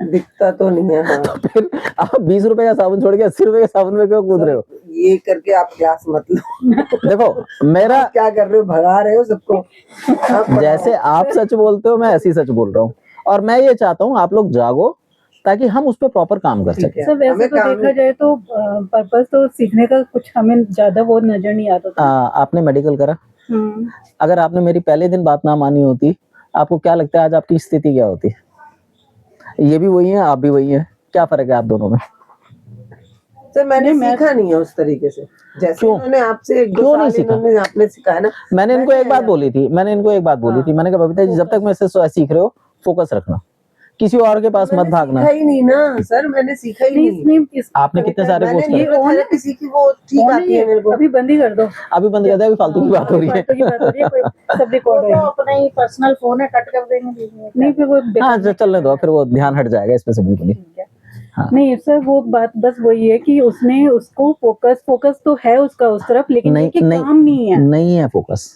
दिखता तो नहीं है। हाँ। तो फिर आप 20 रुपए का साबुन छोड़ के 80 रुपए के साबुन में क्यों कूद रहे हो? ये करके आप क्लास मत लो। देखो मेरा आप क्या कर रहे हो, भगा रहे हो सबको। आप जैसे आप सच बोलते हो मैं ऐसे ही सच बोल रहा हूँ, और मैं ये चाहता हूँ आप लोग जागो ताकि हम उस पर प्रॉपर काम कर ठीक सकें। है। सर वैसे हमें तो काम- देखा जाए तो पर्पस तो सीखने का कुछ हमें ज्यादा वो नजर नहीं आता था। आपने मेडिकल करा, हम्म। अगर आपने मेरी पहले दिन बात ना मानी होती, आपको क्या लगता है आज आपकी स्थिति क्या होती? ये भी वही है, आप भी वही है, क्या फर्क है आप दोनों में? सर मैंने सीखा नहीं है उस तरीके से, जैसे क्यों? उन्होंने आपसे 1-2 क्यों नहीं साल सीखा? इन्होंने आपने सिखाया ना। मैंने इनको एक बात बोली थी, मैंने कहा बबीता जी जब तक मेरे से सीख रहे हो फोकस रखना, किसी और के पास मत मैंने भागना। सीखा ही नहीं ना सर, मैंने सीखा ही नहीं। आपने कितने सारे कोर्स मैंने करे? ये थेरेपी सीखी, वो ठीक आती है मेरे को। अभी बंद ही कर दो। अभी बंद कर दे, अभी फालतू की बात हो रही है। फालतू की बात हो रही है, कोई सब रिकॉर्ड है। अपना ही पर्सनल फोन है, कट कर देंगे। नहीं फिर वो हाँ चलने दो, फिर वो ध्यान हट जाएगा इसमें से बिल्कुल ही। हाँ। नहीं सर वो बात बस वही है कि उसने उसको फोकस तो है उसका उस तरफ, लेकिन नहीं, ये कि नहीं, काम नहीं है। नहीं है फोकस।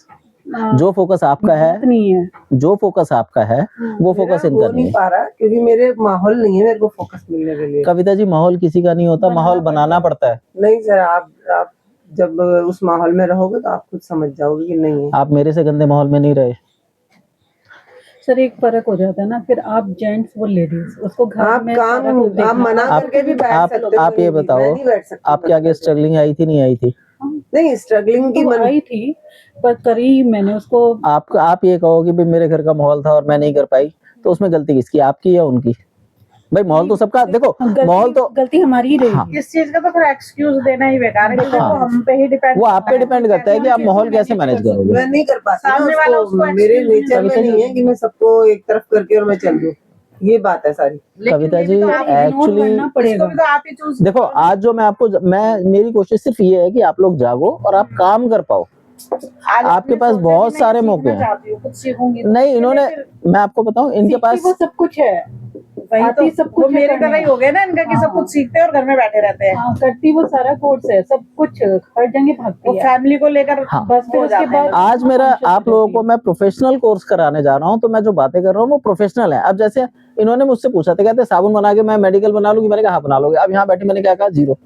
जो फोकस आपका है नहीं है, जो फोकस आपका है वो फोकस मेरा इनका हो नहीं नहीं है। पा रहा क्योंकि मेरे माहौल नहीं है मेरे को फोकस मिलने के लिए। कविता जी माहौल किसी का नहीं होता, माहौल बनाना पड़ता है। नहीं सर, आप जब उस माहौल में रहोगे तो आप खुद समझ जाओगे कि नहीं है। आप मेरे से गंदे माहौल में नहीं रहे। सर एक फर्क हो जाता है ना, फिर आप जेंट्स वो लेडीज उसको घर आप में काम सारा कुछ देखना। आप मना करके भी बैठ सकते हो। आप ये बताओ, मैं नहीं बैठ सकती। आपके आगे स्ट्रगलिंग आई थी नहीं आई थी? नहीं स्ट्रगलिंग की तो आई थी पर करी मैंने उसको। आप ये कहो कि भाई मेरे घर का माहौल था और मैं नहीं कर पाई, तो उसमें गलती किसकी, आपकी या उनकी? भाई माहौल तो सबका, देखो माहौल तो गलती हमारी ही रही। हाँ। इस चीज का तो फिर एक्सक्यूज देना ही बेकार है, क्योंकि वो हम पे ही डिपेंड, वो आप पे डिपेंड करता है कि आप माहौल कैसे मैनेज करोगे। मैं नहीं कर पाती ना सामने वाला उसको, उसको मेरे excuse नेचर में नहीं है कि मैं सबको एक तरफ करके और मैं चल दूं। ये बात है सारी। कविता जी एक्चुअली इसको भी तो आप ही चूज। देखो आज जो मैं मेरी कोशिश सिर्फ ये है कि आप लोग जागो और आप काम कर पाओ। आपके पास बहुत सारे मौके हैं। कुछ सीखूंगी नहीं इन्होंने, मैं आपको बताऊं इनके पास वो सब कुछ है, वही तो सब कुछ मेरी तरह ही हो गया ना इनका कि सब कुछ सीखते हैं और घर में बैठे रहते हैं। करती वो सारा कोर्स है, सब कुछ हर जगह भागती वो है फैमिली को लेकर हाँ। बस। फिर उसके बाद आज मेरा आप लोगों को मैं प्रोफेशनल कोर्स कराने जा रहा हूँ, तो मैं जो बातें कर रहा हूँ वो प्रोफेशनल है। अब जैसे इन्होंने मुझसे पूछा था, कहते साबुन बना के मैं मेडिकल बना लूंगी, मैंने कहा हाँ बना लोगे। अब यहाँ बैठे मैंने क्या कहा, जीरो,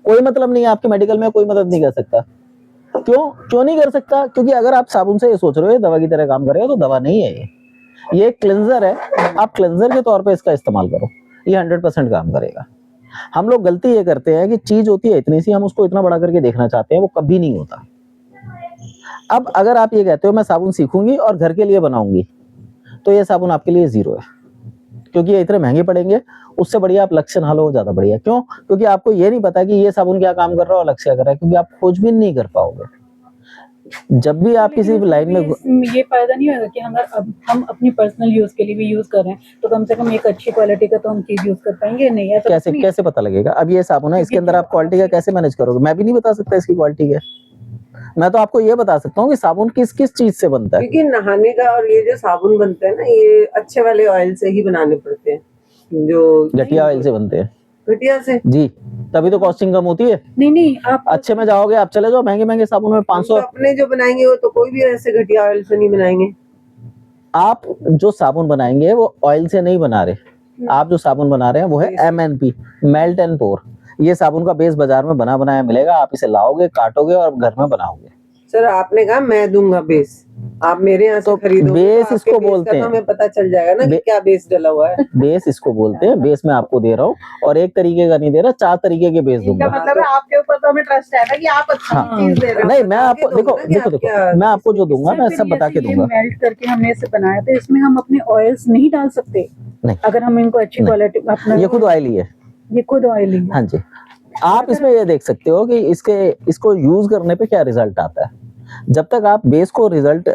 कोई मतलब नहीं है आपके मेडिकल में, कोई मदद नहीं कर सकता। क्यों नहीं कर सकता? क्योंकि अगर आप साबुन से ये सोच रहे हो ये दवा की तरह काम करेगा, तो दवा नहीं है ये क्लेंजर है। आप क्लेंजर के तौर पे इसका इस्तेमाल करो, ये 100% काम करेगा। हम लोग गलती ये करते हैं कि चीज होती है इतनी सी, हम उसको इतना बड़ा करके देखना चाहते हैं, वो कभी नहीं होता। अब अगर आप ये कहते हो मैं साबुन सीखूंगी और घर के लिए बनाऊंगी, तो ये साबुन आपके लिए जीरो है, क्योंकि ये इतने महंगे पड़ेंगे। उससे बढ़िया आप लक्ष्य नहा लो, ज्यादा बढ़िया। क्यों? क्योंकि आपको ये नहीं पता कि ये साबुन क्या काम कर रहा है और लक्ष्य क्या कर रहा है, क्योंकि आप खोजबीन नहीं कर पाओगे। जब भी आप किसी लाइन में ये फायदा नहीं होगा कि हम अपनी पर्सनल यूज के लिए भी यूज कर रहे हैं, तो कम से कम एक अच्छी क्वालिटी का तो हम चीज यूज कर पाएंगे। नहीं ऐसा कैसे पता लगेगा? अब ये साबुन है, इसके अंदर आप क्वालिटी का कैसे मैनेज करोगे? मैं भी नहीं बता सकता इसकी क्वालिटी क्या। मैं तो आपको ये बता सकता हूँ कि साबुन किस किस चीज से बनता है। क्योंकि नहाने का और ये जो साबुन बनते हैं ना, ये अच्छे वाले ऑयल से ही बनाने पड़ते हैं, जो घटिया ऑयल से बनते हैं। घटिया से जी, तभी तो कॉस्टिंग कम होती है। नहीं आप अच्छे में जाओगे, आप चले जाओ महंगे साबुन में 500। तो अपने जो बनाएंगे वो तो कोई भी ऐसे घटिया ऑयल से नहीं बनाएंगे। आप जो साबुन बनाएंगे वो ऑयल से नहीं बना रहे, आप जो साबुन बना रहे हैं वो है MNP, मेल्ट एंड पोर। ये साबुन का बेस बाजार में बना बनाया मिलेगा, आप इसे लाओगे, काटोगे और घर में बनाओगे। सर आपने कहा मैं दूंगा बेस, आप मेरे यहाँ से खरीदोगे बेस तो इसको आपके बेस बोलते का हैं। तो हमें पता चल जाएगा ना कि क्या बेस डला हुआ है। बेस इसको बोलते हैं, बेस मैं आपको दे रहा हूँ, और एक तरीके का नहीं दे रहा, 4 तरीके के बेस इनका दूंगा। मतलब है आपके ऊपर तो हमें ट्रस्ट है ना कि आप अच्छी चीज दे रहे हो। नहीं मैं आपको देखो मैं आपको जो दूंगा मैं सब बता के दूंगा। मेल्ट करके हमने इसे बनाया, तो इसमें हम अपने ऑयल्स नहीं डाल सकते। नहीं, अगर हम इनको अच्छी क्वालिटी अपना, ये खुद ऑयली है, ये खुद ऑयली। हाँ जी। आप इसमें ये देख सकते हो कि इसको यूज करने पे क्या रिजल्ट आता है। जब तक आप बेस को रिजल्ट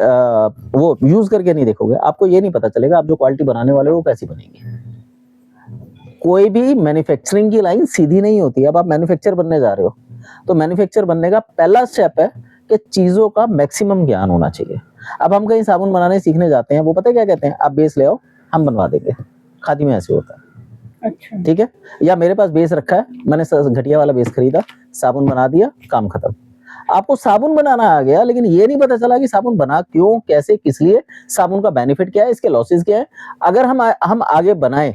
वो यूज करके नहीं देखोगे, आपको ये नहीं पता चलेगा आप जो क्वालिटी बनाने वाले हो वो कैसी बनेगी। कोई भी मैन्युफैक्चरिंग की लाइन सीधी नहीं होती। अब आप मैन्युफैक्चर बनने जा रहे हो, तो मैन्युफैक्चर बनने का पहला स्टेप है कि चीजों का मैक्सिमम ज्ञान होना चाहिए। अब हम कहीं साबुन बनाने सीखने जाते हैं, वो पता है क्या कहते हैं, आप बेस ले आओ हम बनवा देंगे। खादी में ऐसे होता है। अच्छा ठीक है, या मेरे पास बेस रखा है, मैंने घटिया वाला बेस खरीदा, साबुन बना दिया, काम खत्म। आपको साबुन बनाना आ गया, लेकिन ये नहीं पता चला कि साबुन बना क्यों, कैसे, किस लिए, साबुन का बेनिफिट क्या है, इसके लॉसेस क्या है। अगर हम आगे बनाएं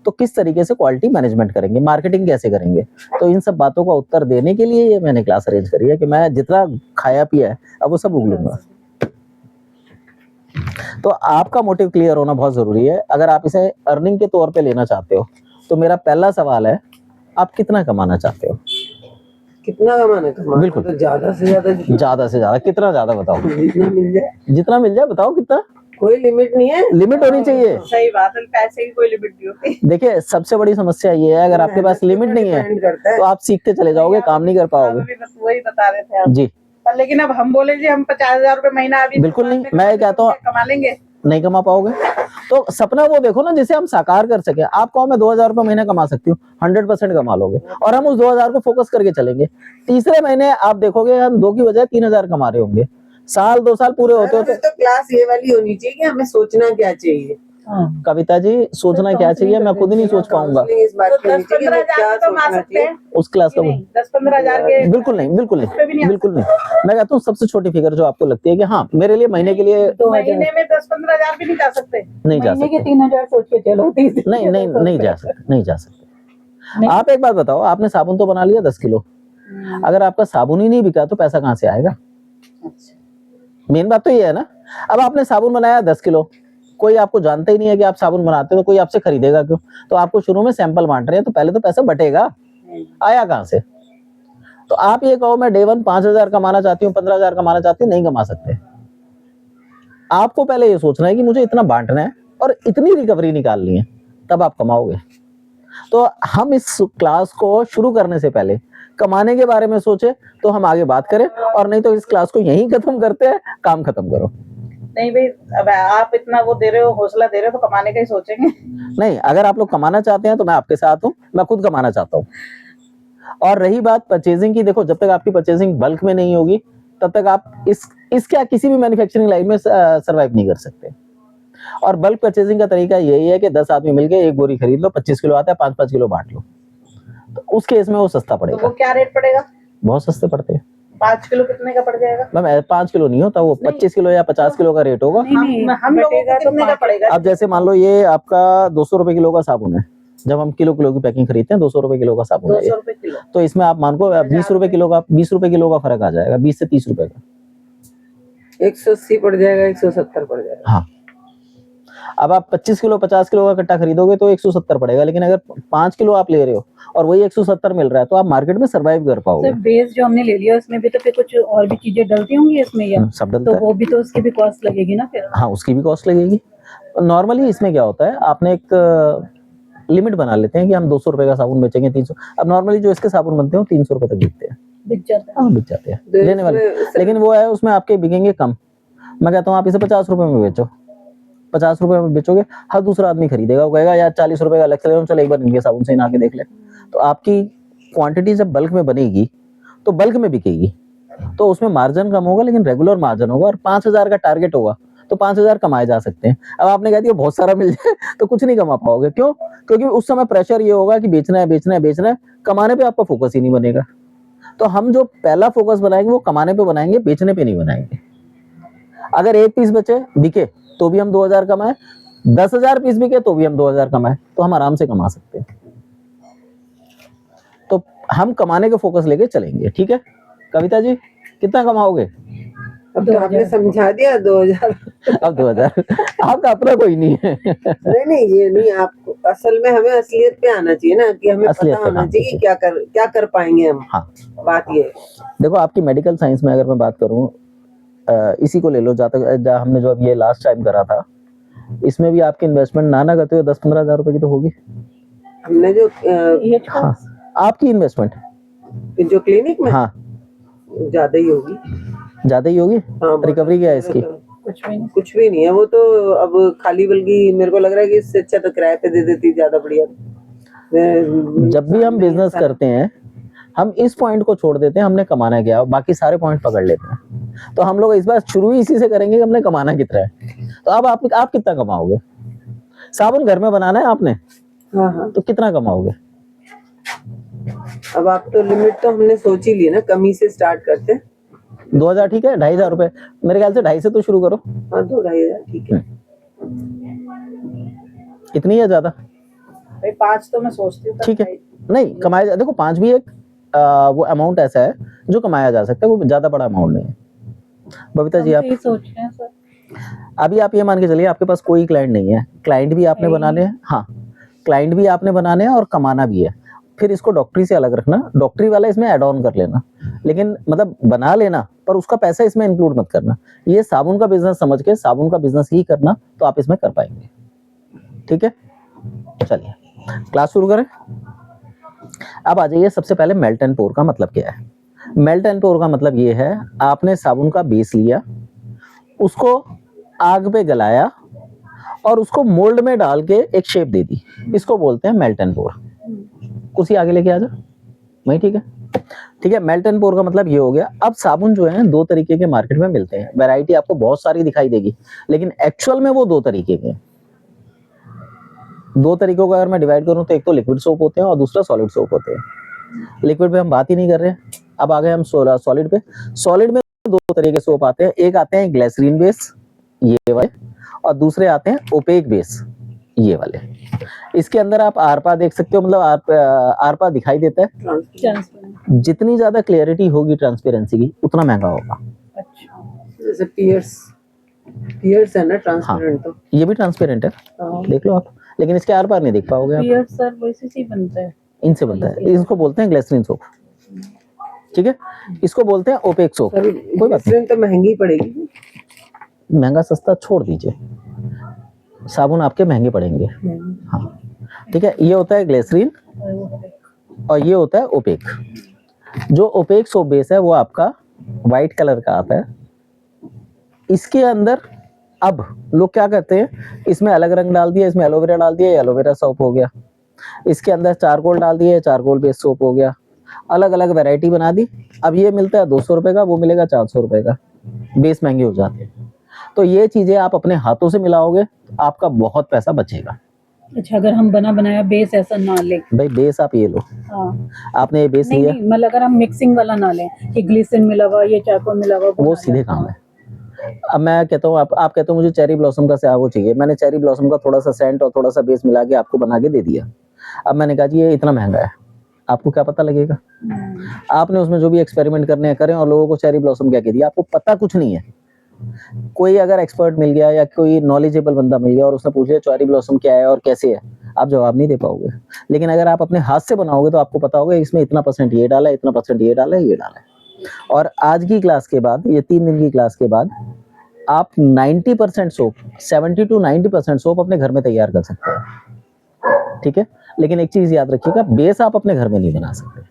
तो किस तरीके से क्वालिटी मैनेजमेंट करेंगे, मार्केटिंग कैसे करेंगे। तो इन सब बातों का उत्तर देने के लिए ये मैंने क्लास अरेंज करी है कि मैं जितना खाया पिया है अब वो सब उगलूंगा। तो आपका मोटिव क्लियर होना बहुत जरूरी है। अगर आप इसे अर्निंग के तौर पे लेना चाहते हो तो मेरा पहला सवाल है, आप कितना कमाना चाहते हो? कितना कमाना बिल्कुल। तो ज्यादा से ज्यादा ज्यादा से ज्यादा कितना, ज्यादा बताओ। जितना मिल जाए, जितना मिल जाए बताओ कितना, कोई लिमिट नहीं है। लिमिट होनी चाहिए। सही बात है, पैसे की कोई लिमिट नहीं होती। देखिए सबसे बड़ी समस्या ये है, अगर आपके पास लिमिट नहीं है डिपेंड करता है। तो आप सीखते चले जाओगे, काम नहीं कर पाओगे। अभी बस वही बता रहे थे आप। जी पर लेकिन अब हम बोले जी हम 50,000 रुपए महीना अभी बिल्कुल नहीं, मैं कहता हूँ कमा लेंगे, नहीं कमा पाओगे। तो सपना वो देखो ना जिसे हम साकार कर सके। आप कहो मैं 2,000 रुपये महीना कमा सकती हूँ, 100% कमा लोगे और हम उस 2,000 को फोकस करके चलेंगे। तीसरे महीने आप देखोगे हम 2 की बजाय 3,000 कमा रहे होंगे। साल 2 साल पूरे होते होते तो क्लास ये वाली होनी चाहिए कि हमें सोचना क्या चाहिए। कविता जी सोचना क्या चाहिए मैं खुद ही नहीं सोच पाऊंगा। काउंसलिंग इस बात तो की होनी चाहिए कि हमें 10-15,000 क्या तो कमा सोचना सकते हैं। चाहिए। उस क्लास का 10-15,000 के बिल्कुल नहीं, बिल्कुल पे भी नहीं, नहीं आ बिल्कुल नहीं। मैं कहता हूँ सबसे छोटी फिगर जो आपको लगती है कि हाँ मेरे लिए महीने के लिए महीने में 10-15,000 भी नहीं जा सकते। नहीं जा महीने के सकते। 3,000 सोच के चलो, नहीं जा सकते, नहीं जा सकते। आप एक बात बताओ, आपने साबुन तो बना लिया 10 किलो, अगर आपका साबुन ही नहीं बिका तो पैसा कहाँ से आएगा? मेन बात तो ये है ना। अब आपने साबुन बनाया 10 किलो, कोई आपको जानता ही नहीं है कि आप साबुन बनाते हो, तो कोई आपसे खरीदेगा क्यों? तो आपको शुरू में सैंपल बांट रहे हैं तो पहले तो पैसा बटेगा, आया कहाँ से? तो आप ये कहो मैं डे 1 5,000 कमाना चाहती हूँ, 15,000 कमाना चाहती हूँ, नहीं कमा सकते। आपको पहले ये सोचना है कि मुझे इतना बांटना है और इतनी रिकवरी निकालनी है, तब आप कमाओगे। तो हम इस क्लास को शुरू करने से पहले कमाने के बारे में सोचे तो हम आगे बात करें, और नहीं तो इस क्लास को यहीं खत्म करते हैं, काम खत्म करो। नहीं भाई, अब आप इतना वो दे रहे हो, हौसला दे रहे हो, तो कमाने का ही सोचेंगे। नहीं, अगर आप लोग कमाना चाहते हैं तो मैं आपके साथ हूँ, मैं खुद कमाना चाहता हूँ। और रही बात परचेजिंग की, देखो जब तक आपकी परचेजिंग बल्क में नहीं होगी तब तक आप इसका किसी भी मैन्युफैक्चरिंग लाइन में सरवाइव नहीं कर सकते। और बल्क परचेजिंग का तरीका यही है कि 10 आदमी मिलके एक बोरी खरीद लो, 25 किलो आता है, 5-5 किलो बांट लो, तो उस केस में वो सस्ता तो पड़ेगा। वो क्या रेट पड़ेगा? बहुत सस्ते पड़ते हैं 5 किलो कितने का पड़ जाएगा? मैम। 5 किलो नहीं होता, वो 25 किलो या 50 किलो का रेट होगा। हम लोगों को कितने का पड़ेगा? अब जैसे मान लो ये आपका 200 रुपए किलो का साबुन है, जब हम किलो की पैकिंग खरीदते हैं 200 रुपए किलो का साबुन है 200 रुपए किलो। तो इसमें आप मान को 20 रुपए किलो का फर्क आ जाएगा, 20 से 30 रुपए का। 180 पड़ जाएगा, 170 पड़ जाएगा। हाँ, अब आप 25 किलो 50 किलो का कट्टा खरीदोगे तो 170 पड़ेगा, लेकिन अगर 5 किलो आप ले रहे हो और वही 170 मिल रहा है तो आप मार्केट में सरवाइव कर पाओगे। बेस जो हमने ले लिया उसमें भी तो फिर कुछ और भी चीजें डलती होंगी इसमें, या सब डलता तो है। वो भी तो उसकी भी कॉस्ट लगेगी ना फिर। हाँ, उसकी भी कॉस्ट लगेगी। नॉर्मली इसमें क्या होता है, आपने एक लिमिट बना लेते हैं कि हम 200 रुपए का साबुन बेचेंगे, 300। अब नॉर्मली जो इसके साबुन बनते हैं 300 रुपए तक बिकते हैं, बिक जाता है। हाँ बिक जाते हैं लेने वाले। लेकिन वो है उसमें आपके बिकेंगे कम। मैं कहता हूँ आप इसे 50 रुपए में बेचो, 50 रुपए में बेचोगे, हर दूसरा आदमी खरीदेगा, वो कहेगा यार 40 रुपए का अलग चलेगा, चलो एक बार इनके साबुन से ही नहा के देख ले। तो आपकी क्वांटिटी जब बल्क में बनेगी तो बल्क में बिकेगी, तो उसमें मार्जिन कम होगा लेकिन रेगुलर मार्जिन होगा, और 5,000 का टारगेट होगा तो 5,000 कमाए जा सकते हैं। अब आपने कह दिया बहुत सारा मिल जाए तो कुछ नहीं कमा पाओगे। क्यों? क्योंकि उस समय प्रेशर ये होगा कि बेचना है बेचना है बेचना है, कमाने पे आपका फोकस ही नहीं बनेगा। तो हम जो पहला फोकस बनाएंगे वो कमाने पे बनाएंगे, बेचने पे नहीं बनाएंगे। अगर 1 पीस बिके तो भी हम 2,000 कमाए, 10,000 पीस बिके तो भी हम 2,000 कमाए, तो हम आराम से कमा सकते हैं। तो हम कमाने के फोकस लेके चलेंगे, ठीक है? कविता जी कितना कमाओगे? अब तो आपने समझा दिया 2,000। अब 2,000 आपका अपना कोई नहीं है। नहीं ये नहीं, आपको असल में हमें असलियत पे आना चाहिए ना, कि हमें असलियत पता पे होना हाँ, चाहिए कि क्या कर पाएंगे हम। हाँ, बात ये है। देखो आपकी मेडिकल साइंस में अगर मैं बात करूं, इसी को ले लो, हमने जो अब ये लास्ट टाइम करा था, इसमें भी आपकी इन्वेस्टमेंट नाना करते हुए 10-15 हजार रुपए की तो होगी। हमने जो हाँ, आपकी इन्वेस्टमेंट जो क्लिनिक में, हाँ ज्यादा ही होगी। ज्यादा ही होगी। हाँ, रिकवरी क्या है इसकी? कुछ भी नहीं है वो तो। अब खाली बल्कि मेरे को लग रहा है कि इससे अच्छा तो किराए पे दे देती ज्यादा बढ़िया। जब भी हम बिजनेस करते हैं हम इस पॉइंट को छोड़ देते हैं, हमने कमाना क्या, बाकी सारे पॉइंट पकड़ लेते हैं। तो हम लोग इस बार शुरू ही इसी से करेंगे कि हमने कमाना कितना है। तो अब आप कितना कमाओगे? साबुन घर में बनाना है आपने, हाँ तो कितना कमाओगे? अब आप तो लिमिट तो हमने सोच ही ली ना, कमी से स्टार्ट करते हैं। 2,000 ठीक है, 2,500 रुपए मेरे ख्याल से 2,500 से तो शुरू करो। हाँ 2-2,500 ठीक है। इतनी है ज्यादा? भाई 5 तो मैं सोचती हूँ ठीक है, नहीं कमाया देखो 5 भी एक वो अमाउंट ऐसा है जो कमाया जा सकता है, वो ज्यादा बड़ा अमाउंट नहीं है। बबीता जी हम आप तो ये सोच रहे हैं सर। अभी आप ये मान के चलिए आपके पास कोई क्लाइंट नहीं है, क्लाइंट भी आपने बनाने हैं, हाँ क्लाइंट भी आपने बनाने हैं और कमाना भी है, फिर इसको डॉक्टरी से अलग रखना, डॉक्टरी वाला इसमें ऐड ऑन कर लेना, लेकिन मतलब बना लेना पर उसका पैसा इसमें इंक्लूड मत करना। ये साबुन का बिजनेस समझ के साबुन का बिजनेस ही करना, तो आप इसमें कर पाएंगे। ठीक है, चलिए क्लास शुरू करें। अब आ जाइए, सबसे पहले मेल्ट एंड पोर का मतलब क्या है। मेल्ट एंड पोर का मतलब ये है, आपने साबुन का बेस लिया, उसको आग पे गलाया और उसको मोल्ड में डाल के एक शेप दे दी, इसको बोलते हैं मेल्ट एंड पोर। कुर्सी आगे लेके आ जा वही, ठीक है। ठीक है, मेल्ट एंड पोर का मतलब ये हो गया। अब साबुन जो है 2 तरीके के मार्केट में मिलते हैं, वैरायटी आपको बहुत सारी दिखाई देगी, लेकिन एक्चुअल में वो 2 तरीके के। 2 तरीकों का अगर मैं डिवाइड करूं तो एक तो लिक्विड सोप होते हैं और दूसरा सॉलिड सोप होते हैं। लिक्विड पे हम बात ही नहीं कर रहे हैं, अब आ गए हम सॉलिड पे। सॉलिड में 2 तरह के सोप आते हैं, एक आते हैं ग्लिसरीन बेस ये वाले, और दूसरे आते हैं ओपेक बेस ये वाले। इसके अंदर आप आरपा देख सकते हो, मतलब आरपा दिखाई देता है। ट्रांसपेरेंट। जितनी ज्यादा क्लियरिटी होगी ट्रांसपेरेंसी की उतना महंगा होगा। अच्छा, जैसे पियर्स है ना ट्रांसपेरेंट, तो ये भी ट्रांसपेरेंट है, देख लो आप, लेकिन इसके आर पार नहीं देख पाओगे आप। पियर सर वैसे ही बनता है, इनसे बनता है, इसको बोलते हैं ग्लिसरीन सोप। ठीक है, इसको बोलते हैं ओपेक सोप। सर कोई बात ग्लिसरीन तो महंगी पड़ेगी। महंगा सस्ता छोड़ दीजिए, साबुन आपके महंगे पड़ेंगे। हाँ ठीक है, ये होता है ग्लिसरीन और ये होता है ओपेक। जो ओपेक सोप बेस है वो आपका वाइट कलर का आता है। इसके अंदर अब लोग क्या करते हैं, इसमें अलग रंग डाल दिया, इसमें एलोवेरा डाल दिया, एलोवेरा सोप हो गया। इसके अंदर चारकोल डाल दिया, चारकोल बेस सोप हो गया। अलग अलग वैरायटी बना दी। अब ये मिलता है 200 रुपए का, वो मिलेगा 400 रुपए का, बेस महंगे हो जाते हैं। तो ये चीजें आप अपने हाथों से मिलाओगे आपका बहुत पैसा बचेगा। अच्छा, अगर हम बना बनाया बेस ऐसा ना ले, भाई बेस आप ये लो, हाँ आपने ये बेस नहीं लिया, नहीं, मतलब अगर हम मिक्सिंग वाला ना लें कि ग्लिसरीन मिला हुआ, ये चारकोल मिला हुआ, वो ना सीधे लें। काम है। अब मैं कहता हूँ आप कहते हो मुझे चेरी ब्लॉसम का वो चाहिए, मैंने चेरी ब्लॉसम का थोड़ा सा सेंट और थोड़ा सा बेस मिला के आपको बना के दे दिया। अब मैंने कहा जी ये इतना महंगा है, आपको क्या पता लगेगा? आपने उसमें जो भी एक्सपेरिमेंट करने हैं करें, और लोगों को चेरी ब्लॉसम क्या कह दिया, आपको पता कुछ नहीं है। कोई अगर एक्सपर्ट मिल गया या कोई नॉलेजेबल बंदा मिल गया और उसने पूछ लिया चेरी ब्लॉसम क्या है और कैसे है, आप जवाब नहीं दे पाओगे। लेकिन अगर आप अपने हाथ से बनाओगे तो आपको पता होगा इसमें इतना % ये डाला है, इतना % ये डाला है, ये डाला है। और आज की क्लास के बाद, ये 3 दिन की क्लास के बाद, आप 90% सोप, 70 to 90% सोप अपने घर में तैयार कर सकते हैं। ठीक है, लेकिन एक चीज याद रखिएगा, बेस आप अपने घर में नहीं बना सकते।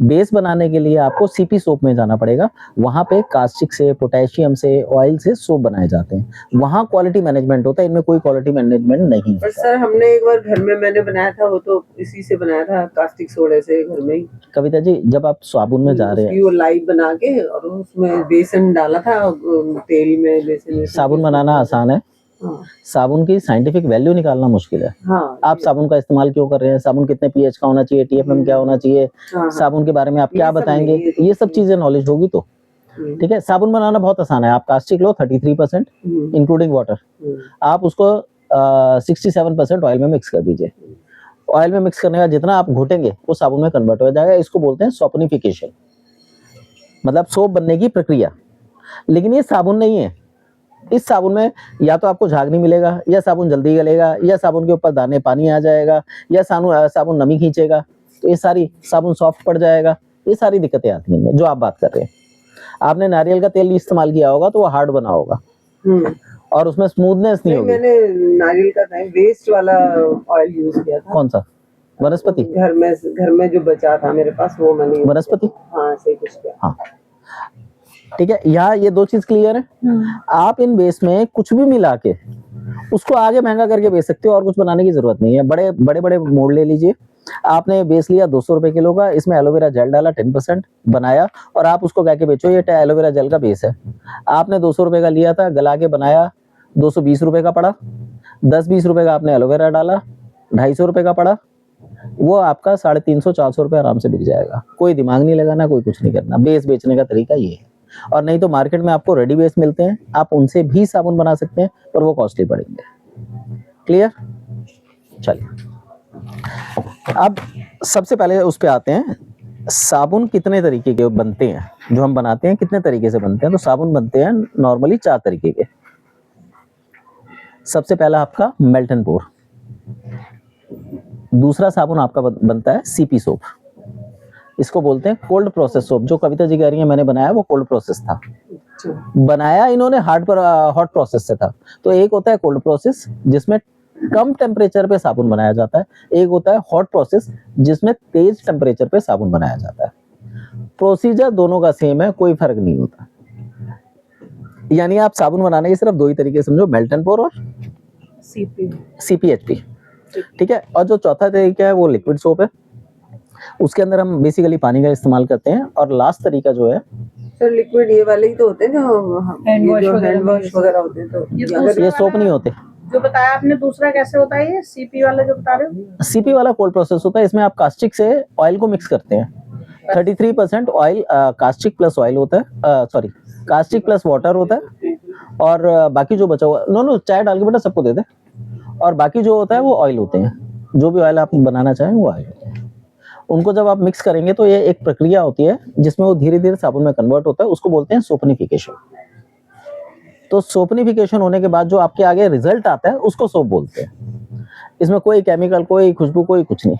बेस बनाने के लिए आपको सीपी सोप में जाना पड़ेगा। वहां पे कास्टिक से, पोटेशियम से, ऑयल से सोप बनाए जाते हैं। वहां क्वालिटी मैनेजमेंट होता है, इनमें कोई क्वालिटी मैनेजमेंट नहीं पर होता। सर हमने एक बार घर में मैंने बनाया था, वो तो इसी से बनाया था, कास्टिक सोडे से, घर में ही। कविता जी, जब आप साबुन में जा रहे उसकी हैं, वो लाई बना के और उसमें बेसन डाला था, तेल में बेसन। साबुन बनाना आसान है, हाँ साबुन की साइंटिफिक वैल्यू निकालना मुश्किल है। हाँ आप साबुन का इस्तेमाल क्यों कर रहे हैं, साबुन कितने पीएच का होना चाहिए, TFM क्या होना चाहिए, हाँ, साबुन के बारे में आप क्या ये सब बताएंगे, नहीं, ये सब चीजें नॉलेज होगी तो। ठीक है, साबुन बनाना बहुत आसान है। आप कास्टिक लो 33% इंक्लूडिंग वाटर, आप उसको 67% ऑयल में मिक्स कर दीजिए। ऑयल में मिक्स करने का जितना आप घोटेंगे वो साबुन में कन्वर्ट हो जाएगा। इसको बोलते हैं सोपनिफिकेशन, मतलब सोप बनने की प्रक्रिया। लेकिन ये साबुन नहीं है। इस साबुन में या तो आपको झाग नहीं मिलेगा, या साबुन जल्दी गलेगा, या साबुन के ऊपर दाने पानी आ जाएगा, या साबुन नमी खींचेगा, तो ये सारी, साबुन सॉफ्ट पड़ जाएगा, ये सारी दिक्कतें आती हैं इनमें जो आप बात कर रहे हैं। आपने नारियल का तेल इस्तेमाल किया होगा तो वो हार्ड बना होगा और उसमें स्मूथनेस नहीं होगी। मैंने नारियल का वेस्ट वाला ऑयल यूज किया था। कौन सा? वनस्पति? घर में जो बचा था मेरे पास, वो मैंने वनस्पति, हाँ सही कुछ किया। हाँ ठीक है। यहाँ ये 2 चीज क्लियर है। आप इन बेस में कुछ भी मिला के उसको आगे महंगा करके बेच सकते हो, और कुछ बनाने की जरूरत नहीं है। बड़े बड़े मोल्ड ले लीजिए। आपने बेस लिया 200 रुपए किलो का, इसमें एलोवेरा जेल डाला 10% बनाया, और आप उसको कह के बेचो ये एलोवेरा जेल का बेस है। आपने 200 रुपए का लिया था, गला के बनाया, 220 रुपए का पड़ा। 10-20 रुपए का आपने एलोवेरा डाला, 250 रुपए का पड़ा। वो आपका 350-400 रुपए आराम से बिक जाएगा। कोई दिमाग नहीं लगाना, कोई कुछ नहीं करना। बेस बेचने का तरीका ये है। और नहीं तो मार्केट में आपको रेडी बेस मिलते हैं, आप उनसे भी साबुन बना सकते हैं, पर वो कॉस्टली पड़ेंगे। क्लियर? चलिए अब सबसे पहले उस पे आते हैं, साबुन कितने तरीके के बनते हैं, जो हम बनाते हैं कितने तरीके से बनते हैं। तो साबुन बनते हैं नॉर्मली 4 तरीके के। सबसे पहला आपका मेल्ट एंड पोर, दूसरा साबुन आपका बनता है सीपी सोप, इसको बोलते हैं कोल्ड प्रोसेस सोप। जो कविता जी कह रही है मैंने बनाया वो कोल्ड प्रोसेस था, बनाया इन्होंने हॉट प्रोसेस से था। तो एक होता है कोल्ड प्रोसेस जिसमें कम टेम्परेचर पे साबुन बनाया जाता है, एक होता है हॉट प्रोसेस जिसमें तेज टेम्परेचर पे साबुन बनाया जाता है। प्रोसीजर दोनों का सेम है, कोई फर्क नहीं होता। यानी आप साबुन बनाने के सिर्फ 2 ही तरीके समझो, मेल्ट एंड पोर और सीपीएचपी, ठीक है। और जो चौथा तरीका है वो लिक्विड सोप है, उसके अंदर हम बेसिकली पानी का इस्तेमाल करते हैं। और लास्ट तरीका जो है सर लिक्विड ये वाले ही तो होते हैं जो हैंड वॉश वगैरह होते हैं। तो ये सोप नहीं होते। जो बताया आपने दूसरा कैसे होता है, ये सीपी वाला जो बता रहे हो? सीपी वाला कोल्ड प्रोसेस होता है, इसमें आप कास्टिक से ऑयल को मिक्स करते हैं। 33% ऑयल कास्टिक प्लस ऑयल होता है, सॉरी कास्टिक प्लस वाटर होता है। और बाकी जो बचा हुआ नो चाय डाल के बेटा सबको दे दे। और बाकी जो होता है वो ऑयल होते हैं, जो भी ऑयल आप बनाना चाहें वो ऑयल होते हैं। उनको जब आप मिक्स करेंगे तो ये एक प्रक्रिया होती है जिसमें वो धीरे धीरे साबुन में कन्वर्ट होता है, उसको बोलते हैं सोपनिफिकेशन। तो सोपनिफिकेशन होने के बाद जो आपके आगे रिजल्ट आता है उसको सोप बोलते हैं। इसमें कोई केमिकल, कोई खुशबू, कोई कुछ नहीं।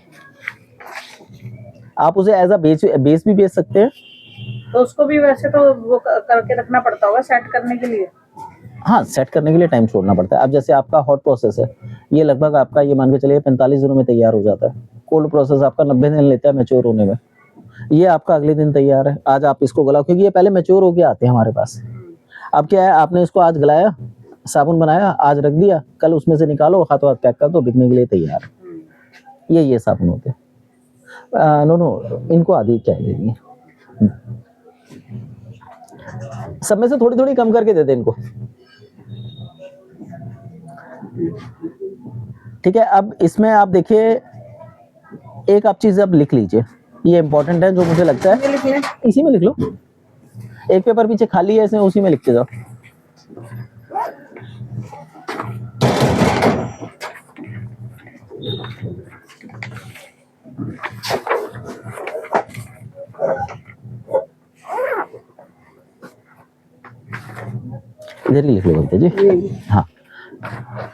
आप उसे एज अ बेस भी बेच सकते हैं। तो उसको भी वैसे तो वो करके रखना पड़ता होगा सेट करने के लिए। हाँ, सेट करने के लिए टाइम छोड़ना पड़ता है। अब जैसे आपका हॉट प्रोसेस है, ये लगभग आपका ये मान के चलिए 45 दिनों में तैयार हो जाता है। कोल्ड प्रोसेस आपका 90 दिन लेता है मैच्योर होने में, ये आपका अगले दिन तैयार है। आज आप इसको गलाओ, क्योंकि ये पहले मैच्योर होके आते हैं हमारे पास। अब क्या है, आपने इसको आज गलाया, साबुन बनाया, आज रख दिया, कल उसमें से निकालो, हाथों हाथ पैक कर दो, बिकने के लिए तैयार। ये साबुन होते हैं। नो इनको आधी चाय दे दी, सब में से थोड़ी थोड़ी कम करके दे दे इनको, ठीक है। अब इसमें आप देखिए, एक आप चीज अब लिख लीजिए, ये इंपॉर्टेंट है जो मुझे लगता है। इसी में लिख लो, एक पेपर पीछे खाली है, इसमें उसी में लिखते जाओ। इधर ही लिख लो बोलते जी। हाँ,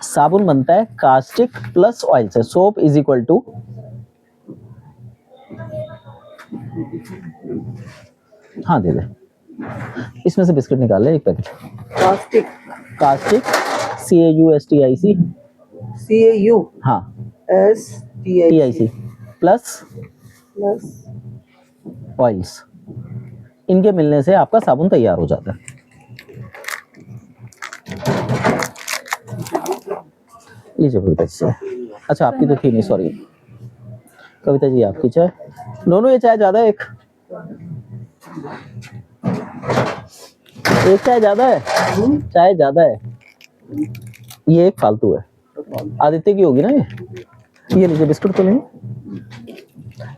साबुन बनता है कास्टिक प्लस ऑयल से। सोप इज इक्वल टू, हाँ दे दे, इसमें से बिस्किट निकाल ले एक पैकेट। कास्टिक CAUSTIC, CAU हाँ STIC प्लस ऑयल्स, इनके मिलने से आपका साबुन तैयार हो जाता है। लीजिए कविता जी चाय। अच्छा आपकी तो थी नहीं, सॉरी कविता जी आपकी चाय। नो ये चाय ज्यादा है, एक चाय ज्यादा है, चाय ज्यादा है, ये एक फालतू है। आदित्य की होगी ना ये लीजिए बिस्कुट तो नहीं,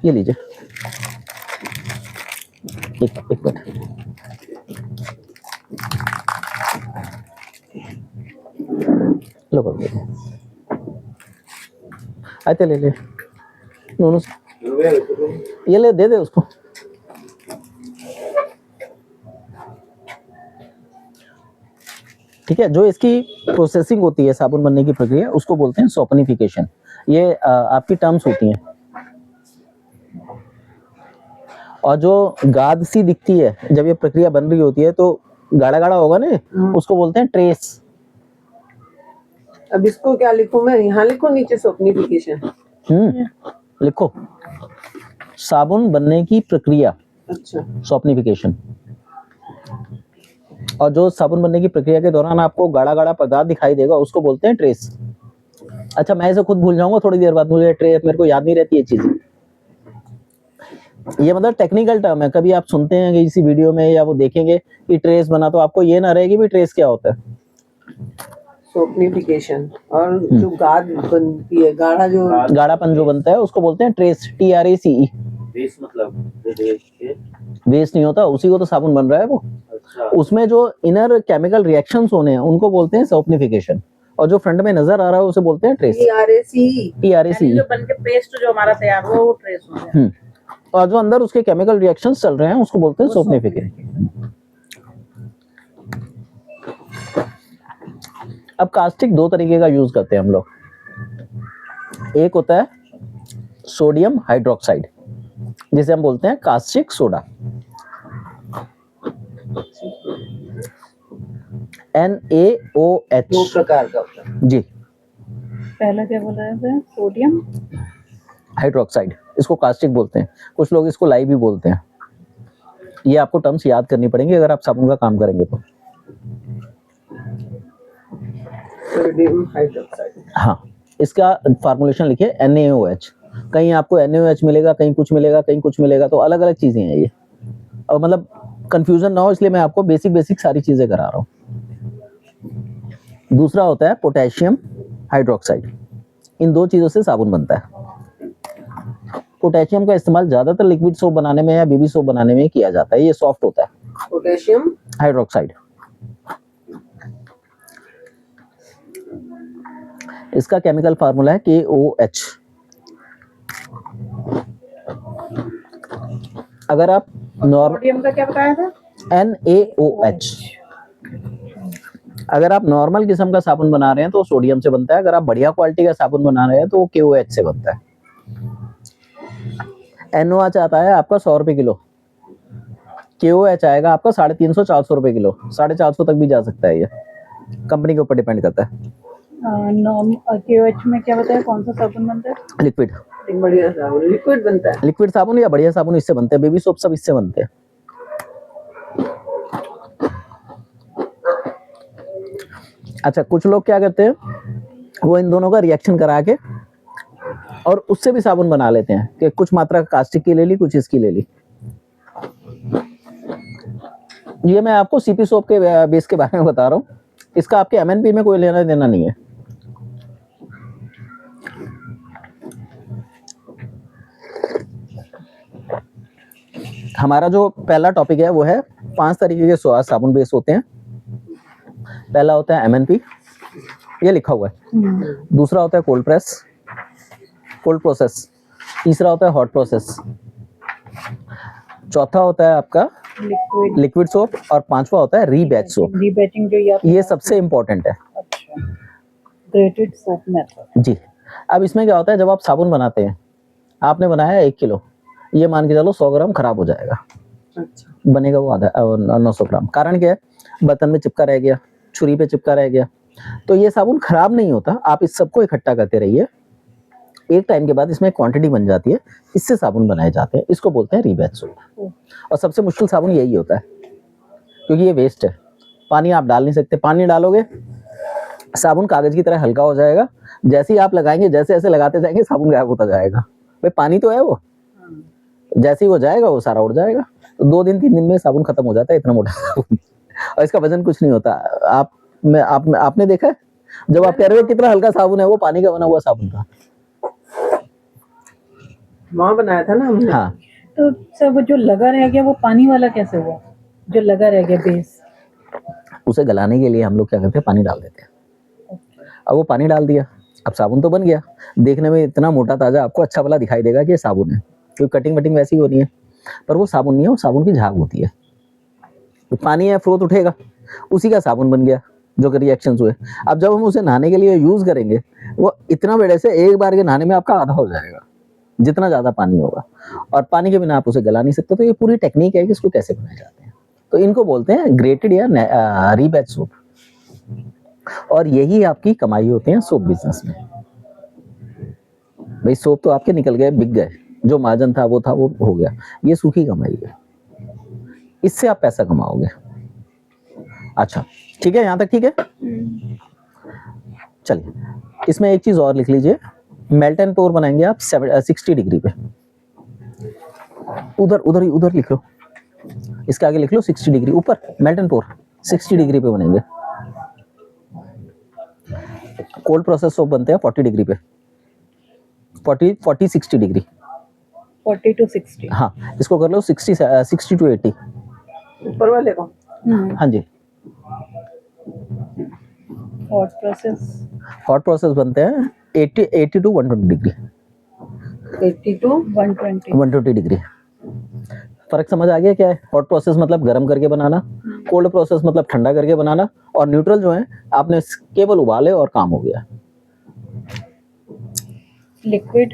ये लीजिए एक मिनट। लो कर दे, आते ले दोनों, ये ले दे उसको। ठीक है, जो इसकी प्रोसेसिंग होती है साबुन बनने की प्रक्रिया, उसको बोलते हैं सोपनिफिकेशन। ये आपकी टर्म्स होती हैं। और जो गाद सी दिखती है जब ये प्रक्रिया बन रही होती है, तो गाढ़ा गाढ़ा होगा ना, उसको बोलते हैं ट्रेस। अब इसको क्या लिखूं मैं, यहाँ लिखूं नीचे सोपनिफिकेशन? लिखो, साबुन बनने की प्रक्रिया, अच्छा, सोपनिफिकेशन। और जो साबुन बनने की प्रक्रिया के दौरान आपको गाढ़ा गाढ़ा पदार्थ दिखाई देगा, उसको बोलते हैं ट्रेस। अच्छा, मैं इसे खुद भूल जाऊंगा थोड़ी देर बाद, मुझे ट्रेस मेरे को याद नहीं रहती ये चीजें। ये मतलब टेक्निकल टर्म है, कभी आप सुनते हैं कि किसी वीडियो में या वो देखेंगे कि ट्रेस बना, तो आपको ये ना रहेगी भी ट्रेस क्या होता है। सोपनिफिकेशन। और जो गाद बनती है, गाढ़ापन जो बनता है उसको बोलते हैं ट्रेस, TRACE। बेस मतलब वेस्ट नहीं होता, उसी को तो साबुन बन रहा है वो। अच्छा। उसमें जो इनर केमिकल रिएक्शंस होने हैं उनको बोलते हैं सोपनिफिकेशन। और जो फ्रंट में नजर आ रहा है उसे बोलते हैं ट्रेस, TRAC। TRAC। यानी जो बन के पेस्ट जो हमारा तैयार हुआ वो ट्रेस हो गया। और जो अंदर उसके केमिकल रिएक्शंस चल रहे हैं उसको बोलते हैं सोपनिफिकेशन। अब कास्टिक दो तरीके का यूज करते हैं हम लोग। एक होता है सोडियम हाइड्रोक्साइड, जिसे हम बोलते हैं कास्टिक सोडा, NaOH। दो प्रकार का होता है। जी, पहला क्या बोला है? सोडियम हाइड्रोक्साइड, इसको कास्टिक बोलते हैं, कुछ लोग इसको लाई भी बोलते हैं। ये आपको टर्म्स याद करनी पड़ेंगी अगर आप साबुन का काम करेंगे तो। Sodium hydroxide. हाँ, इसका फार्मूलेशन लिखिए NaOH। कहीं आपको NaOH मिलेगा, कहीं कुछ मिलेगा, कहीं कुछ मिलेगा, तो अलग अलग चीजें हैं ये। और मतलब कंफ्यूजन ना हो इसलिए मैं आपको बेसिक सारी चीजें करा रहा हूँ। दूसरा होता है पोटेशियम हाइड्रोक्साइड। इन दो चीजों से साबुन बनता है। पोटेशियम का इस्तेमाल ज्यादातर लिक्विड सोप बनाने में या बेबी सोप बनाने में किया जाता है, ये सॉफ्ट होता है। पोटेशियम हाइड्रोक्साइड, इसका केमिकल फार्मूला है KOH। अगर आप नॉर्मल सोडियम का क्या बताया था? NaOH, अगर आप नॉर्मल किस्म का साबुन बना रहे हैं तो सोडियम से बनता है। अगर आप बढ़िया क्वालिटी का साबुन बना रहे हैं तो वो KOH से बनता है। NaOH आता है आपका 100 रुपए किलो, KOH आएगा आपका 350-400 रुपए किलो, 450 तक भी जा सकता है। ये कंपनी के ऊपर डिपेंड करता है। KOH में क्या बताया? कौन सा साबुन बनता है? लिक्विड, बढ़िया साबुन लिक्विड बनता है। लिक्विड साबुन या बढ़िया साबुन इससे बनते हैं। बेबी सोप सब इससे बनते हैं। अच्छा, कुछ लोग क्या करते हैं, वो इन दोनों का रिएक्शन करा के और उससे भी साबुन बना लेते हैं कि कुछ मात्रा कास्टिक की ले ली, कुछ इसकी ले ली। ये मैं आपको CP सोप के बेस के बारे में बता रहा हूँ। इसका आपके MNP में कोई लेना देना नहीं है। हमारा जो पहला टॉपिक है वो है 5 तरीके के साबुन बेस होते हैं। पहला होता है MNP, ये लिखा हुआ है। दूसरा होता है कोल्ड प्रोसेस। तीसरा होता है हॉट प्रोसेस। चौथा होता है आपका लिक्विड सोप और पांचवा होता है रीबैच सोप। रीबैचिंग जो ये सबसे इम्पोर्टेंट है। अच्छा, ग्रेटेड सोप मेथड। जी, अब इसमें क्या होता है, जब आप साबुन बनाते हैं, आपने बनाया 1 किलो, ये मान के चलो 100 ग्राम खराब हो जाएगा। अच्छा, बनेगा वो आधा 900 ग्राम। कारण क्या है, बर्तन में चिपका रह गया, छुरी पे चिपका रह गया, तो ये साबुन खराब नहीं होता। आप इस सबको इकट्ठा करते रहिए, एक टाइम के बाद इसमें क्वांटिटी बन जाती है, इससे साबुन बनाए जाते हैं। इसको बोलते हैं रीबैच सोप। और सबसे मुश्किल साबुन यही होता है, क्योंकि ये वेस्ट है। पानी आप डाल नहीं सकते, पानी डालोगे साबुन कागज की तरह हल्का हो जाएगा। जैसे ही आप लगाएंगे, जैसे ऐसे लगाते जाएंगे, साबुन गायब होता जाएगा। भाई पानी तो है वो, जैसे ही वो जाएगा वो सारा उड़ जाएगा। तो 2 दिन 3 दिन में साबुन खत्म हो जाता है, इतना मोटा साबुन। और इसका वजन कुछ नहीं होता। आपने देखा है, जब आप कह रहे हो कितना हल्का साबुन है, वो पानी का बना हुआ साबुन था। वहाँ बनाया था ना हमने। हाँ, तो सर वो जो लगा रह गया वो पानी वाला कैसे हुआ? जो लगा रह गया बेस, उसे गलाने के लिए हम लोग क्या करते हैं, पानी डाल देते हैं। अब वो पानी डाल दिया, अब साबुन तो बन गया। देखने में इतना मोटा ताजा आपको अच्छा भला दिखाई देगा कि ये साबुन है, क्योंकि कटिंग वटिंग वैसी हो रही है। पर वो साबुन नहीं है, वो साबुन की झाग होती है। तो पानी है, फ्रोथ उठेगा, उसी का साबुन बन गया जो कि रिएक्शंस हुए। अब जब हम उसे नहाने के लिए यूज करेंगे, वो इतना बड़े से एक बार के नहाने में आपका आधा हो जाएगा, जितना ज्यादा पानी होगा। और पानी के बिना आप उसे गला नहीं सकते। तो ये पूरी टेक्निक है कि इसको कैसे बनाए जाते हैं। तो इनको बोलते हैं ग्रेटेड या रीबैच सोप। और यही आपकी कमाई होती है सोप बिजनेस में। भाई सोप तो आपके निकल गए, बिक गए, जो मार्जिन था वो हो गया। ये सूखी कमाई है, इससे आप पैसा कमाओगे। अच्छा ठीक है, यहाँ तक ठीक है। चलिए, इसमें एक चीज और लिख लीजिए, मेल्ट एंड पोर बनाएंगे आप 60 डिग्री पे। उधर लिख लो, इसके आगे लिख लो 60 डिग्री ऊपर। मेल्ट एंड पोर 60 डिग्री पे बनेंगे। कोल्ड प्रोसेस सोप बनते हैं 40 डिग्री पे, 40-60 डिग्री। 40 to 60। हाँ, इसको कर लो 60 to 80। ऊपर वाले को। हाँ जी, हॉट प्रोसेस हॉट प्रोसेस बनते हैं 80 टू 120 डिग्री, 80 to 120 120 डिग्री। फर्क समझ आ गया क्या है? हॉट प्रोसेस मतलब गर्म करके बनाना, कोल्ड प्रोसेस मतलब ठंडा करके बनाना, और न्यूट्रल जो है आपने केवल उबाले और काम हो गया। लिक्विड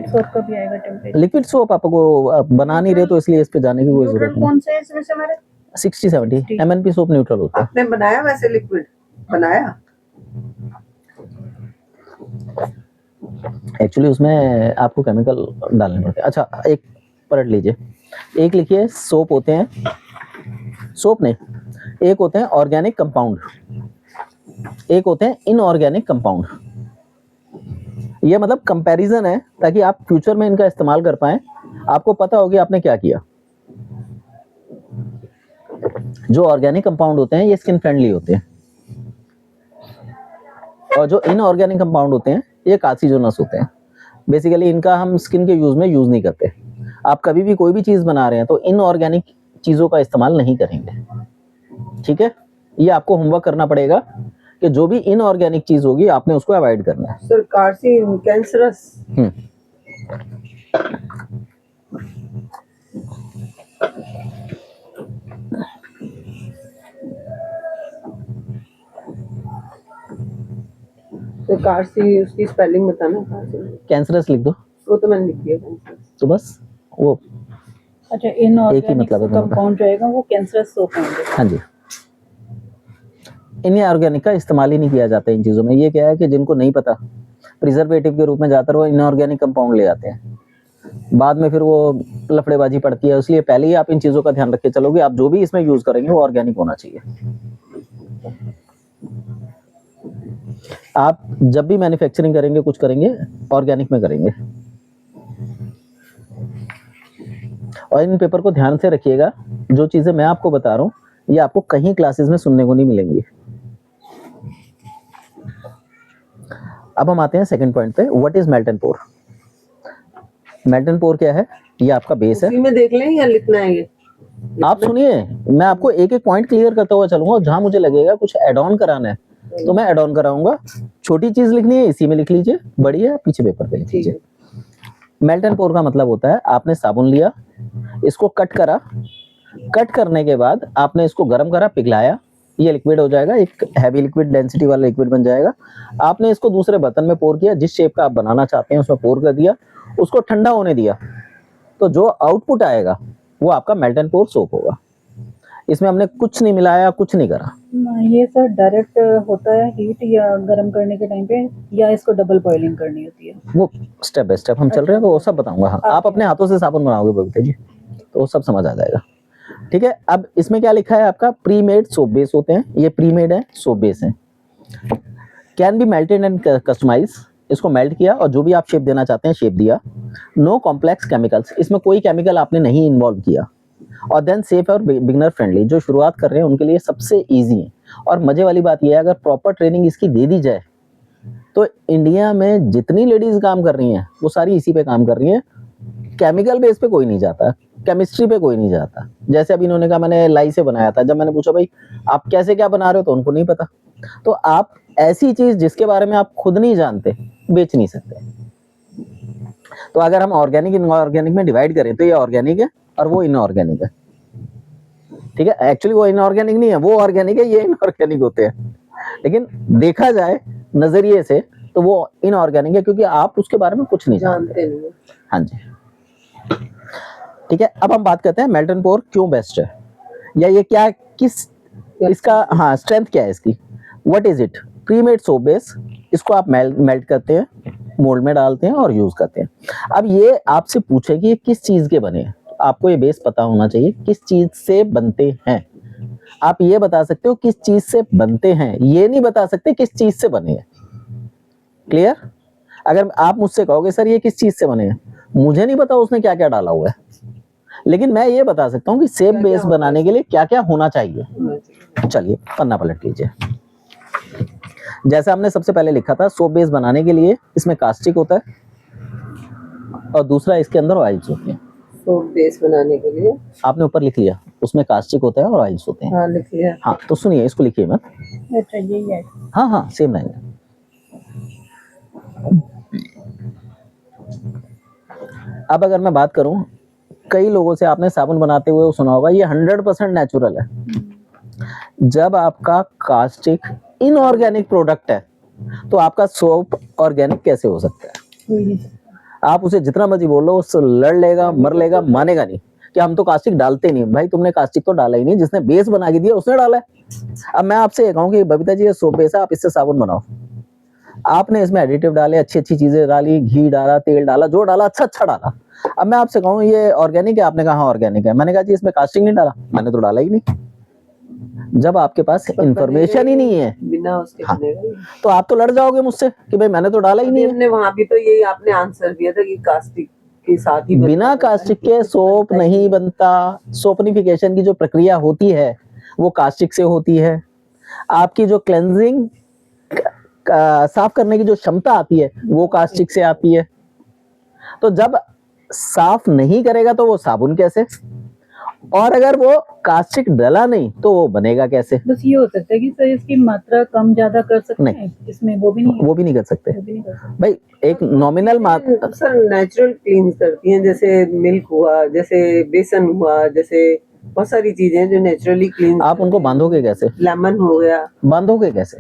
सोप का भी आएगा टेम्परेचर। लिक्विड सोप आपको बना नहीं रहे तो इसलिए इस पे जाने की कोई जरूरत न्यूट्रल नहीं। कौन से है इसमें से हमारे? 60-70 MNP सोप न्यूट्रल होता है। आपने बनाया वैसे लिक्विड बनाया? एक्चुअली उसमें आपको केमिकल डालने पड़ते हैं। अच्छा एक पलट लीजिए, एक लिखिए सोप होते हैं, सोप नहीं, एक होते हैं ऑर्गेनिक कंपाउंड, एक होते हैं इनऑर्गेनिक कंपाउंड। ये मतलब कंपैरिजन है ताकि आप फ्यूचर में इनका इस्तेमाल कर पाएं, आपको पता हो कि आपने क्या किया। जो ऑर्गेनिक कंपाउंड होते हैं ये स्किन फ्रेंडली होते हैं, और जो इनऑर्गेनिक कंपाउंड होते हैं ये कार्सिनोजेनस होते हैं। बेसिकली इनका हम स्किन के यूज में यूज नहीं करते। आप कभी भी कोई भी चीज बना रहे हैं तो इनऑर्गेनिक चीजों का इस्तेमाल नहीं करेंगे, ठीक है? ये आपको होमवर्क करना पड़ेगा कि जो भी इनऑर्गेनिक चीज होगी आपने उसको अवॉइड करना है। सर कैंसरस तो कार्सी उसकी स्पेलिंग बताना। कार्सी कैंसरस लिख दो वो तो मैंने लिख दिया कैंसरस। तो बस वो अच्छा, इनऑर्गेनिक मतलब है दोनों का। कंपाउंड जो आएगा वो कैंसरस सोप होंगे। हाँ जी, इनऑर्गेनिक का इस्तेमाल ही नहीं किया जाता इन चीज़ों में। ये क्या है कि जिनको नहीं पता, प्रिजर्वेटिव के रूप में ज़्यादातर वो इनऑर्गेनिक कंपाउंड ले आते हैं, बाद में फिर वो लफड़ेबाजी पड़ती है। इसलिए पहले ही आप इन चीज़ों का ध्यान रख के चलोगे, आप जो भी इसमें यूज़ करेंगे वो ऑर्गेनिक होना चाहिए। आप जब भी मैन्युफैक्चरिंग करेंगे, कुछ करेंगे, ऑर्गेनिक में करेंगे। और इन पेपर को ध्यान से रखिएगा, जो चीज़ें मैं आपको बता रहा हूँ ये आपको कहीं क्लासेस में सुनने को नहीं मिलेंगी। अब हम आते हैं सेकंड पॉइंट पे, what is melt and pour. Melt and pour क्या है? ये आपका बेस है। उसी में देख लें या लिखना है ये? आप सुनिए, मैं आपको एक एक पॉइंट क्लियर करता हुआ चलूंगा, जहां मुझे लगेगा कुछ ऐड ऑन कराना है तो मैं ऐड ऑन कराऊंगा। छोटी चीज लिखनी है इसी में लिख लीजिए, बड़ी है पीछे पेपर पे लिख ठीक लीजिए। है। मेल्ट एंड पोर का मतलब होता है आपने साबुन लिया, इसको कट करा, कट करने के बाद आपने इसको गर्म करा, पिघलाया, ये लिक्विड हो जाएगा, एक हैवी लिक्विड, डेंसिटी वाला लिक्विड बन जाएगा। आपने इसको दूसरे बर्तन में पोर किया, जिस शेप का आप बनाना चाहते हैं उसमें पोर कर दिया, उसको ठंडा होने दिया, तो जो आउटपुट आएगा वो आपका मेल्ट एंड पोर सोप होगा। इसमें हमने कुछ नहीं मिलाया, कुछ नहीं करा। ये सर डायरेक्ट होता है हीट या गर्म करने के टाइम पे, या इसको डबल बॉइलिंग करनी होती है? वो स्टेप बाय स्टेप हम चल रहे हैं तो वो सब बताऊंगा। हाँ, आप अपने हाथों से साबुन बनाओगे बबीता जी तो वो सब समझ आ जाएगा, ठीक है? अब इसमें क्या लिखा है आपका, प्री मेड सोप बेस होते हैं, ये प्री मेड है, सोप बेस है। Can be melted and customize, इसको मेल्ट किया और जो भी आप शेप देना चाहते हैं शेप दिया। नो कॉम्प्लेक्स केमिकल्स, इसमें कोई केमिकल आपने नहीं इन्वॉल्व किया। और देन सेफ और बिगिनर फ्रेंडली, जो शुरुआत कर रहे हैं उनके लिए सबसे इजी है। और मजे वाली बात यह है, अगर प्रॉपर ट्रेनिंग इसकी दे दी जाए तो इंडिया में जितनी लेडीज काम कर रही हैं वो सारी इसी पे काम कर रही हैं। केमिकल बेस पे कोई नहीं जाता, केमिस्ट्री पे कोई नहीं जाता। जैसे अभी इन्होंने कहा मैंने लाई से बनाया था, जब मैंने पूछा भाई आप कैसे क्या बना रहे हो तो उनको नहीं पता। तो आप ऐसी चीज जिसके बारे में आप खुद नहीं जानते बेच नहीं सकते। तो अगर हम ऑर्गेनिक इनऑर्गेनिक में डिवाइड करें तो ये ऑर्गेनिक है और वो इनऑर्गेनिक है, ठीक है? एक्चुअली वो इनऑर्गेनिक नहीं है, वो ऑर्गेनिक है, ये इनऑर्गेनिक होते हैं। लेकिन देखा जाए नजरिए से तो वो इनऑर्गेनिक है क्योंकि आप उसके बारे में कुछ नहीं जानते। नहीं है। हाँ जी, ठीक है। अब हम बात करते हैं मेल्ट एंड पोर क्यों बेस्ट है, या ये क्या, किस इसका, हाँ, स्ट्रेंथ क्या है इसकी। What is it? Pre made soap base, इसको आप मेल्ट करते हैं, मोल्ड में डालते हैं और यूज करते हैं। अब ये आपसे पूछे कि ये किस चीज के बने हैं, आपको ये बेस पता होना चाहिए किस चीज से बनते हैं। आप ये बता सकते हो किस चीज से बनते हैं, ये नहीं बता सकते किस चीज से बने हैं। क्लियर? अगर आप मुझसे कहोगे सर ये किस चीज से बने हैं, मुझे नहीं पता उसने क्या क्या डाला हुआ है, लेकिन मैं ये बता सकता हूँ कि सेप बेस बनाने के लिए क्या क्या होना चाहिए। चलिए पन्ना पलट लीजिए। जैसा हमने सबसे पहले लिखा था, सोप बेस बनाने के लिए इसमें कास्टिक होता है और दूसरा इसके अंदर ऑयल्स होते हैं। सोप बेस बनाने के लिए आपने ऊपर लिख लिया उसमें कास्टिक होता है और ऑयल्स होते हैं। हाँ लिखिए। हाँ तो सुनिए, इसको लिखिए मत। अच्छा यही है। हाँ हाँ सेम लाइन है। अब अगर मैं बात करूं, कई लोगों से आपने साबुन बनाते हुए सुना होगा ये 100% नेचुरल है। जब आपका कास्टिक इनऑर्गेनिक प्रोडक्ट है तो आपका सोप ऑर्गेनिक कैसे हो सकता है? कोई नहीं सकता। आप उसे जितना मर्जी बोलो, उससे लड़ लेगा, मर लेगा, मानेगा नहीं कि हम तो कास्टिक डालते नहीं। भाई तुमने कास्टिक तो डाला ही नहीं, जिसने बेस बना के दिया उसने डाला है। अब मैं आपसे ये कहूँ कि बबीता जी ये सोप बेस है, आप इससे साबुन बनाओ। आपने इसमें एडिटिव डाले, अच्छी अच्छी चीजें डाली, घी डाला, तेल डाला, जो डाला अच्छा अच्छा डाला। अब मैं आपसे कहूँ ये ऑर्गेनिक है, आपने कहा हाँ ऑर्गेनिक है। मैंने कहा जी इसमें कास्टिक नहीं डाला, मैंने तो डाला ही नहीं। जब आपके पास इंफॉर्मेशन ही नहीं है बिना उसके हाँ, बनेगा ही। तो आप तो लड़ जाओगे मुझसे कि भाई मैंने तो डाला ही अभी नहीं है। हमने वहां भी तो यही आपने आंसर दिया था कि कास्टिक के साथ ही बनता बिना है। कास्टिक के सोप नहीं बनता। सोपनिफिकेशन की जो प्रक्रिया होती है वो कास्टिक से होती है। आपकी जो क्लेंजिंग साफ करने की जो क्षमता आती है वो कास्टिक से आती है। तो जब साफ नहीं करेगा तो वो साबुन कैसे? और अगर वो कास्टिक डला नहीं तो वो बनेगा कैसे? बस ये हो सकता है कि सर इसकी मात्रा कम ज्यादा कर सकते हैं इसमें, वो भी नहीं है। वो भी नहीं कर सकते वो भी नहीं कर सकते। भाई। एक नॉमिनल मात्रा। सर नेचुरल क्लीन करती हैं, जैसे मिल्क हुआ, जैसे बेसन हुआ, जैसे बहुत सारी चीजें जो नेचुरली क्लीन। आप उनको बांधोगे कैसे? लेमन हो गया। बांधोगे कैसे?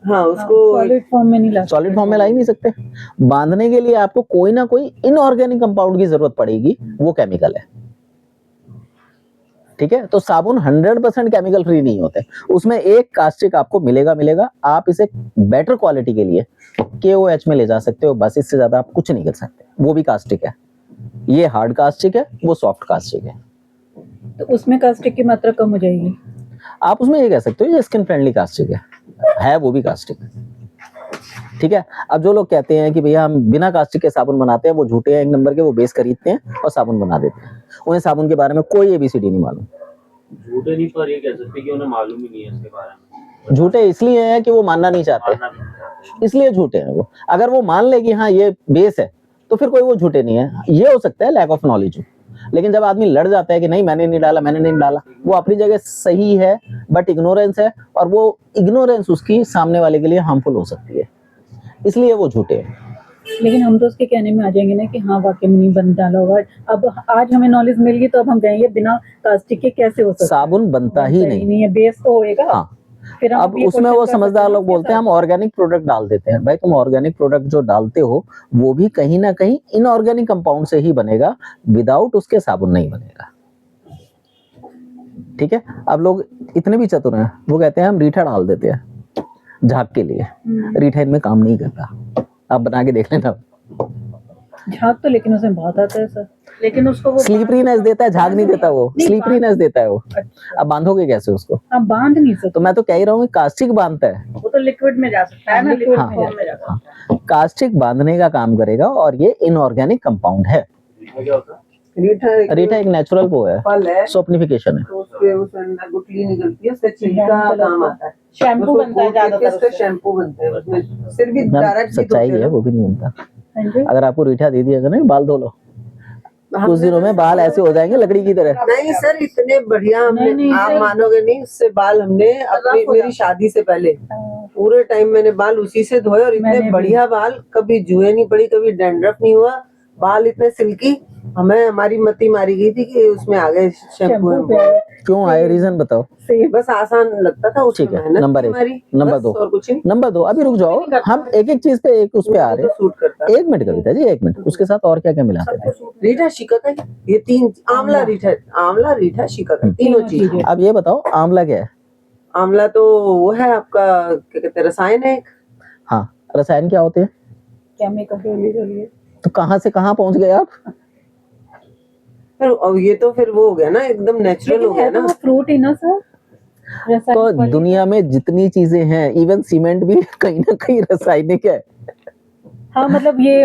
हाँ उसको सॉलिड फॉर्म में नहीं ला सकते। सॉलिड फॉर्म में ला ही नहीं सकते। बांधने के लिए आपको कोई ना कोई इनऑर्गेनिक कंपाउंड की जरूरत पड़ेगी, वो केमिकल है। ठीक है, तो साबुन 100% केमिकल फ्री नहीं होते। उसमें एक कास्टिक आपको मिलेगा। आप इसे बेटर क्वालिटी के लिए KOH में ले जा सकते हो, बस इससे ज्यादा आप कुछ नहीं कर सकते। वो भी कास्टिक है, ये हार्ड कास्टिक है, वो सॉफ्ट कास्टिक है। तो उसमें कास्टिक की मात्रा कम हो जाएगी। आप उसमें ये कह सकते हो ये स्किन फ्रेंडली कास्टिक है वो भी कास्टिक। ठीक है, अब जो लोग कहते हैं कि भैया हम बिना कास्टिक के साबुन बनाते हैं, वो झूठे हैं। एक नंबर के वो बेस खरीदते हैं और साबुन बना देते हैं। उन्हें साबुन के बारे में कोई ABCD नहीं मालूम। झूठे नहीं, पर ये कह सकते कि उन्हें मालूम ही नहीं है इसके बारे में। झूठे इसलिए हैं कि वो मानना नहीं चाहते, मानना भी नहीं चाहते। इसलिए झूठे हैं वो। अगर वो मान ले कि हाँ ये बेस है तो फिर कोई वो झूठे नहीं है। ये हो सकता है लैक ऑफ नॉलेज हो, लेकिन जब आदमी लड़ जाता है कि नहीं मैंने नहीं डाला, वो अपनी जगह सही है, बट इग्नोरेंस है, और वो इग्नोरेंस उसकी सामने वाले के लिए हार्मफुल हो सकती है, इसलिए वो झूठे हैं। लेकिन हम तो उसके कहने में आ जाएंगे ना कि हाँ वाकई में नहीं बन डाला होगा। अब आज हमें नॉलेज मिल गई तो अब हम कहेंगे बिना कास्टिक के कैसे हो सकता है? साबुन बनता ही नहीं। है, बेस तो होएगा। हाँ, फिर हम अब ये उसमें क्वेश्चन वो कर समझदार सकते लोग हैं बोलते हैं हम ऑर्गेनिक प्रोडक्ट डाल देते हैं। भाई तुम ऑर्गेनिक प्रोडक्ट जो डालते हो वो भी कहीं ना कहीं इनऑर्गेनिक कंपाउंड से ही बनेगा, विदाउट उसके साबुन नहीं बनेगा। ठीक है, अब लोग इतने भी चतुर हैं, वो कहते हैं हम रीठा डाल देते हैं झाग के लिए। रीठा इनमें काम नहीं करता, आप बना के देख लेना। झाग तो लेकिन उसमें बहुत आता है सर। लेकिन उसको वो स्लीपरीनेस देता है, झाग नहीं देता वो, स्लीपरीनेस देता है वो। अब बांधोगे कैसे उसको? आप बांध नहीं सकते। तो मैं तो कह ही रहा हूँ कास्टिक बांधता है। वो तो लिक्विड में जा सकता है ना, लिक्विड हाँ, फॉर्म में जा सकता है। कास्टिक बांधने का काम करेगा और ये इनऑर्गेनिक कंपाउंड है। रीठा क्या होता है? रीठा एक नेचुरल वो है, फल है, सोपनिफिकेशन है। तो उसके उस अंदर गुठली निकलती है, उससे छिलका काम आता है। शैम्पू उसको बनता है घोट के ज्यादातर उसका उससे। शैम्पू बनता है, उसमें सिर भी मैम, डायरेक्ट सच्चाई है वो भी नहीं बनता। हाँ जी। अगर आपको रीठा दे दिया ना, बाल धो लो, कुछ दिनों में बाल ऐसे हो जाएंगे लकड़ी की तरह। नहीं सर, इतने बढ़िया हमने, नहीं, आप सर। मानोगे नहीं, उससे बाल हमने अपनी मेरी शादी से पहले पूरे टाइम मैंने बाल उसी से धोए, और मैंने इतने भी। बढ़िया बाल, कभी जुए नहीं पड़ी, कभी डैंड्रफ नहीं हुआ, बाल इतने सिल्की। हमें हमारी मती मारी गई थी कि उसमें आ गए शैम्पू। क्यों आए, रीजन बताओ। बस आसान लगता था उसमें, ठीक है, मेहनत नंबर थी एक। हमारी, नंबर बस, दो। और कुछ नहीं। नंबर 2, अभी रुक जाओ, हम एक एक चीज पे एक उस पे आ रहे तो सूट करता है। हैं। 1 मिनट कविता जी, 1 मिनट। उसके साथ और क्या क्या मिलाते थे? रीठा शिकाकाई, ये तीन, आंवला रीठा शिकाकाई, तीनों चीजें। अब ये बताओ आंवला क्या है? आंवला तो वो है आपका क्या कहते हैं, रसायन है एक। हाँ, रसायन क्या होते हैं? केमिकल। तो कहाँ से कहाँ पहुंच गए आप? फिर अब ये तो फिर वो हो गया ना, एकदम नेचुरल हो गया ना। फ्रूट ही ना सर। तो दुनिया में जितनी चीजें हैं, इवन सीमेंट भी कहीं ना कहीं रासायनिक है। हाँ मतलब ये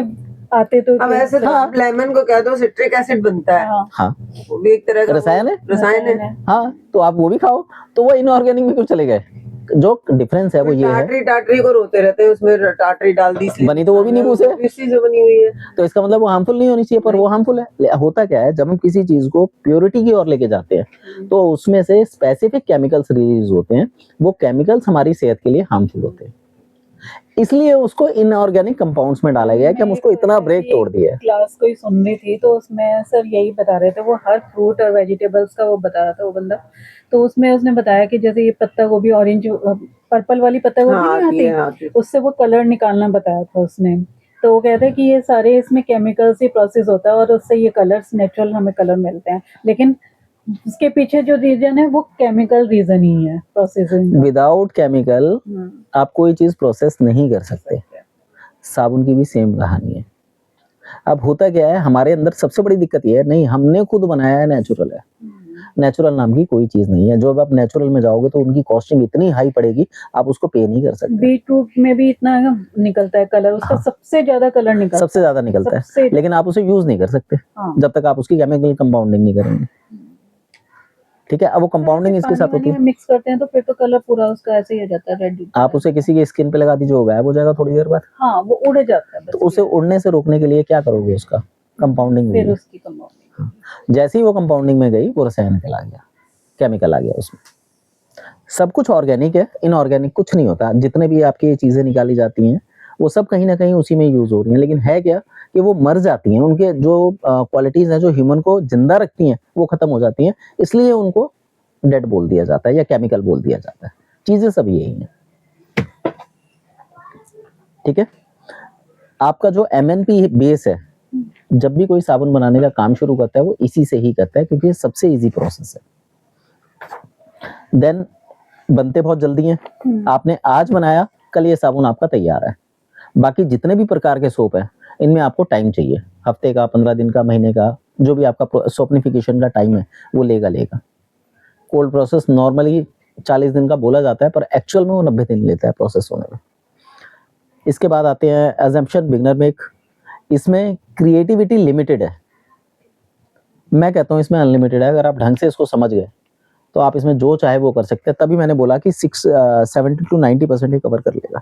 आते तो अब ऐसे तो आप लेमन को कह दो सिट्रिक एसिड बनता है, हाँ। हाँ, वो भी एक तरह का रसायन है। रसायन है। हाँ, तो आप वो भी खाओ, तो वो इनऑर्गेनिक में क्यों चले गए? जो डिफरेंस है वो ये है, टाटरी टाटरी को रोते रहते हैं, उसमें टाटरी डाल दी इसलिए बनी तो वो भी नींबू से, इसी से बनी हुई है। तो इसका मतलब वो हार्मफुल नहीं होनी चाहिए, पर वो हार्मफुल है। होता क्या है, जब हम किसी चीज को प्योरिटी की ओर लेके जाते हैं तो उसमें से स्पेसिफिक केमिकल्स रिलीज होते हैं, वो केमिकल्स हमारी सेहत के लिए हार्मफुल होते हैं, इसलिए उसको इनऑर्गेनिक कंपाउंड्स में डाला गया है कि हम उसको इतना ब्रेक तोड़ दिया है। क्लास कोई सुन रही थी तो उसमें सर यही बता रहे थे, वो हर फ्रूट और वेजिटेबल्स का वो बता रहा था वो बंदा, तो उसमें उसने बताया कि जैसे ये पत्ता गोभी ऑरेंज पर्पल वाली पत्ता गोभी हाँ, आती नहीं है, आती, आती। उससे वो कलर निकालना बताया था उसने। तो वो कहते हैं कि ये सारे इसमें केमिकल से प्रोसेस होता है और उससे ये कलर्स नेचुरल हमें कलर मिलते हैं, लेकिन उसके पीछे जो रीजन है वो केमिकल रीजन ही है प्रोसेसिंग। विदाउट केमिकल आप कोई चीज प्रोसेस नहीं कर सकते। साबुन की भी सेम कहानी है। अब होता क्या है, हमारे अंदर सबसे बड़ी दिक्कत ये है, नहीं हमने खुद बनाया है, नेचुरल है, नेचुरल नाम की कोई चीज नहीं है। जो अब आप नेचुरल में जाओगे तो उनकी कॉस्टिंग इतनी हाई पड़ेगी, आप उसको पे नहीं कर सकते। बीटरूट में भी इतना निकलता है कलर, उसका सबसे ज्यादा कलर निकलता सबसे ज्यादा निकलता है, लेकिन आप उसे यूज नहीं कर सकते जब तक आप उसकी केमिकल कंपाउंडिंग नहीं करेंगे। ठीक है, अब वो कंपाउंडिंग इसके साथ होती है, मिक्स करते हैं तो फिर तो कलर पूरा उसका ऐसे ही हो जाता है रेड। आप उसे किसी की स्किन पे लगा दीजिए, वो गायब हो जाएगा थोड़ी देर बाद। हाँ, वो उड़ जाता है बस। तो उसे उड़ने से रोकने के लिए क्या करोगे, उसका कंपाउंडिंग फिर उसकी कंपाउंडिंग, जैसे ही वो कंपाउंडिंग में गई, वो रसायन निकल आ गया, केमिकल आ गया उसमें। सब कुछ ऑर्गेनिक है, इनऑर्गेनिक कुछ नहीं होता। जितने भी आपकी ये चीजें निकाली जाती हैं वो सब कहीं ना कहीं उसी में यूज हो रही हैं, लेकिन है क्या कि वो मर जाती हैं, उनके जो क्वालिटीज हैं जो ह्यूमन को जिंदा रखती हैं वो खत्म हो जाती हैं, इसलिए उनको डेड बोल दिया जाता है या केमिकल बोल दिया जाता है। चीजें सब यही हैं। ठीक है, आपका जो MNP बेस है, जब भी कोई साबुन बनाने का काम शुरू करता है वो इसी से ही करता है, क्योंकि ये सबसे इजी प्रोसेस है। देन बनते बहुत जल्दी हैं, आपने आज बनाया, कल ये साबुन आपका तैयार है। बाकी जितने भी प्रकार के सोप है, इनमें आपको टाइम चाहिए, हफ्ते का, 15 दिन का, महीने का, जो भी आपका सोपनिफिकेशन का टाइम है वो लेगा। कोल्ड प्रोसेस नॉर्मली 40 दिन का बोला जाता है, पर एक्चुअल में वो 90 दिन लेता है प्रोसेस होने में। इसके बाद आते हैं अजम्पशन, बिगनर मेक। इसमें क्रिएटिविटी लिमिटेड है, मैं कहता हूँ इसमें अनलिमिटेड है। अगर आप ढंग से इसको समझ गए तो आप इसमें जो चाहे वो कर सकते हैं। तभी मैंने बोला कि 70 to 90% ही कवर कर लेगा।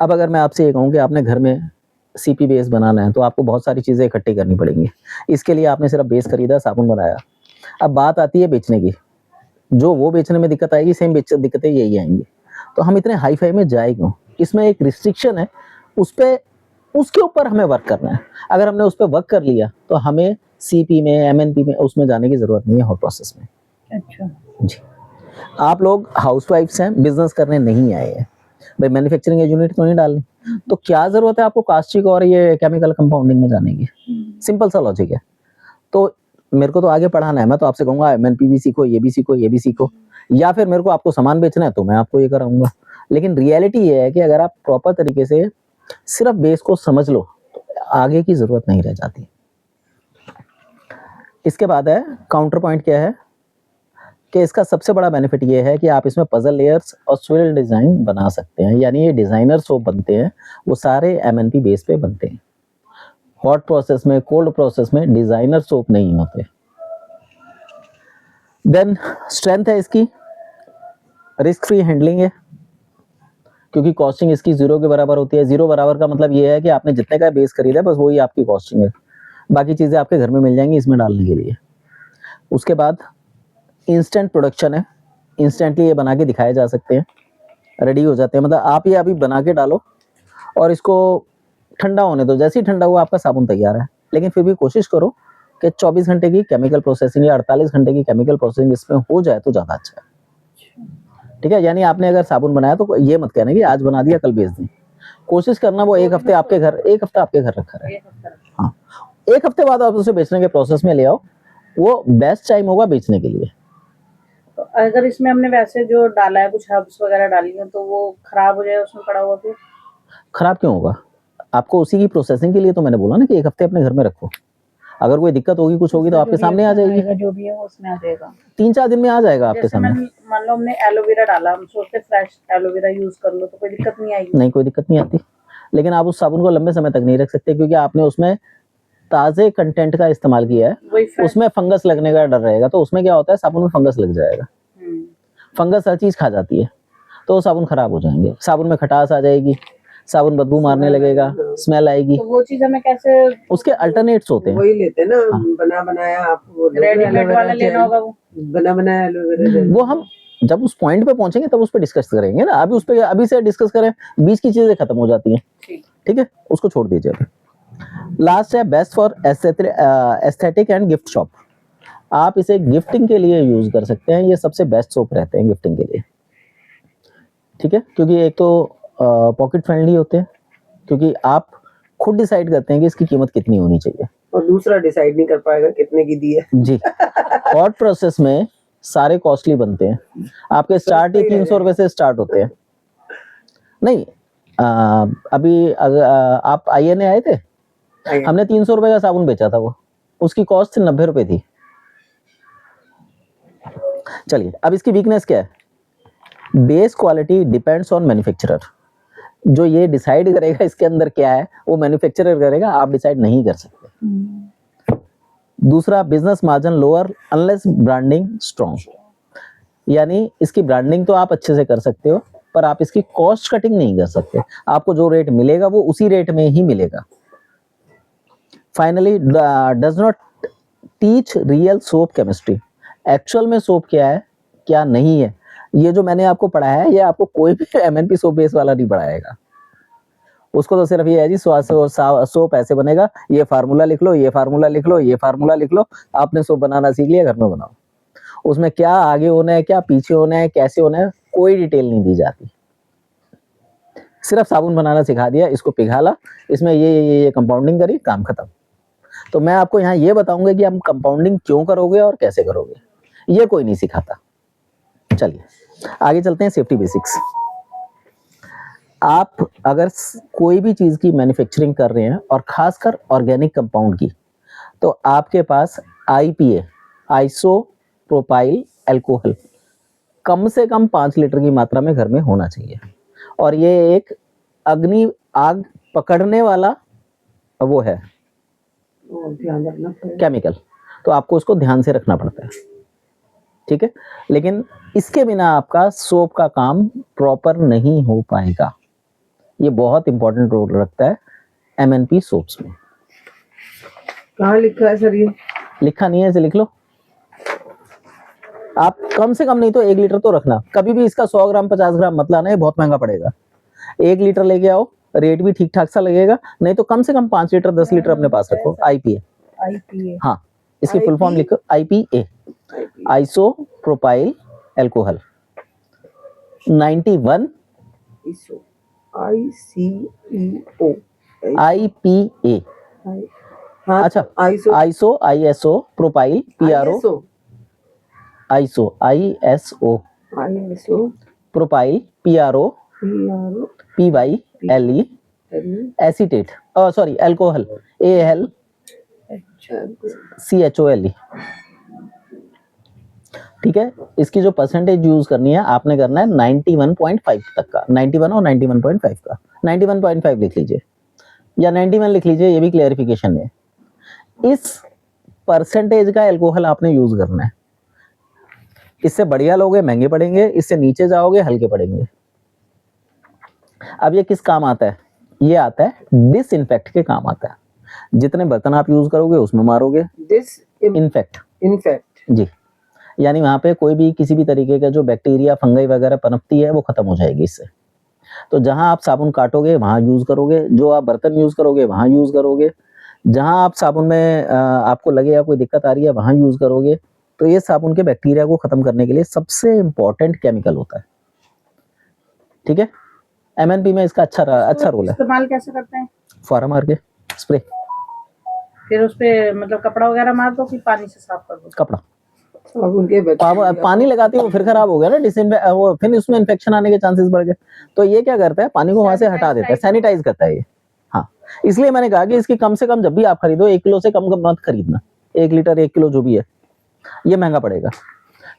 अब अगर मैं आपसे ये कहूँ कि आपने घर में CP बेस बनाना है तो आपको बहुत सारी चीज़ें इकट्ठी करनी पड़ेंगी। इसके लिए आपने सिर्फ बेस खरीदा, साबुन बनाया। अब बात आती है बेचने की, जो वो बेचने में दिक्कत आएगी, सेम दिक्कतें यही आएंगी। तो हम इतने हाई फाई में जाए क्यों? इसमें एक रिस्ट्रिक्शन है, उसके ऊपर हमें वर्क करना है। अगर हमने उस पर वर्क कर लिया तो हमें CP में, MNP में, उसमें जाने की जरूरत नहीं है, हॉट प्रोसेस में। अच्छा जी, आप लोग हाउसवाइफ्स हैं, बिजनेस करने नहीं आए हैं भाई, मैन्युफैक्चरिंग यूनिट तो नहीं डालनी, तो क्या जरूरत है आपको कास्टिक और ये केमिकल कंपाउंडिंग में जाने की? सिंपल सा लॉजिक है। तो मेरे को तो आगे पढ़ाना है, मैं तो आपसे कहूंगा MNP भी सीखो, ये भी सीखो, ये भी सीखो, या फिर मेरे को आपको सामान बेचना है तो मैं आपको ये कराऊंगा। लेकिन रियलिटी ये है कि अगर आप प्रॉपर तरीके से सिर्फ बेस को समझ लो तो आगे की जरूरत नहीं रह जाती। इसके बाद है काउंटर पॉइंट। क्या है कि इसका सबसे बड़ा बेनिफिट ये है कि आप इसमें पजल लेयर्स और स्विरल डिजाइन बना सकते हैं, यानी ये डिजाइनर सोप बनते हैं वो सारे MNP बेस पे बनते हैं। हॉट प्रोसेस में, कोल्ड प्रोसेस में डिजाइनर सोप नहीं होते। देन स्ट्रेंथ है इसकी, रिस्क फ्री हैंडलिंग है, क्योंकि कॉस्टिंग इसकी 0 के बराबर होती है। 0 बराबर का मतलब ये है कि आपने जितने का बेस खरीदा है बस वही आपकी कॉस्टिंग है, बाकी चीजें आपके घर में मिल जाएंगी इसमें डालने के लिए। उसके बाद इंस्टेंट प्रोडक्शन है, इंस्टेंटली ये बना के दिखाए जा सकते हैं, रेडी हो जाते हैं। मतलब आप ये अभी बना के डालो और इसको ठंडा होने दो, जैसे ही ठंडा हुआ आपका साबुन तैयार है। लेकिन फिर भी कोशिश करो कि 24 घंटे की केमिकल प्रोसेसिंग या 48 घंटे की केमिकल प्रोसेसिंग इसमें हो जाए तो ज़्यादा अच्छा है। ठीक है, यानी आपने अगर साबुन बनाया तो ये मत कहना कि आज बना दिया कल बेच दें। कोशिश करना वो एक हफ्ता आपके घर रखा रहे। हाँ, एक हफ्ते बाद आप उसे बेचने के प्रोसेस में ले आओ, वो बेस्ट टाइम होगा बेचने के लिए। तो अगर इसमें हमने वैसे जो डाला है, कुछ हर्ब्स वगैरह डाली है, तो वो खराब हो जाए उसमें पड़ा हुआ, फिर खराब क्यों होगा? आपको उसी की प्रोसेसिंग के लिए तो मैंने बोला ना कि एक हफ्ते अपने घर में रखो। अगर कोई दिक्कत होगी, कुछ होगी तो आपके सामने आ जाएगी, जो भी है वो उसमें आ जाएगा, 3-4 दिन में आ जाएगा आपके सामने। मान लो हमने एलोवेरा डाला, हम सोचते फ्रेश एलोवेरा यूज कर लो तो कोई दिक्कत नहीं आएगी? नहीं, कोई दिक्कत नहीं आती, लेकिन आप उस साबुन को लंबे समय तक नहीं रख सकते, क्योंकि आपने उसमें ताजे कंटेंट का इस्तेमाल किया है, उसमें फंगस लगने का डर रहेगा। तो उसमें क्या होता है, साबुन में फंगस लग जाएगा, फंगस हर चीज खा जाती है, तो साबुन खराब हो जाएंगे, साबुन में खटास आ जाएगी, साबुन बदबू मारने लगेगा, स्मेल आएगी। तो वो चीज हमें कैसे उसके अल्टरनेट्स होते हैं। वही लेते ना, हाँ। बना बनाया आप वो लोगे रेडीमेड एलोवेरा वाला लेना होगा वो? बना बनाया एलोवेरा जेल। वो हम जब उस पॉइंट पे पहुंचेंगे तब उस पे डिस्कस करेंगे ना, अभी उस पे अभी से डिस्कस करें, बीच की चीजें खत्म हो जाती हैं। ठीक। ठीक है, उसको छोड़ दीजिए अभी। लास्ट है best for aesthetic and gift shop. आप इसे गिफ्टिंग के लिए यूज कर सकते हैं, ये सबसे बेस्ट सोप रहते हैं गिफ्टिंग के लिए। ठीक है, क्योंकि एक तो पॉकेट फ्रेंडली होते हैं, क्योंकि आप खुद डिसाइड करते हैं कि इसकी कीमत कितनी होनी चाहिए, और दूसरा डिसाइड नहीं कर पाएगा कितने की दी है। जी। थॉट प्रोसेस में सारे कॉस्टली बनते हैं, आपके स्टार्ट ही 300 रुपए से स्टार्ट होते हैं। नहीं, अभी अगर आप INA आए थे, हमने 300 रुपए का साबुन बेचा था, वो उसकी कॉस्ट 90 रुपए थी। चलिए, अब इसकी वीकनेस क्या है? Base quality depends on manufacturer. जो ये डिसाइड करेगा इसके अंदर क्या है, वो मैन्युफैक्चरर करेगा, आप डिसाइड नहीं कर सकते। दूसरा, business margin lower unless branding strong. यानी इसकी ब्रांडिंग तो आप अच्छे से कर सकते हो, पर आप इसकी कॉस्ट कटिंग नहीं कर सकते। आपको जो रेट मिलेगा वो उसी रेट में ही मिलेगा। Finally, does not teach real soap chemistry. Actual में सोप क्या है क्या नहीं है, ये जो मैंने आपको पढ़ाया है, ये आपको कोई भी MNP सोप बेस वाला नहीं पढ़ाएगा। उसको तो सिर्फ ये है जी सोप ऐसे बनेगा, ये फार्मूला लिख लो, ये फार्मूला लिख लो, ये फार्मूला लिख लो, आपने सोप बनाना सीख लिया, घर में बनाओ। उसमें क्या आगे होना है, क्या पीछे होना है, कैसे होना है, कोई डिटेल नहीं दी जाती। सिर्फ साबुन बनाना सिखा दिया, इसको पिघाला, इसमें ये कंपाउंडिंग करी, काम खत्म। तो मैं आपको यहाँ ये बताऊंगा कि हम कंपाउंडिंग क्यों करोगे और कैसे करोगे, ये कोई नहीं सिखाता। चलिए आगे चलते हैं, सेफ्टी बेसिक्स। आप अगर कोई भी चीज की मैन्युफैक्चरिंग कर रहे हैं, और खासकर ऑर्गेनिक कंपाउंड की, तो आपके पास IPA आइसोप्रोपाइल अल्कोहल कम से कम 5 लीटर की मात्रा में घर में होना चाहिए। और ये एक आग पकड़ने वाला वो है ध्यान रखना पड़ेगा केमिकल, तो आपको उसको ध्यान से रखना पड़ता है। ठीक है, लेकिन इसके बिना आपका सोप का काम प्रॉपर नहीं हो पाएगा। ये बहुत इंपॉर्टेंट रोल रखता है MNP सोप्स में। कहाँ लिखा है सर? ये लिखा नहीं है, इसे लिख लो। आप कम से कम नहीं तो 1 लीटर तो रखना। कभी भी इसका 100 ग्राम 50 ग्राम मत लाना, ये बहुत महंगा पड़ेगा। 1 लीटर लेके आओ, रेट भी ठीक ठाक सा लगेगा। नहीं तो कम से कम 5 लीटर 10 लीटर अपने पास रखो। IPA, हाँ, इसकी फुल फॉर्म लिखो, IPA isopropyl alcohol 91 ICEO IPA। हाँ, अच्छा, ISO ISO propyl PRO ISO propyl PRO PYLE acetate, sorry alcohol AL CHOLE। ठीक है, इसकी जो परसेंटेज यूज करनी है, आपने करना है 91.5 तक का, 91 और 91.5 का। 91.5 लिख लीजिए या 91 लिख लीजिए, ये भी क्लेरिफिकेशन है। इस परसेंटेज का अल्कोहल आपने यूज करना है। इससे बढ़िया लोगे महंगे पड़ेंगे, इससे नीचे जाओगे हल्के पड़ेंगे। अब ये किस काम आता है? ये आता है डिसइंफेक्ट के काम आता है। जितने बर्तन आप यूज करोगे उसमें मारोगे इनफेक्ट जी, यानी वहां पे कोई भी किसी भी तरीके का जो बैक्टीरिया फंगई वगैरह पनपती है वो खत्म हो जाएगी इससे। तो जहां आप साबुन काटोगे वहां यूज करोगे, जो आप बर्तन यूज करोगे वहां यूज करोगे, जहां आप साबुन में आपको लगेगा कोई दिक्कत आ रही है वहां यूज करोगे। तो ये साबुन के बैक्टीरिया को खत्म करने के लिए सबसे इंपॉर्टेंट केमिकल होता है। ठीक है, MNP में इसका अच्छा रोल है। इस्तेमाल कैसे करते हैं? फुहारा मार के स्प्रे, फिर उस पे मतलब कपड़ा वगैरह मार दो कि पानी से साफ कर दो? कपड़ा उनके पानी लगाती है वो फिर खराब हो गया ना, वो फिर उसमें इन्फेक्शन आने के चांसेस बढ़ गए। तो ये क्या करता है, पानी को वहां से हटा देता है, सैनिटाइज करता है ये। हाँ, इसलिए मैंने कहा कि इसकी कम से कम जब भी आप खरीदो 1 किलो से कम मत खरीदना। 1 लीटर 1 किलो जो भी है, ये महंगा पड़ेगा।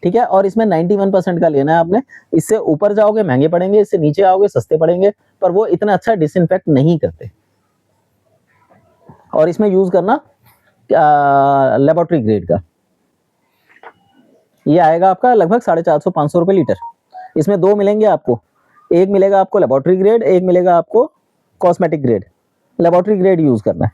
ठीक है, और इसमें 91% का लेना है आपने। इससे ऊपर जाओगे महंगे पड़ेंगे, इससे नीचे आओगे सस्ते पड़ेंगे, पर वो इतना अच्छा डिसइंफेक्ट नहीं करते। और इसमें यूज करना लेबोरेटरी ग्रेड का। ये आएगा आपका लगभग 450-500 रुपए लीटर। इसमें 2 मिलेंगे आपको, एक मिलेगा आपको लेबोरेटरी ग्रेड, एक मिलेगा आपको cosmetic grade. Laboratory grade use करना है।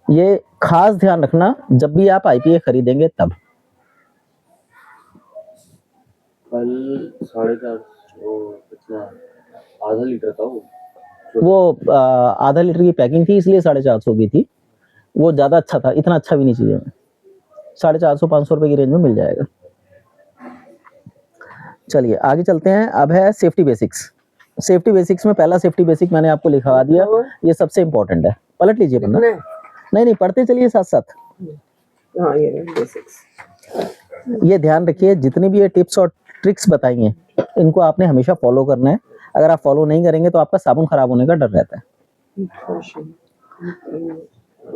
ये खास ध्यान रखना जब भी आप आईपीए खरीदेंगे तब। कल 450 कितना आधा लीटर था वो आधा लीटर की पैकिंग थी इसलिए 450 की थी। वो ज्यादा अच्छा था, इतना अच्छा भी नहीं चाहिए हमें। 450-500 रुपए की रेंज में मिल जाएगा। चलिए आगे चलते हैं। अब है सेफ्टी बेसिक्स। सेफ्टी बेसिक्स में पहला सेफ्टी बेसिक मैंने आपको लिखवा दिया, ये सबसे इंपॉर्टेंट है। पलट लीजिए पन्ना। नहीं पढ़ते चलिए साथ साथ। हाँ ये बेसिक्स। ये ध्यान रखिए जितनी भी ये टिप्स और ट्रिक्स बताई हैं इनको आपने हमेशा फॉलो करना है। अगर आप फॉलो नहीं करेंगे तो आपका साबुन खराब होने का डर रहता है।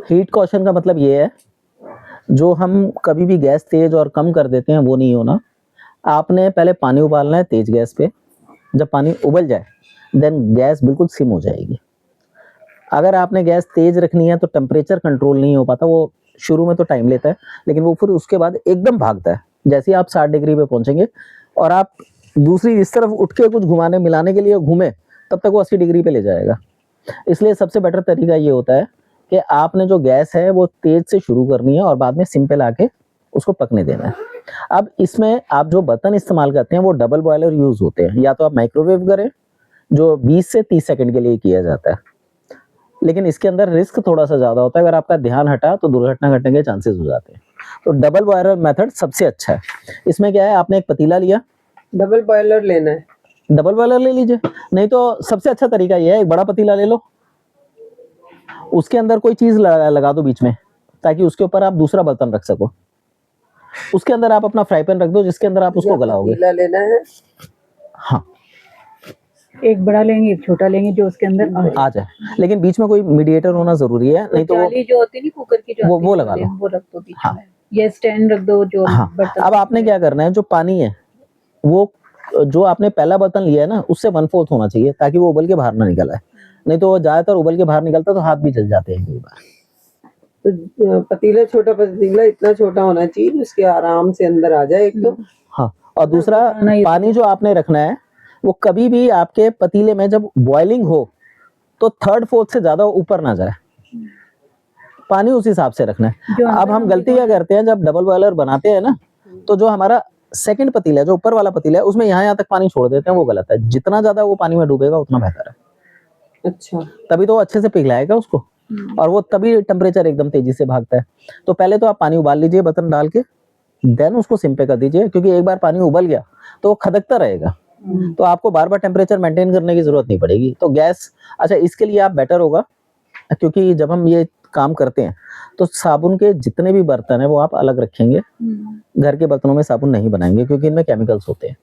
हीट कॉशन का मतलब ये है जो हम कभी भी गैस तेज और कम कर देते हैं वो नहीं होना। आपने पहले पानी उबालना है तेज गैस पे। जब पानी उबल जाए देन गैस बिल्कुल सिम हो जाएगी। अगर आपने गैस तेज रखनी है तो टेम्परेचर कंट्रोल नहीं हो पाता। वो शुरू में तो टाइम लेता है लेकिन वो फिर उसके बाद एकदम भागता है। जैसे ही आप 60 डिग्री पे पहुंचेंगे और आप दूसरी इस तरफ उठ के कुछ घुमाने मिलाने के लिए घूमे तब तक वो 80 डिग्री पे ले जाएगा। इसलिए सबसे बेटर तरीका ये होता है कि आपने जो गैस है वो तेज से शुरू करनी है और बाद में सिम पे लाके उसको पकने देना है। अब इसमें आप जो बर्तन इस्तेमाल करते हैं वो डबल बॉयलर यूज होते हैं। या तो आप माइक्रोवेव करें जो 20 से 30 सेकंड के लिए किया जाता है, लेकिन इसके अंदर रिस्क थोड़ा सा ज्यादा होता है। अगर आपका ध्यान हटा तो दुर्घटना घटने के चांसेस हो जाते हैं। तो डबल बॉयलर मेथड सबसे अच्छा है। इसमें क्या है, आपने एक पतीला लिया, डबल बॉयलर लेना है। डबल बॉयलर ले लीजिए, नहीं तो सबसे अच्छा तरीका ये है एक बड़ा पतीला ले लो, उसके अंदर कोई चीज लगा दो बीच में ताकि उसके ऊपर आप दूसरा बर्तन रख सको। उसके अंदर आप अपना फ्राई पैन रख दो जिसके अंदर आप उसको गलाओगे। पतीला लेना है। हाँ एक बड़ा लेंगे एक छोटा लेंगे जो उसके अंदर आ जाए, लेकिन बीच में कोई मीडिएटर होना जरूरी है, नहीं तो जाली जो होती है ना कुकर की जो वो आती है, लगा लो। वो रख दो बीच हाँ। में, या स्टैंड रख दो जो हाँ। बर्तन। अब आपने क्या करना है, जो पानी है वो जो आपने पहला बर्तन लिया है ना उससे 1/4 होना चाहिए ताकि वो उबल के बाहर ना निकल आए। नहीं तो ज्यादातर उबल के बाहर निकलता तो हाथ भी जल जाते हैं कई बार। तो पतीला छोटा पतीला इतना छोटा होना चाहिए उसके आराम से अंदर आ जाए एक तो। हाँ, और दूसरा पानी जो आपने रखना है वो कभी भी आपके पतीले में जब बॉइलिंग हो तो 3/4 से ज्यादा ऊपर ना जाए। पानी उस हिसाब से रखना है। अब हम गलती क्या करते हैं, जब डबल बॉयलर बनाते हैं ना तो जो हमारा सेकंड पतीला है, जो ऊपर वाला पतीला है, उसमें यहाँ तक पानी छोड़ देते हैं, वो गलत है। जितना ज्यादा वो पानी में डूबेगा उतना बेहतर है। अच्छा, तभी तो अच्छे से पिघलाएगा उसको और वो तभी टेम्परेचर एकदम तेजी से भागता है। तो पहले तो आप पानी उबाल लीजिए बर्तन डाल के, देन उसको सिम पे कर दीजिए, क्योंकि एक बार पानी उबल गया तो वो खदकता रहेगा। तो आपको बार बार टेम्परेचर मेंटेन करने की जरूरत नहीं पड़ेगी। तो गैस, अच्छा इसके लिए आप बेटर होगा, क्योंकि जब हम ये काम करते हैं तो साबुन के जितने भी बर्तन है वो आप अलग रखेंगे। घर के बर्तनों में साबुन नहीं बनाएंगे क्योंकि इनमें केमिकल्स होते हैं,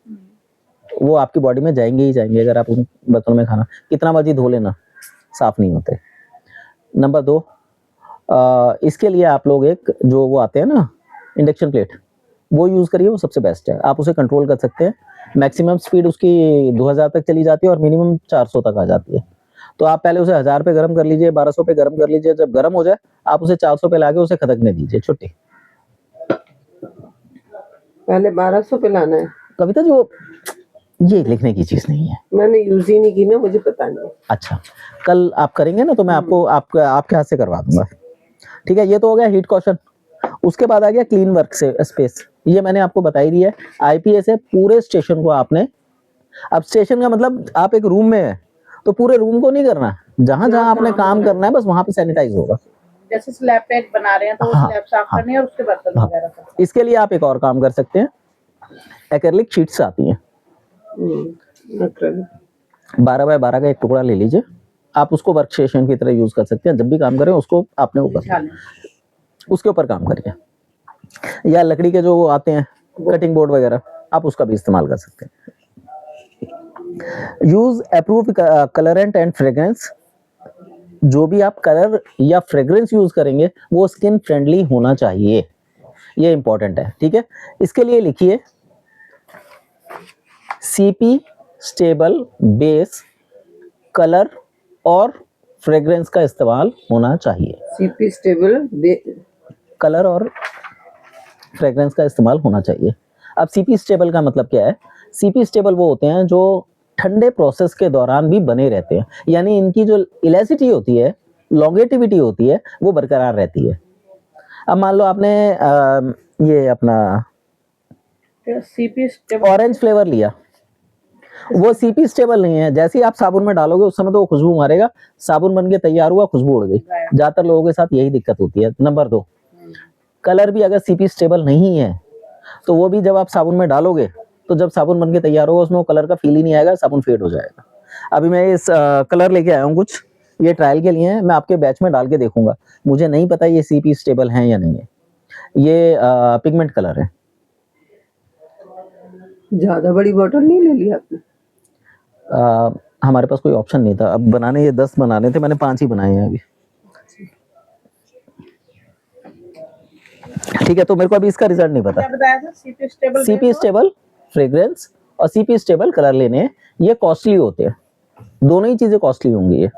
वो आपकी बॉडी में जाएंगे ही जाएंगे। अगर आप उन बर्तनों में खाना कितना मर्जी धो लेना, साफ नहीं होते। नंबर 2, इसके लिए आप लोग एक जो वो आते हैं ना इंडक्शन प्लेट, वो यूज करिए, वो सबसे बेस्ट है। आप उसे कंट्रोल कर सकते हैं। मैक्सिमम स्पीड उसकी 2000 तक चली जाती है और मिनिमम 400 तक आ जाती है। तो आप पहले उसे 1000 पे गर्म कर लीजिए, 1200 पे गर्म कर लीजिए। जब गर्म हो जाए आप उसे 400 पे लाके उसे खदकने दीजिए। छुट्टी। पहले 1200 पे लाना है। कविता जो ये लिखने की चीज नहीं है, मैंने यूज ही नहीं की ना, मुझे पता नहीं। अच्छा कल आप करेंगे ना तो मैं आपको आपके हाथ से करवा दूंगा। ठीक है, ये तो हो गया हीट कॉशन। उसके बाद आ गया क्लीन वर्क से स्पेस। ये मैंने आपको बताई दी है। आईपीएस है, पूरे स्टेशन को आपने, अब स्टेशन का मतलब आप एक रूम में है तो पूरे रूम को नहीं करना, जहां जहां आपने काम करना है बस वहां पे सैनिटाइज होगा। जैसे स्लैब पे बना रहे हैं तो हाँ, स्लैब साफ करनी है और उसके बर्तन वगैरह का। इसके लिए आप एक और काम कर सकते हैं, एक्रिलिक शीट्स आती हैं, 12 बाय 12 का एक टुकड़ा ले लीजिए। आप उसको वर्क स्टेशन की तरह यूज कर सकते हैं। जब भी काम करें उसको आपने ऊपर, उसके ऊपर काम करिए। या लकड़ी के जो आते हैं कटिंग बोर्ड वगैरह, आप उसका भी इस्तेमाल कर सकते हैं। Use approved colourant and fragrance. जो भी आप कलर या फ्रेग्रेंस यूज करेंगे वो स्किन फ्रेंडली होना चाहिए, ये इंपॉर्टेंट है। ठीक है, इसके लिए लिखिए सीपी, स्टेबल, बेस, कलर और फ्रेग्रेंस का इस्तेमाल होना चाहिए। सीपी स्टेबल कलर और फ्रेग्रेंस का इस्तेमाल होना चाहिए। अब सीपी स्टेबल का मतलब क्या है? सीपी स्टेबल वो होते हैं जो ठंडे प्रोसेस के दौरान भी बने रहते हैं, यानी इनकी जो इलेसिटी होती है, लॉन्गेटिविटी होती है, वो बरकरार रहती है। अब मान लो आपने ये अपना सीपी स्टेबल ऑरेंज फ्लेवर लिया, वो सीपी स्टेबल नहीं है। जैसे ही आप साबुन में डालोगे उस समय तो वो खुशबू मारेगा, साबुन बन के तैयार हुआ, खुशबू उड़ गई। ज्यादातर लोगों के साथ यही दिक्कत होती है। नंबर 2, कलर भी अगर सीपी स्टेबल नहीं है तो वो भी जब आप साबुन में डालोगे तो जब साबुन बन के तैयार होगा उसमें वो कलर का फील ही नहीं आएगा, साबुन फेड हो जाएगा। अभी मैं इस कलर लेके आया हूँ कुछ, ये ट्रायल के लिए है, मैं आपके बैच में डाल के देखूंगा, मुझे नहीं पता ये सीपी स्टेबल है या नहीं है। ये पिगमेंट कलर है। ज्यादा बड़ी बोतल नहीं ले ली आपने? हमारे पास कोई ऑप्शन नहीं था, अब बनाने ये 10 बनाने थे, मैंने 5 ही बनाए हैं अभी। ठीक है, तो मेरे को अभी इसका रिजल्ट नहीं पता। क्या बताया था? CP stable CP stable fragrance और सीपी स्टेबल कलर लेने हैं, ये कॉस्टली होते हैं, दोनों ही चीजें कॉस्टली होंगी। ये